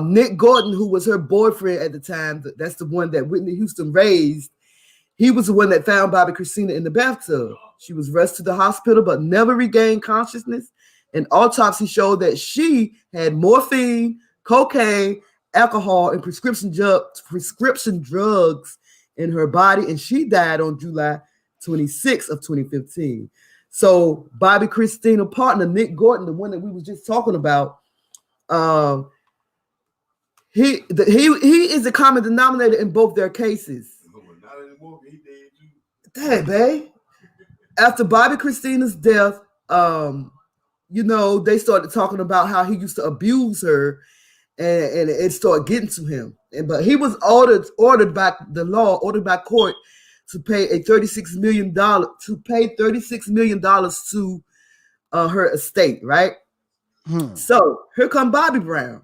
Nick Gordon, who was her boyfriend at the time, that's the one that Whitney Houston raised, he was the one that found Bobby Christina in the bathtub. She was rushed to the hospital but never regained consciousness. An autopsy showed that she had morphine, cocaine, alcohol, and prescription drugs in her body, and she died on July 26th of 2015. So Bobby Christina's partner, Nick Gordon, the one that we was just talking about, he is the common denominator in both their cases. Not anymore. He dead too. Dang, babe. After Bobby Christina's death, they started talking about how he used to abuse her, and it started getting to him. But he was ordered by court to pay $36 million to her estate, right? So here come Bobby Brown.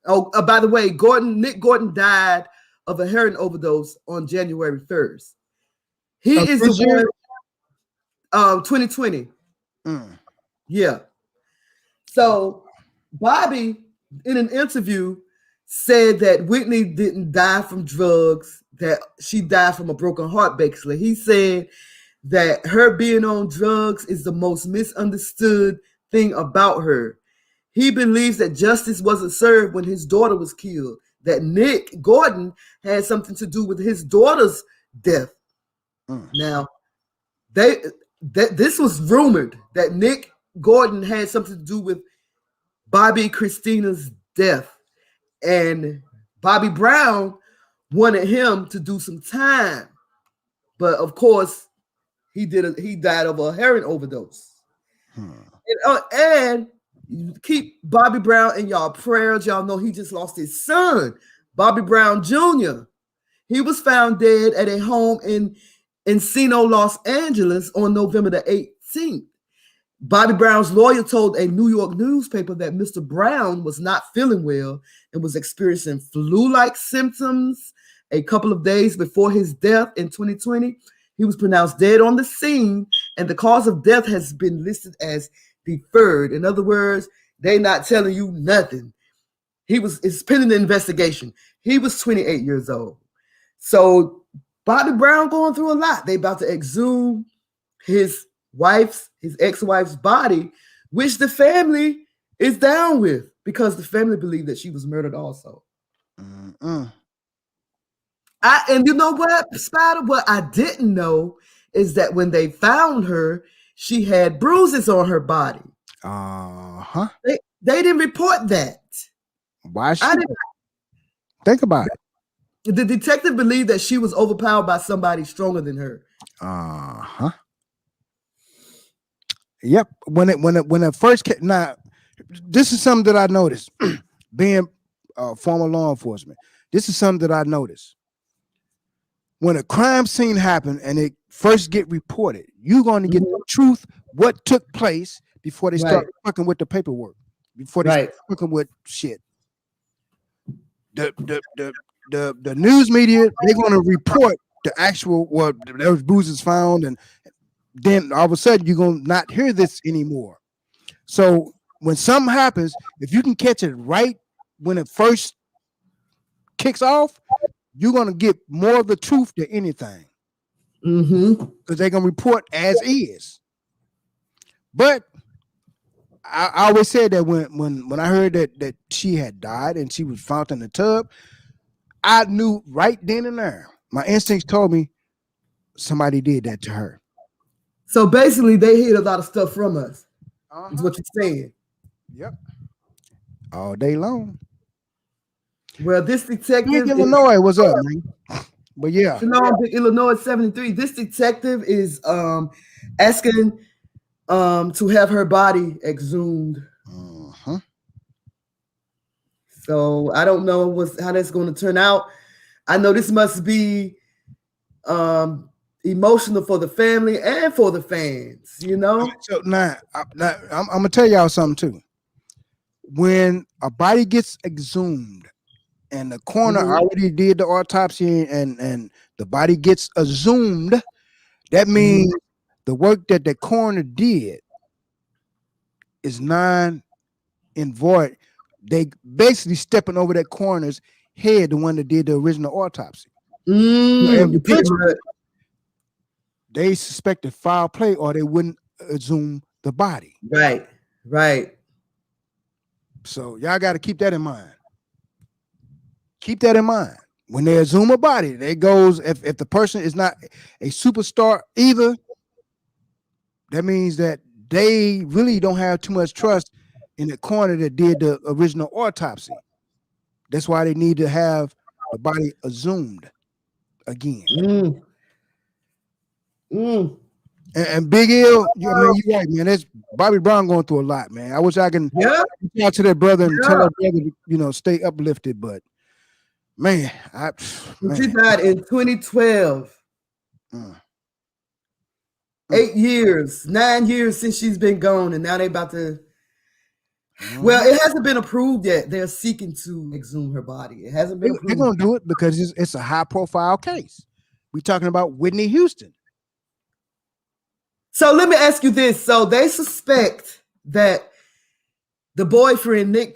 By the way, Nick Gordon died of a heroin overdose on January 1st. He is the one, 2020. Yeah. So Bobby, in an interview, said that Whitney didn't die from drugs, that she died from a broken heart, basically. He said that her being on drugs is the most misunderstood thing about her. He believes that justice wasn't served when his daughter was killed, that Nick Gordon had something to do with his daughter's death. Now, this was rumored that Nick Gordon had something to do with Bobby Christina's death, and Bobby Brown wanted him to do some time, but of course he died of a heroin overdose. And keep Bobby Brown in y'all prayers. Y'all know he just lost his son, Bobby Brown Jr. He was found dead at a home in Encino, Los Angeles on November the 18th. Bobby Brown's lawyer told a New York newspaper that Mr. Brown was not feeling well and was experiencing flu-like symptoms. A couple of days before his death in 2020, he was pronounced dead on the scene, and the cause of death has been listed as deferred. In other words, they're not telling you nothing. It's pending the investigation. He was 28 years old. So Bobby Brown going through a lot. They about to exhume his ex-wife's body, which the family is down with because the family believe that she was murdered also. And you know what, Spider? What I didn't know is that when they found her, she had bruises on her body. They didn't report that. Why should think about it? The detective believed that she was overpowered by somebody stronger than her. Yep. When it first came, now this is something that I noticed being former law enforcement. This is something that I noticed. When a crime scene happened and it first get reported, you're going to get the truth, what took place before they start fucking with the paperwork, before they start fucking with shit. The news media, they're going to report the actual what there was bruises found, and then all of a sudden you're going to not hear this anymore. So when something happens, if you can catch it right when it first kicks off, you're going to get more of the truth than anything. Because they're going to report as is. But I always said that when I heard that she had died and she was found in the tub, I knew right then and there. My instincts told me somebody did that to her. So basically, they hid a lot of stuff from us. Is what you're saying. Yep. All day long. Well, this detective, Illinois, what's up, man? But yeah, Illinois 73. This detective is asking to have her body exhumed. So I don't know how that's going to turn out. I know this must be emotional for the family and for the fans. You know. So now I'm gonna tell y'all something too. when a body gets exhumed and the coroner already did the autopsy and the body gets exhumed, that means the work that the coroner did is non and void. They basically stepping over that coroner's head, the one that did the original autopsy. They suspected foul play, or they wouldn't exhume the body. Right. So y'all got to keep that in mind. Keep that in mind. When they exhume a body, they goes if the person is not a superstar either, that means that they really don't have too much trust in the coroner that did the original autopsy. That's why they need to have the body exhumed again. And Big L, you're right, man. That's Bobby Brown going through a lot, man. I wish I can reach out to that brother and tell that brother to, stay uplifted. But man, she died in 2012. 8 years, 9 years since she's been gone, and now they about to. Well, it hasn't been approved yet. They're seeking to exhume her body. It hasn't been approved. They're gonna do it because it's a high-profile case. We're talking about Whitney Houston. So let me ask you this. So they suspect that the boyfriend, Nick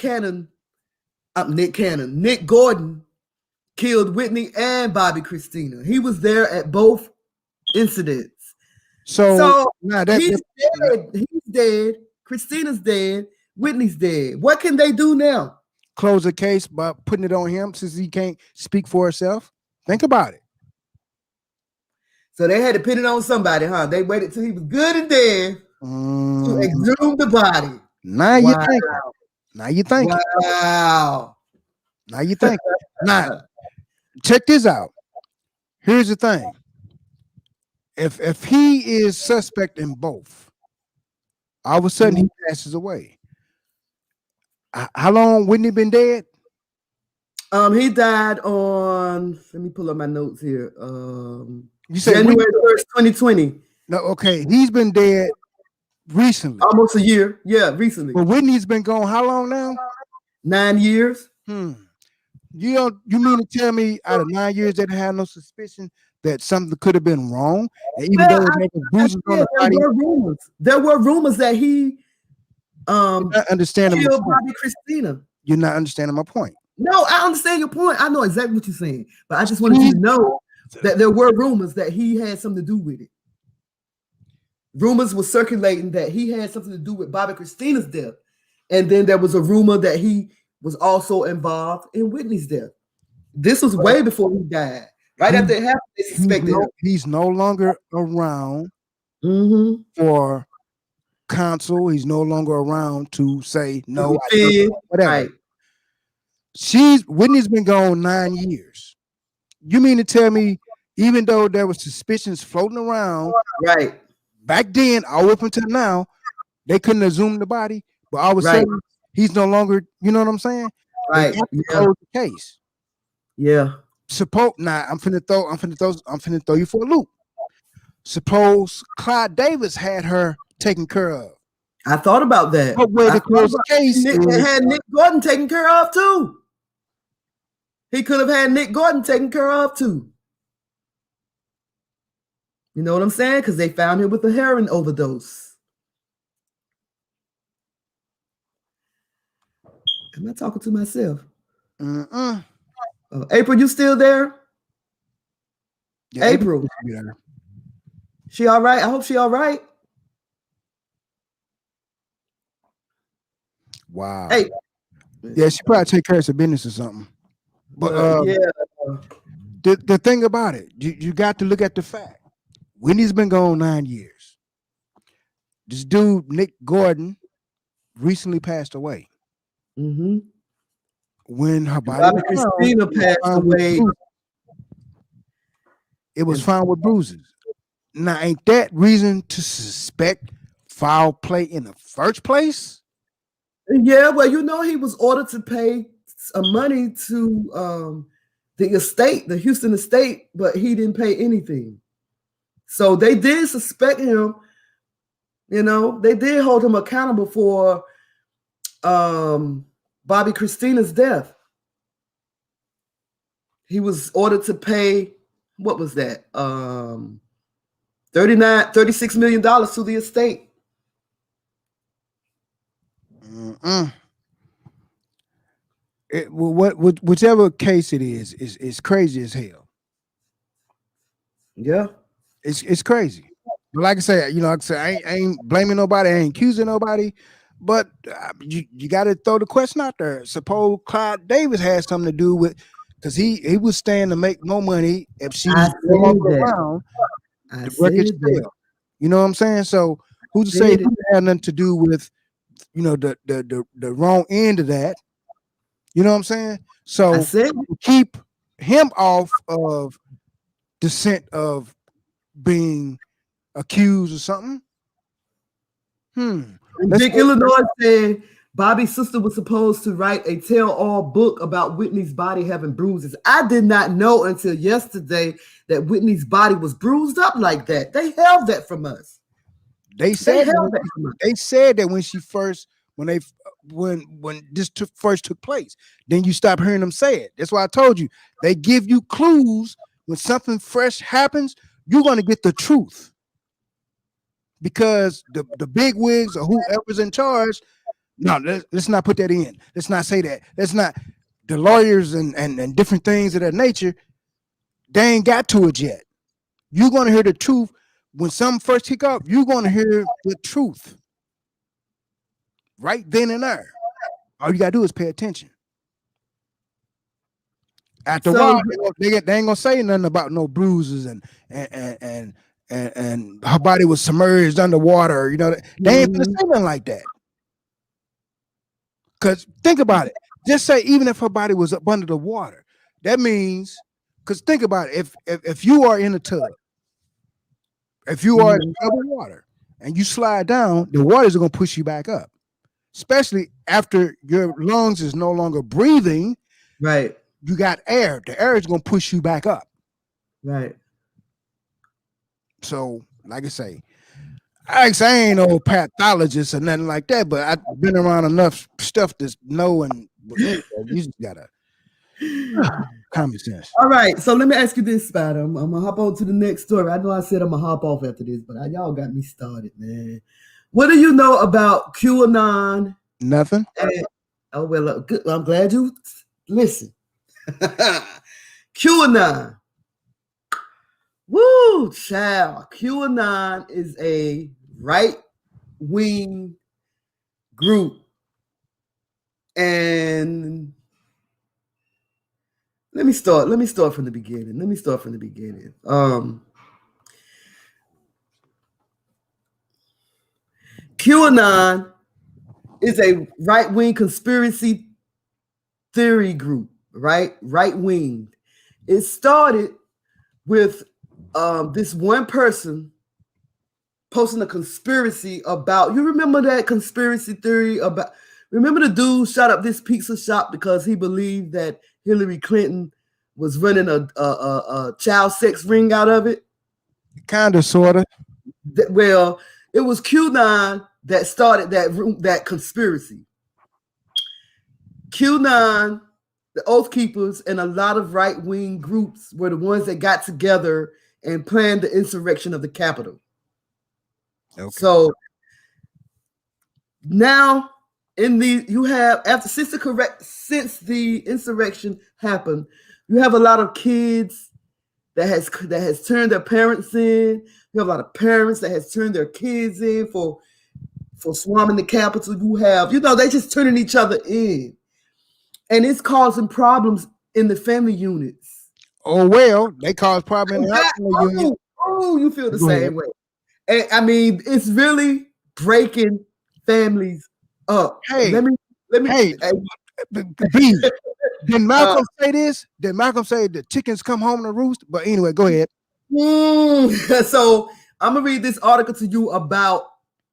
Gordon, killed Whitney and Bobby Christina. He was there at both incidents. So he's dead. He's dead. Christina's dead. Whitney's dead. What can they do now? Close the case by putting it on him since he can't speak for himself. Think about it. So they had to put it on somebody, huh? They waited till he was good and dead to exhume the body. Now you think. Now you think. Wow. Now you think. Now, check this out. Here's the thing. If he is suspect in both, all of a sudden he passes away. How long Whitney been dead? He died on. Let me pull up my notes here. You said January 1st, 2020. No, okay. He's been dead recently. Almost a year. Yeah, recently. But Whitney's been gone how long now? 9 years. You mean to tell me out of 9 years they didn't have no suspicion that something could have been wrong? And even though bruises on the body, there were rumors that he killed Bobby Christina. You're not understanding my point. No, I understand your point. I know exactly what you're saying, but I just wanted you to know that there were rumors that he had something to do with it. Rumors were circulating that he had something to do with Bobby Christina's death. And then there was a rumor that he was also involved in Whitney's death. This was way before he died. Right after it happened, they suspected him. He's no longer around for counsel. He's no longer around to say no, whatever. Right. Whitney's been gone 9 years. You mean to tell me, even though there was suspicions floating around, right back then, all up until now, they couldn't exhume the body, but all of a sudden, he's no longer. You know what I'm saying? Right. Close the case. Yeah. Suppose I'm finna throw you for a loop. Suppose Clyde Davis had her taken care of. I thought about that. But way to close the case, they had Nick Gordon taken care of too. He could have had Nick Gordon taken care of too. You know what I'm saying? Because they found him with a heroin overdose. Am I talking to myself? April, you still there? Yeah, April. She all right? I hope she all right. Wow. Hey. Yeah, she probably take care of some business or something. But the thing about it, you got to look at the fact. Whitney's been gone 9 years. This dude, Nick Gordon, recently passed away. When her body Christina passed away, it was found with bruises. Now, ain't that reason to suspect foul play in the first place? Yeah, well, he was ordered to pay money to the estate, the Houston estate, but he didn't pay anything. So they did suspect him. They did hold him accountable for Bobby Christina's death. He was ordered to pay, what was that? $36 million to the estate. Whichever case it is crazy as hell. Yeah, it's crazy. But like I say, I ain't blaming nobody, I ain't accusing nobody. But you got to throw the question out there. Suppose Clive Davis had something to do with, because he was staying to make more money if she was no longer around. The record sale. You know what I'm saying? So who's to say he had nothing to do with, the wrong end of that? You know what I'm saying? So keep him off of the scent of being accused or something. Dick Illinois said Bobby's sister was supposed to write a tell-all book about Whitney's body having bruises. I did not know until yesterday that Whitney's body was bruised up like that. They held that from us. They said that when this first took place. Then you stop hearing them say it. That's why I told you they give you clues when something fresh happens. You're going to get the truth. Because the big wigs or whoever's in charge, no, let's not put that in. Let's not say that. Let's not. The lawyers and different things of that nature, they ain't got to it yet. You're going to hear the truth. When something first kick up, you're going to hear the truth. Right then and there. All you got to do is pay attention. After a while, they ain't going to say nothing about no bruises and her body was submerged underwater. They ain't gonna say nothing like that. Because think about it. Just say even if her body was up under the water, that means, because think about it, if you are in a tub, if you are in a tub of water and you slide down, the water is gonna push you back up. Especially after your lungs is no longer breathing. Right. You got air. The air is gonna push you back up. Right. So, like I say, I ain't no pathologist or nothing like that, but I've been around enough stuff to know, and you just gotta common sense. All right, so let me ask you this, Spider. I'm gonna hop on to the next story. I know I said I'm gonna hop off after this, but y'all got me started, man. What do you know about QAnon? Nothing. Good. I'm glad you listen. QAnon. Woo, child. QAnon is a right-wing group. And let me start from the beginning. QAnon is a right-wing conspiracy theory group, right? Right-wing. It started with this one person posting a conspiracy about, you remember that conspiracy theory about, remember the dude shot up this pizza shop because he believed that Hillary Clinton was running a child sex ring out of it? Kind of, sort of. Well, it was QAnon that started that conspiracy. QAnon, the Oath Keepers, and a lot of right-wing groups were the ones that got together and planned the insurrection of the Capitol. Okay. So now since the insurrection happened, you have a lot of kids that has turned their parents in. You have a lot of parents that has turned their kids in for swarming the Capitol. You have, they just turning each other in. And it's causing problems in the family units. Oh, well, they cause problems in the family unit. Oh, you feel the same way. And, I mean, it's really breaking families up. Hey, let me. Hey, did Malcolm say this? Did Malcolm say the chickens come home to roost? But anyway, go ahead. So I'm gonna read this article to you about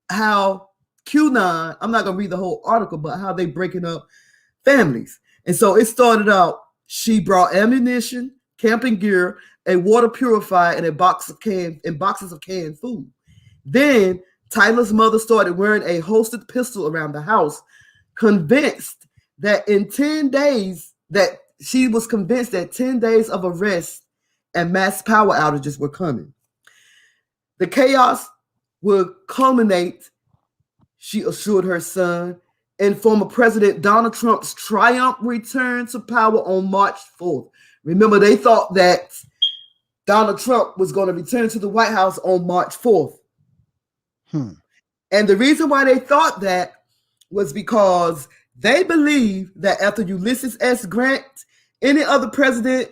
how QAnon. I'm not gonna read the whole article, but how they breaking up families. And so it started out. She brought ammunition, camping gear, a water purifier, and boxes of canned food. Then Tyler's mother started wearing a holstered pistol around the house convinced that in 10 days, that she was convinced that 10 days of arrest and mass power outages were coming. The chaos would culminate, she assured her son, in former President Donald Trump's triumphant return to power on March 4th. Remember, they thought that Donald Trump was going to return to the White House on March 4th. And the reason why they thought that was because they believe that after Ulysses S. Grant, any other president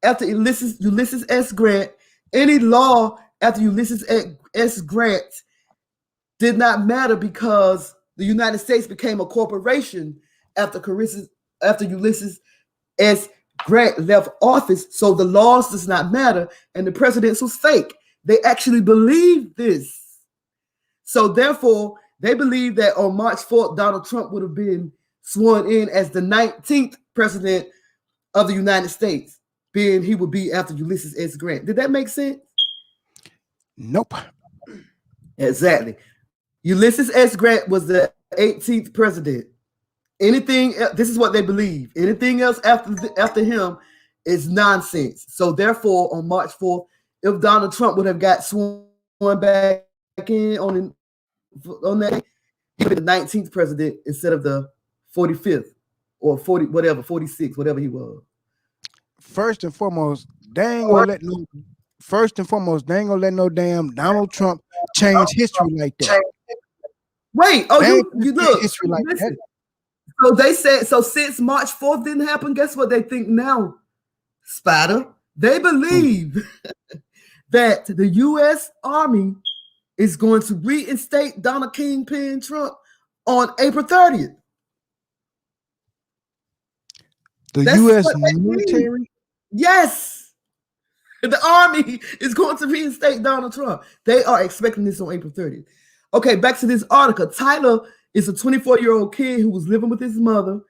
after Ulysses S. Grant, any law after Ulysses S. Grant did not matter because the United States became a corporation after Ulysses S. Grant left office, so the laws does not matter, and the presidents was fake. They actually believed this. So therefore, they believe that on March 4th, Donald Trump would have been sworn in as the 19th president of the United States, being he would be after Ulysses S. Grant. Did that make sense? Nope. Exactly. Ulysses S. Grant was the 18th president. Anything else, this is what they believe. Anything else after him is nonsense. So therefore, on March 4th, if Donald Trump would have got sworn back in on that, he would be the 19th president instead of the 45th or 46, whatever he was. First and foremost, they ain't gonna let no damn Donald Trump change history like that. Wait, you look. History like that. So they said, so since March 4th didn't happen, guess what they think now, Spider? They believe that the U.S. Army is going to reinstate Donald Kingpin Trump on April 30th. That's U.S. military? Yes. The Army is going to reinstate Donald Trump. They are expecting this on April 30th. Okay, back to this article. Tyler is a 24-year-old kid who was living with his mother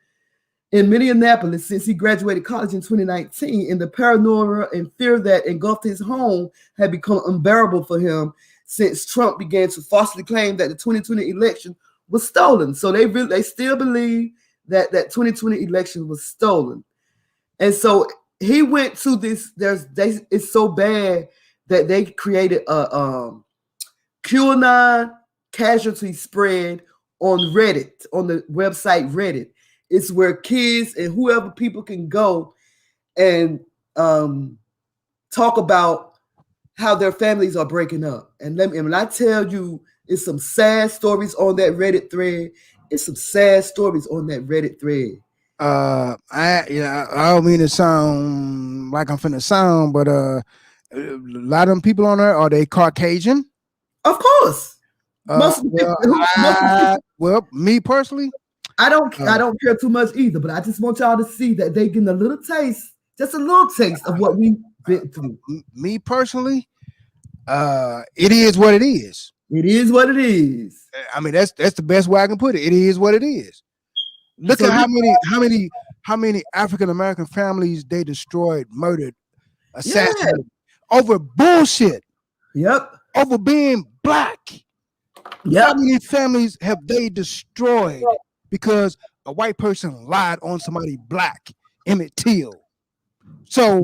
in Minneapolis since he graduated college in 2019, and the paranoia and fear that engulfed his home had become unbearable for him since Trump began to falsely claim that the 2020 election was stolen. So they still believe that 2020 election was stolen. And so he went to this, it's so bad that they created a QAnon casualty spread on Reddit, on the website Reddit. It's where kids and whoever people can go and talk about how their families are breaking up. And when I tell you, it's some sad stories on that Reddit thread. It's some sad stories on that Reddit thread. I don't mean to sound like I'm finna sound, but a lot of them people on there, are they Caucasian? Of course. Well, me personally, I don't care too much either, but I just want y'all to see that they getting a little taste, just a little taste of what we've been through. Me personally, it is what it is. It is what it is. I mean, that's the best way I can put it. It is what it is. Look at how many African American families they destroyed, murdered, assassinated over bullshit. Yep. Over being black. How many families have they destroyed because a white person lied on somebody black, Emmett Till? So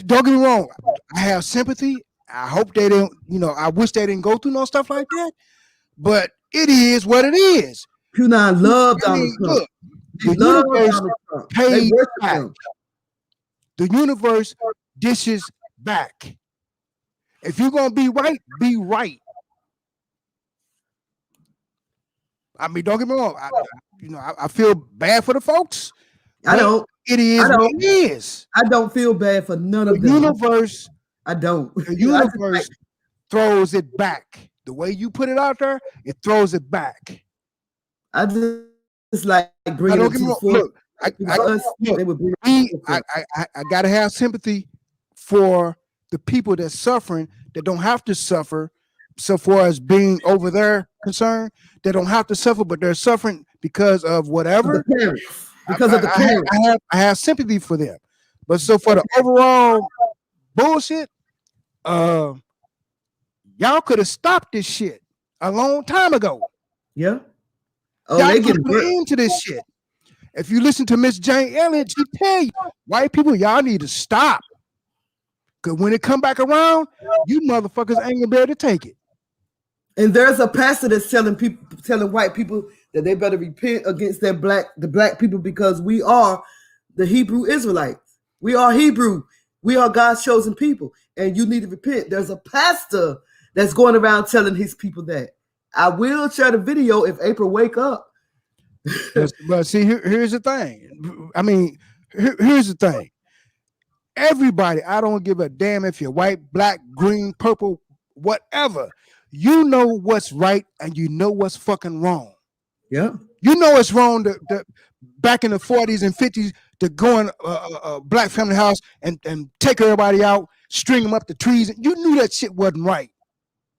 don't get me wrong. I have sympathy. I hope they don't, I wish they didn't go through no stuff like that. But it is what it is. QAnon love Donald Trump. The universe pays back. The universe dishes back. If you're gonna be right, be right. I mean, don't get me wrong. I feel bad for the folks. I don't. It is what it is. I don't feel bad for none of them. The universe. I don't. The universe throws it back. The way you put it out there, it throws it back. I just like bringing it to look, I gotta have sympathy for the people that's suffering, that don't have to suffer. So far as being over there concerned, they don't have to suffer, but they're suffering because of whatever. Because of the parents. I have sympathy for them. But so for the overall bullshit, y'all could have stopped this shit a long time ago. Yeah. Oh, y'all they get into this shit. If you listen to Miss Jane Elliott, she tell you, white people, y'all need to stop. Because when it come back around, you motherfuckers ain't gonna be able to take it. And there's a pastor that's telling white people that they better repent against the black people because we are the Hebrew Israelites. We are Hebrew. We are God's chosen people, and you need to repent. There's a pastor that's going around telling his people that. I will share the video if April wake up. But see, here's the thing. I mean, here's the thing. Everybody, I don't give a damn if you're white, black, green, purple, whatever. You know what's right and you know what's fucking wrong. Yeah. You know it's wrong to back in the 40s and 50s to go in a black family house and take everybody out, string them up the trees. You knew that shit wasn't right.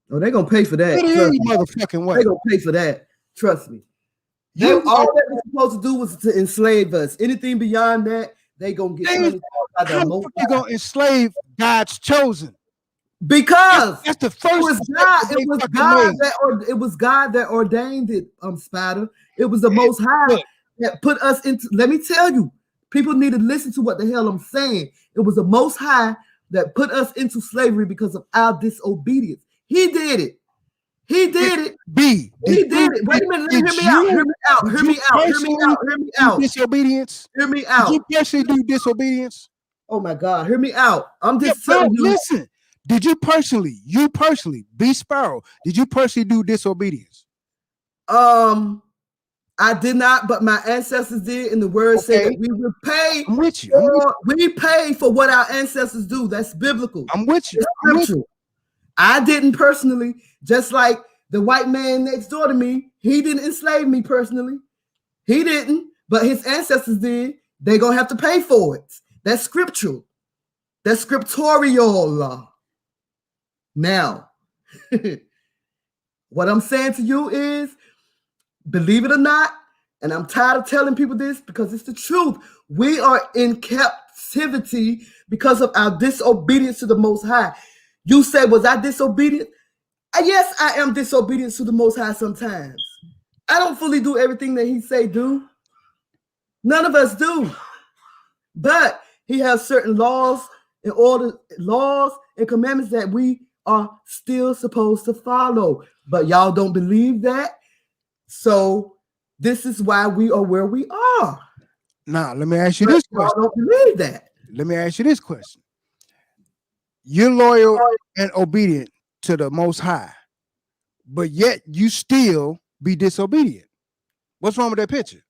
Oh, they're going to pay for that. Motherfucking way. They're going to pay for that. Trust me. All they were supposed to do was to enslave us. Anything beyond that, they going to get money. How the fuck you going to enslave God's chosen? Because that's the first. It was God that ordained it. Spider. It was the Most High that put us into. Let me tell you, people need to listen to what the hell I'm saying. It was the Most High that put us into slavery because of our disobedience. He did it. He did it. He did it. Wait a minute. Hear me out. Hear me out. Hear me out. Hear me out. Hear me out. Disobedience. Hear me out. Did you personally do disobedience? Oh my God. Hear me out. I'm just telling you. Listen. Did you personally, B Sparrow, did you personally do disobedience? I did not, but my ancestors did, and the word said that we will pay. I'm with you. We pay for what our ancestors do. That's biblical. I'm with you. I didn't personally, just like the white man next door to me. He didn't enslave me personally. He didn't, but his ancestors did. They're gonna have to pay for it. That's scriptural. That's scriptorial. Now, what I'm saying to you is, believe it or not, and I'm tired of telling people this because it's the truth. We are in captivity because of our disobedience to the Most High. You say, was I disobedient? Yes, I am disobedient to the Most High sometimes. I don't fully do everything that he say do. None of us do. But he has certain laws and commandments that we are still supposed to follow, but y'all don't believe that. So this is why we are where we are. Now, let me ask you this question. Y'all don't believe that. Let me ask you this question. You're loyal and obedient to the Most High, but yet you still be disobedient. What's wrong with that picture?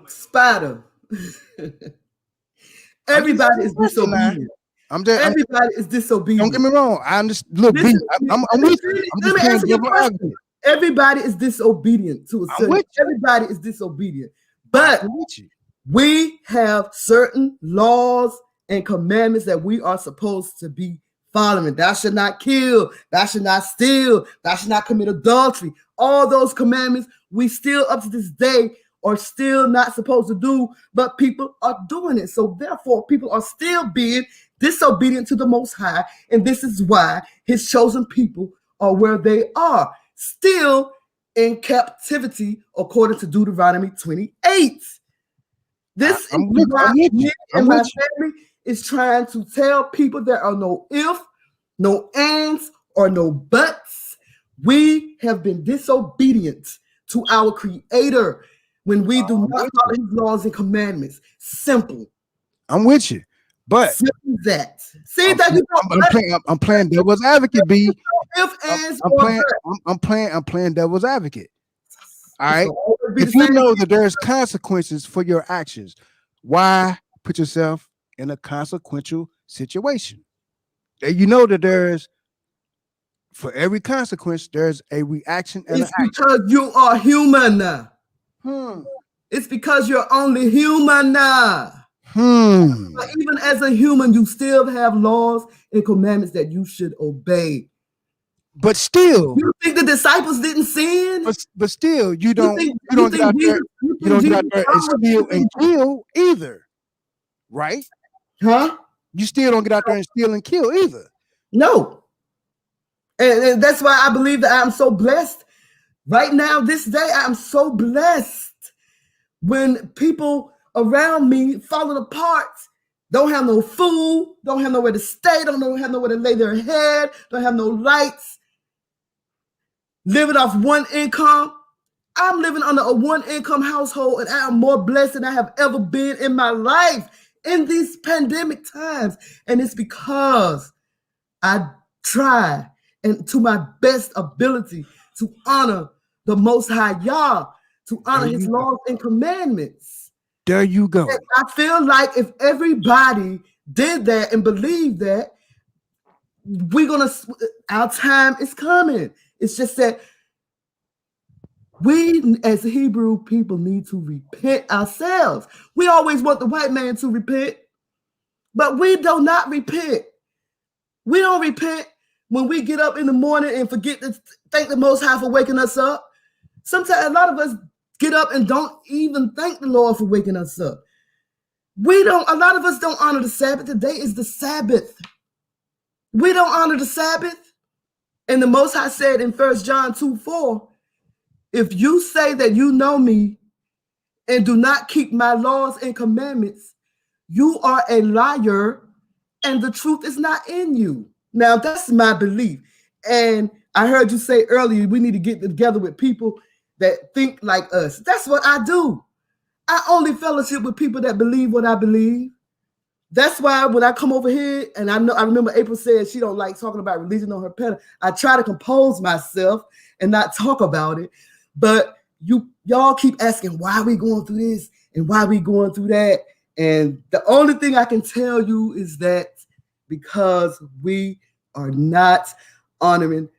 Spider. Everybody is disobedient. Everybody is disobedient. Don't get me wrong. I understand. Look, I'm with you. I'm just everybody is disobedient to a certain. Everybody is disobedient, but we have certain laws and commandments that we are supposed to be following. Thou shalt not kill. Thou shalt not steal. Thou shalt not commit adultery. All those commandments we still up to this day are still not supposed to do, but people are doing it. So therefore, people are still being disobedient to the Most High, and this is why his chosen people are where they are, still in captivity, according to Deuteronomy 28. This is why me and my family is trying to tell people there are no if, no ands, or no buts. We have been disobedient to our Creator when we do not follow his laws and commandments. Simple. I'm with you. But that. See that I'm playing devil's advocate, B. I'm playing devil's advocate. All right. If you know that there's consequences for your actions, why put yourself in a consequential situation? You know that there's, for every consequence, there's a reaction and it's because you are human. It's because you're only human. But even as a human, you still have laws and commandments that you should obey. But still, you think the disciples didn't sin? But still, you don't get out there and steal and kill either, right? Huh? You still don't get out there and steal and kill either. No. And that's why I believe that I'm so blessed Right now, this day, I'm so blessed when people around me falling apart, don't have no food, don't have nowhere to stay, don't have nowhere to lay their head, don't have no lights, living off one income. I'm living under a one-income household, and I am more blessed than I have ever been in my life in these pandemic times. And it's because I try and to my best ability to honor the Most High Yah, to honor his laws and commandments. There you go. And I feel like if everybody did that and believed that, our time is coming. It's just that we as Hebrew people need to repent ourselves. We always want the white man to repent, but we do not repent. We don't repent when we get up in the morning and forget to thank the Most High for waking us up. Sometimes a lot of us get up and don't even thank the Lord for waking us up. A lot of us don't honor the Sabbath. Today is the Sabbath. We don't honor the Sabbath. And the Most High said in 1 John 2:4, if you say that you know me and do not keep my laws and commandments, you are a liar and the truth is not in you. Now, that's my belief. And I heard you say earlier, we need to get together with people that think like us. That's what I do. I only fellowship with people that believe what I believe. That's why when I come over here, and I remember April said she don't like talking about religion on her panel. I try to compose myself and not talk about it. But y'all keep asking why we going through this and why we going through that. And the only thing I can tell you is that because we are not honoring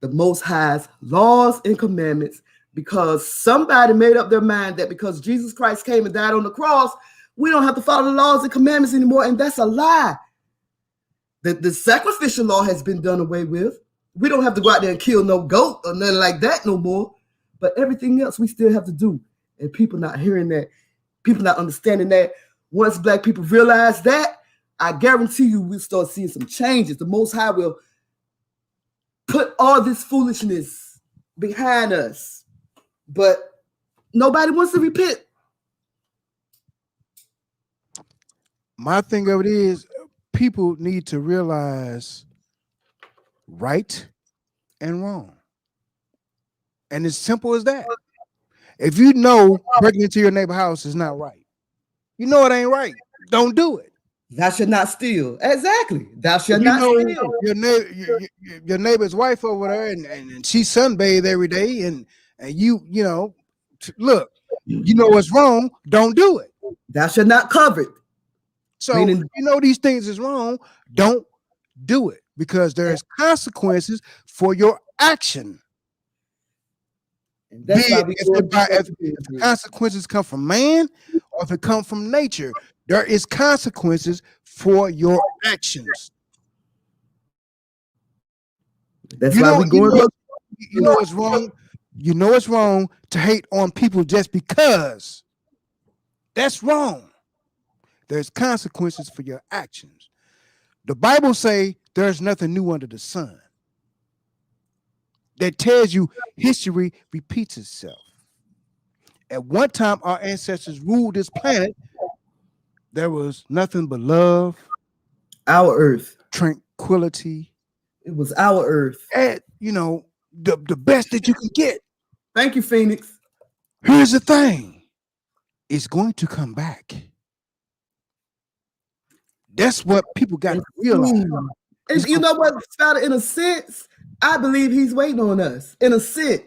the Most High's laws and commandments, because somebody made up their mind that because Jesus Christ came and died on the cross, we don't have to follow the laws and commandments anymore. And that's a lie. The sacrificial law has been done away with. We don't have to go out there and kill no goat or nothing like that no more. But everything else we still have to do. And people not hearing that, people not understanding that. Once Black people realize that, I guarantee you we'll start seeing some changes. The Most High will put all this foolishness behind us. But nobody wants to repent. My thing of it is, people need to realize right and wrong. And it's simple as that. If you know breaking into your neighbor's house is not right, you know it ain't right, don't do it. Thou shalt not steal. Exactly. Thou shalt not steal. Your neighbor's wife over there, and she sunbathe every day, and you know, look, you know what's wrong, don't do it. Thou shalt not covet. So if you know these things is wrong, don't do it, because there's consequences for your action. And that's if the consequences come from man or if it comes from nature, there is consequences for your actions. That's why we going. You know it's wrong. You know it's wrong to hate on people just because. That's wrong. There's consequences for your actions. The Bible say there's nothing new under the sun. That tells you history repeats itself. At one time, our ancestors ruled this planet. There was nothing but love. Our earth. Tranquility. It was our earth. And, you know, the best that you can get. Thank you, Phoenix. Here's the thing. It's going to come back. That's what people got to realize. And you know what, Spider, in a sense, I believe he's waiting on us. In a sense.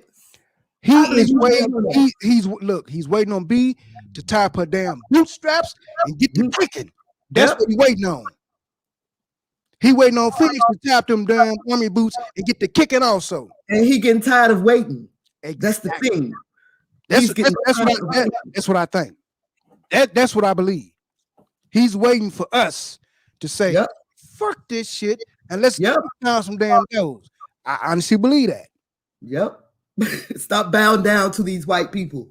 He is waiting. He's waiting on B to tie up her damn bootstraps and get to kicking. That's what he's waiting on. He waiting on Phoenix to tap them damn army boots and get the kicking also. And he getting tired of waiting. Exactly. That's the thing. That's what I think. That's what I believe. He's waiting for us to say, fuck this shit, and let's down some damn doors. I honestly believe that. Yep. Stop bowing down to these white people.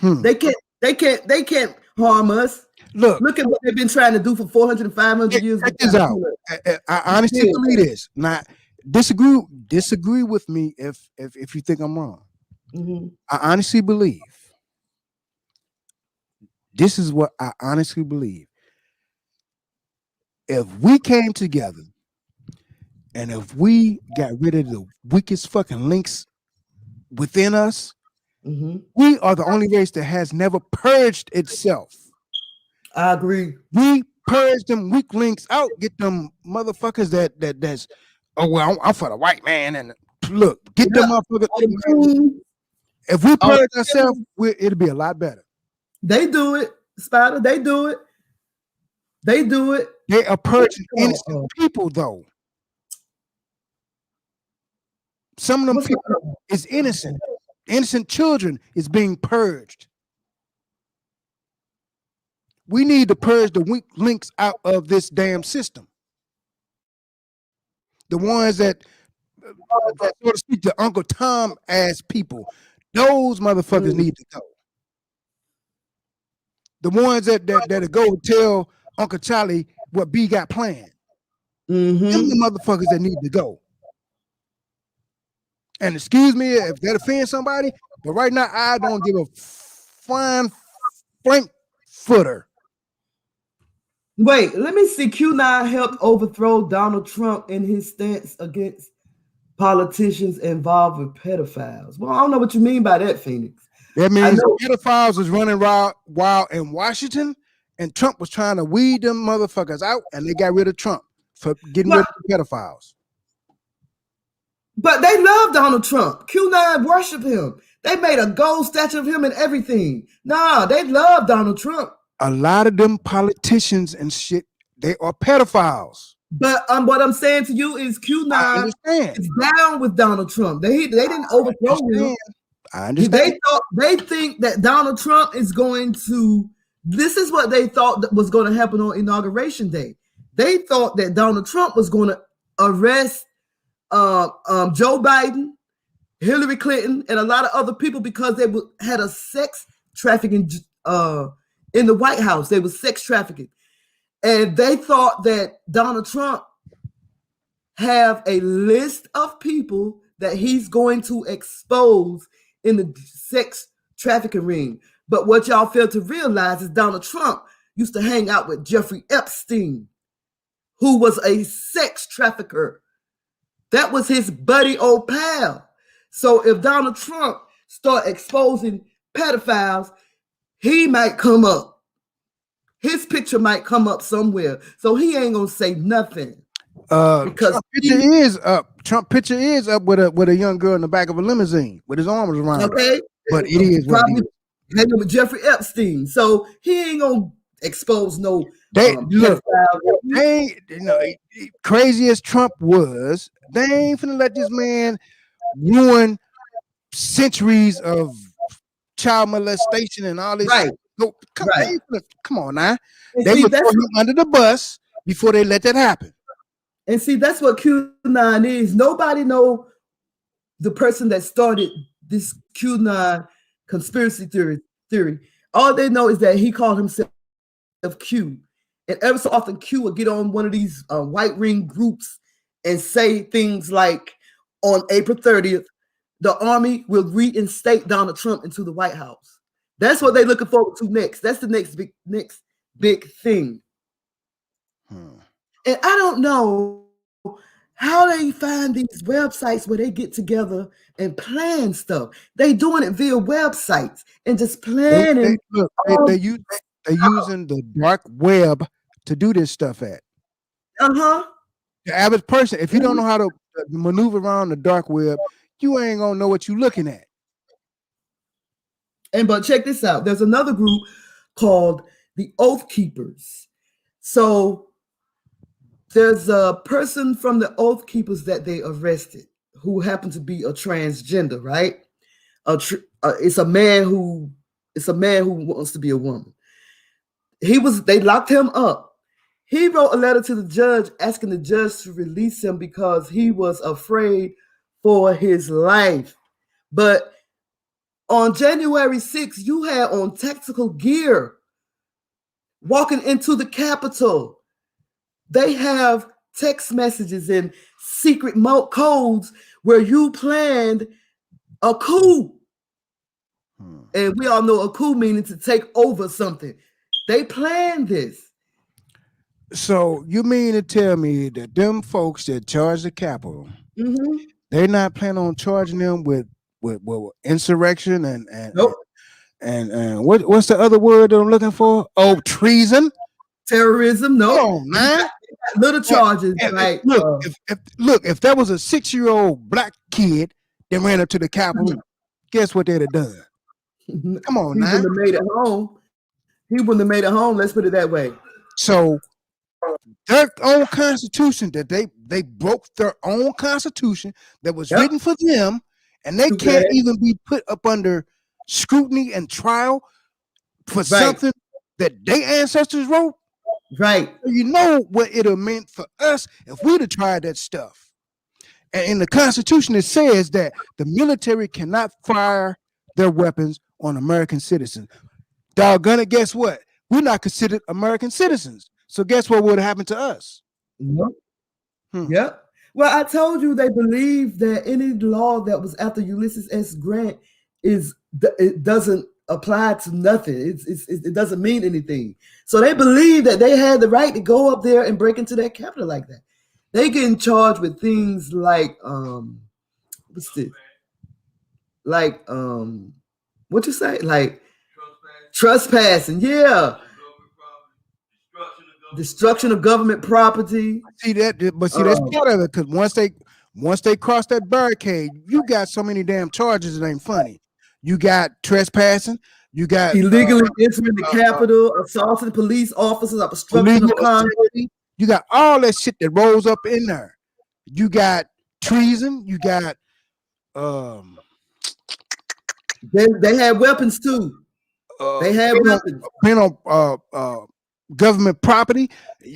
They can't harm us. Look at what they've been trying to do for 400 and 500 years. Check this out. I honestly believe this. Now, disagree with me if you think I'm wrong. Mm-hmm. I honestly believe. This is what I honestly believe. If we came together and if we got rid of the weakest fucking links within us, we are the only race that has never purged itself. I agree. We purge them weak links out, get them motherfuckers that's I'm for the white man, and look, get them motherfuckers. If we purge ourselves, it'll be a lot better. They do it, Spider. They do it. They do it. They are purging innocent people, though. Some of them people is innocent. Innocent children is being purged. We need to purge the weak links out of this damn system. The ones that so to speak, the Uncle Tom ass people, those motherfuckers need to go. The ones that go tell Uncle Charlie what B got planned. Them the motherfuckers that need to go. And excuse me if that offends somebody, but right now I don't give a flying frank footer. Wait, let me see. Q9 helped overthrow Donald Trump in his stance against politicians involved with pedophiles. Well, I don't know what you mean by that, Phoenix. That means pedophiles was running wild in Washington, and Trump was trying to weed them motherfuckers out, and they got rid of Trump for getting rid of the pedophiles. But they love Donald Trump. Q9 worship him. They made a gold statue of him and everything. Nah, they love Donald Trump. A lot of them politicians and shit, they are pedophiles. But what I'm saying to you is Q9 is down with Donald Trump. They didn't overthrow him. I understand. They think that Donald Trump is going to. This is what they thought that was going to happen on Inauguration Day. They thought that Donald Trump was going to arrest Joe Biden, Hillary Clinton, and a lot of other people because they had a sex trafficking in the White House. They were sex trafficking. And they thought that Donald Trump have a list of people that he's going to expose in the sex trafficking ring. But what y'all fail to realize is Donald Trump used to hang out with Jeffrey Epstein, who was a sex trafficker. That was his buddy old pal. So if Donald Trump start exposing pedophiles, he might come up. His picture might come up somewhere. So he ain't gonna say nothing. Because Trump picture is up with a young girl in the back of a limousine with his arms around her. Okay. But it is probably hanging with Jeffrey Epstein. So he ain't gonna expose no crazy as Trump was, they ain't finna let this man ruin centuries of child molestation and all this. Right. Come on now. They would throw him under the bus before they let that happen. And see, that's what Q9 is. Nobody know the person that started this Q9 conspiracy theory. All they know is that he called himself Q. And ever so often Q would get on one of these white ring groups and say things like, on April 30th, the army will reinstate Donald Trump into the White House. That's what they're looking forward to next. That's the next big thing. And I don't know how they find these websites where they get together and plan stuff. They doing it via websites and just planning. They're using the dark web to do this stuff at. The average person, if you don't know how to maneuver around the dark web, you ain't gonna know what you're looking at. But check this out. There's another group called the Oath Keepers. So there's a person from the Oath Keepers that they arrested who happened to be a transgender, right? It's a man who wants to be a woman. They locked him up. He wrote a letter to the judge asking the judge to release him because he was afraid for his life. But on January 6th, you had on tactical gear walking into the Capitol. They have text messages and secret codes where you planned a coup. And we all know a coup meaning to take over something. They planned this. So you mean to tell me that them folks that charged the Capitol, they're not planning on charging them with insurrection and nope. and what's the other word that I'm looking for? Oh, treason, terrorism. No, come on, man. Little charges. If that was a 6-year-old black kid that ran up to the Capitol, guess what they'd have done? Come on, he man. wouldn't have made it home. He wouldn't have made it home. Let's put it that way. So their own constitution that they broke their own constitution that was written for them, and they can't even be put up under scrutiny and trial for something that their ancestors wrote. Right. You know what it have meant for us if we'd have tried that stuff. And in the Constitution, it says that the military cannot fire their weapons on American citizens. Doggone it, guess what? We're not considered American citizens. So guess what would have happened to us? Yep. Well, I told you they believe that any law that was after Ulysses S. Grant it doesn't apply to nothing. It doesn't mean anything. So they believe that they had the right to go up there and break into that capital like that. They getting charged with things like what's this? Like what you say? Like trespassing. Yeah. Destruction of government property. See that, but see that's part of it, because once they cross that barricade, you got so many damn charges. It ain't funny. You got trespassing. You got illegally entering the Capitol, assaulting police officers, obstruction of Congress. You got all that shit that rolls up in there. You got treason. You got They had weapons too. They had weapons. Government property,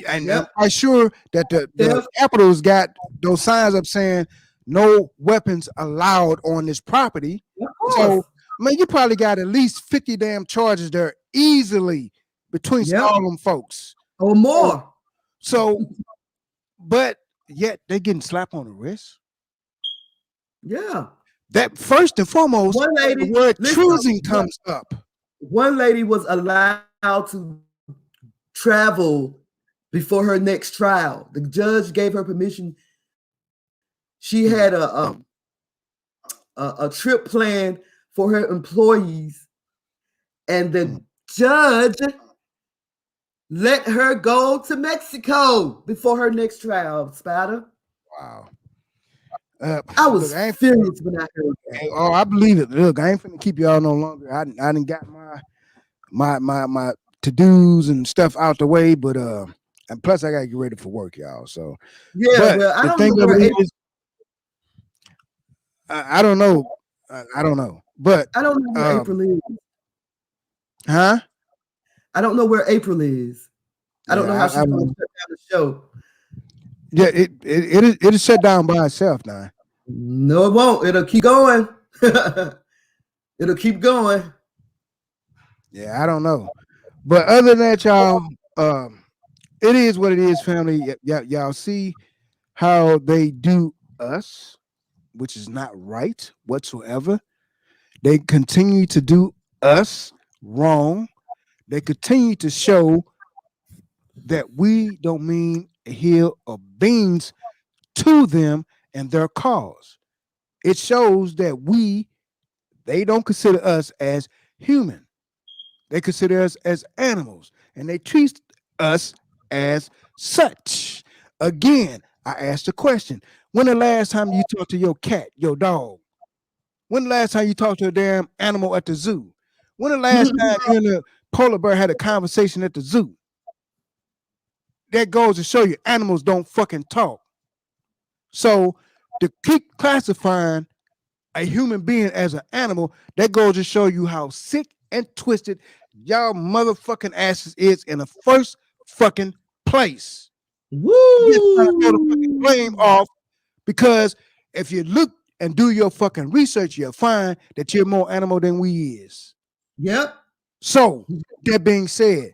and I'm quite sure that the Capitol's got those signs up saying no weapons allowed on this property. So, man, you probably got at least 50 damn charges there easily between all them folks or more. So, but yet they getting slapped on the wrist. Yeah, that first and foremost, one lady, the word treason comes up. One lady was allowed to travel before her next trial. The judge gave her permission. She had a trip planned for her employees, and the judge let her go to Mexico before her next trial. Spider. Wow. I was furious when I heard that. Oh, I believe it. Look, I ain't finna keep y'all no longer. I done got my to-dos and stuff out the way, but and plus I gotta get ready for work, y'all. So yeah, well, I don't know where I don't know. I don't know. But I don't know where April is. Huh? I don't know where April is. I don't know how she's going to shut down the show. Yeah, it'll shut down by itself now. No, it won't. It'll keep going. It'll keep going. Yeah, I don't know. But other than that, y'all, it is what it is, family. Y'all see how they do us, which is not right whatsoever. They continue to do us wrong. They continue to show that we don't mean a hill of beans to them and their cause. It shows that they don't consider us as human. They consider us as animals, and they treat us as such. Again, I asked the question, when the last time you talked to your cat, your dog? When the last time you talked to a damn animal at the zoo? When the last time you and a polar bear had a conversation at the zoo? That goes to show you animals don't fucking talk. So to keep classifying a human being as an animal, that goes to show you how sick and twisted y'all motherfucking asses is in the first fucking place. Woo! You're trying to throw the fucking blame off, because if you look and do your fucking research, you'll find that you're more animal than we is. Yep. So that being said,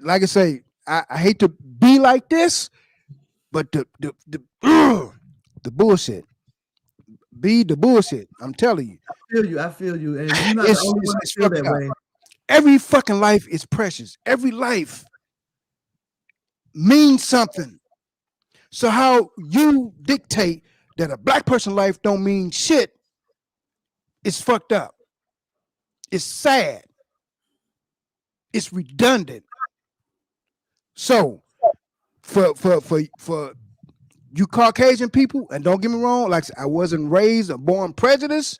like I say, I hate to be like this, But the the bullshit. Be the bullshit. I'm telling you. I feel you. And you're not the only one to feel that way. Every fucking life is precious. Every life means something. So how you dictate that a black person's life don't mean shit, it's fucked up. It's sad. It's redundant. So for you Caucasian people, and don't get me wrong, like I wasn't raised or born prejudiced,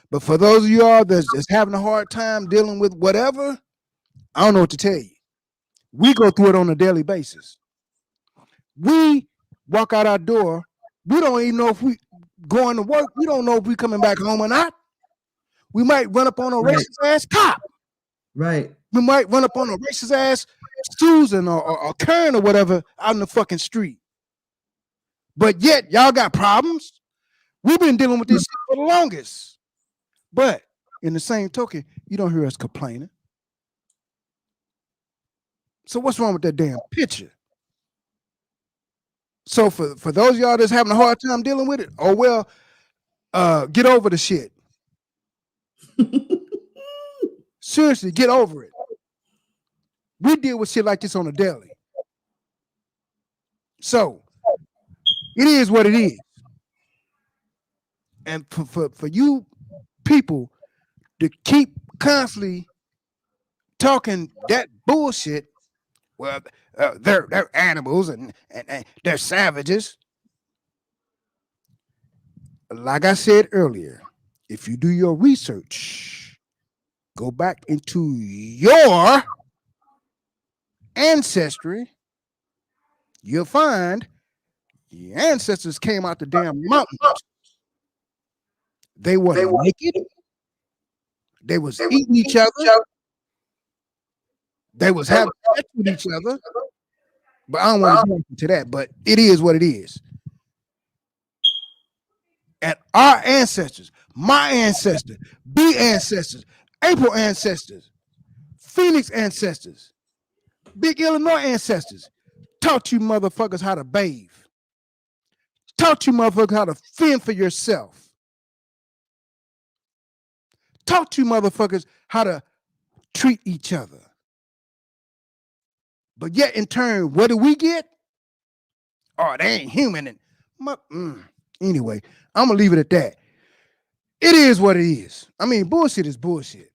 but for those of y'all that's having a hard time dealing with whatever, I don't know what to tell you. We go through it on a daily basis. We walk out our door. We don't even know if we going to work. We don't know if we coming back home or not. We might run up on a racist ass cop. Right. We might run up on a racist ass Susan or Karen or whatever out in the fucking street. But yet y'all got problems. We've been dealing with this shit for the longest. But in the same token, you don't hear us complaining. So what's wrong with that damn picture? So for those of y'all that's having a hard time dealing with it, oh well, get over the shit. Seriously, get over it. We deal with shit like this on a daily. So it is what it is. And for you people to keep constantly talking that bullshit, well, they're animals and they're savages. Like I said earlier, if you do your research, go back into your ancestry, you'll find your ancestors came out the damn mountains. They were naked. They was eating each other. They was having sex with each other. But I don't want to go into that, but it is what it is. And our ancestors, my ancestor, B ancestors, April ancestors, Phoenix ancestors, Big Illinois ancestors, taught you motherfuckers how to bathe. Taught you motherfuckers how to fend for yourself. Taught you motherfuckers how to treat each other. But yet in turn, what do we get? Oh, they ain't human. And anyway, I'm gonna leave it at that. It is what it is. I mean, bullshit is bullshit.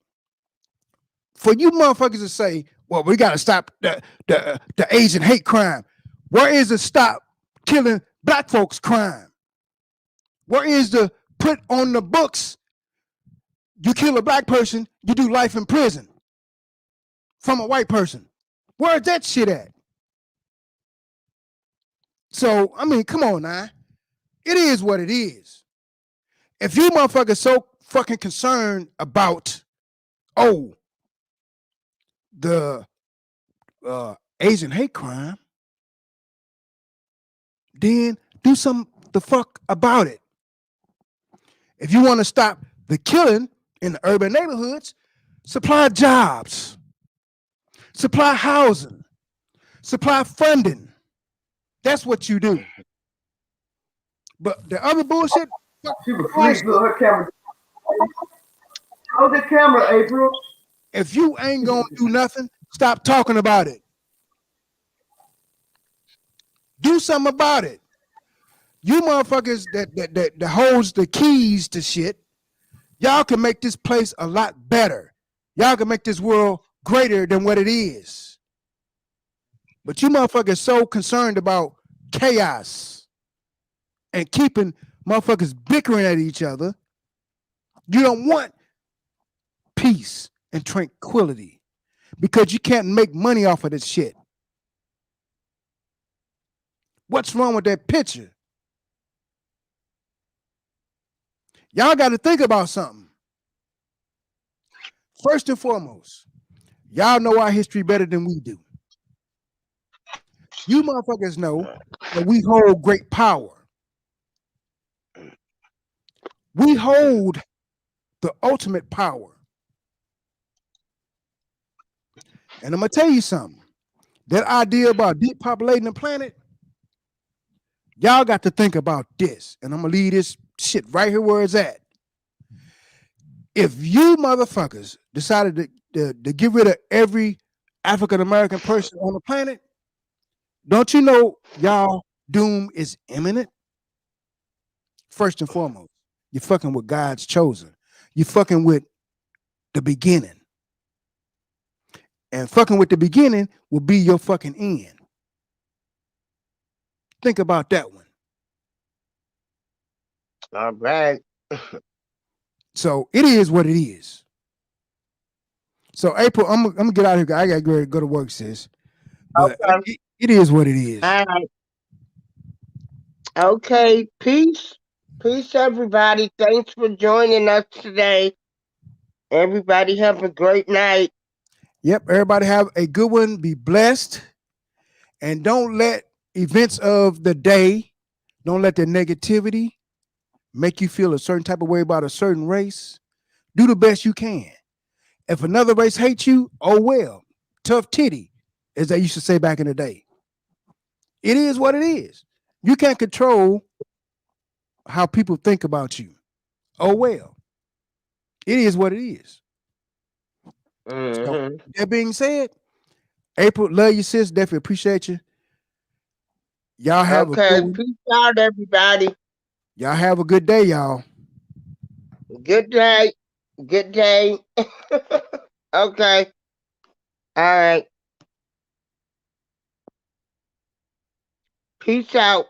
For you motherfuckers to say, well, we gotta stop the Asian hate crime. Where is the stop killing black folks crime? Where is the put on the books? You kill a black person, you do life in prison from a white person. Where's that shit at? So, I mean, come on now. It is what it is. If you motherfuckers so fucking concerned about, the Asian hate crime, then do something the fuck about it. If you want to stop the killing in the urban neighborhoods, supply jobs, supply housing, supply funding. That's what you do. But the other bullshit. She was asleep. Her camera. Hold the camera, April. If you ain't gonna do nothing, stop talking about it. Do something about it. You motherfuckers that holds the keys to shit, y'all can make this place a lot better. Y'all can make this world greater than what it is. But you motherfuckers so concerned about chaos and keeping motherfuckers bickering at each other. You don't want peace and tranquility because you can't make money off of this shit. What's wrong with that picture? Y'all got to think about something. First and foremost, y'all know our history better than we do. You motherfuckers know that we hold great power. We hold the ultimate power. And I'm going to tell you something. That idea about depopulating the planet, Y'all got to think about this, and I'm gonna leave this shit right here where it's at. If you motherfuckers decided to get rid of every African American person on the planet, don't you know y'all doom is imminent? First and foremost, you're fucking with God's chosen. You're fucking with the beginning. And fucking with the beginning will be your fucking end. Think about that one. All right. So it is what it is. So April, I'm gonna get out of here. I gotta go to work, sis. But Okay. it is what it is. All right. Okay. Peace. Peace, everybody. Thanks for joining us today. Everybody have a great night. Yep. Everybody have a good one. Be blessed. And don't let events of the day, don't let the negativity make you feel a certain type of way about a certain race. Do the best you can. If another race hates you, oh well. Tough titty, as they used to say back in the day. It is what it is. You can't control how people think about you. Oh well. It is what it is. So, that being said, April, love you, sis. Definitely appreciate you. Y'all have okay. Peace out, everybody. Y'all have a good day, y'all. Good day. Good day. Okay. All right. Peace out.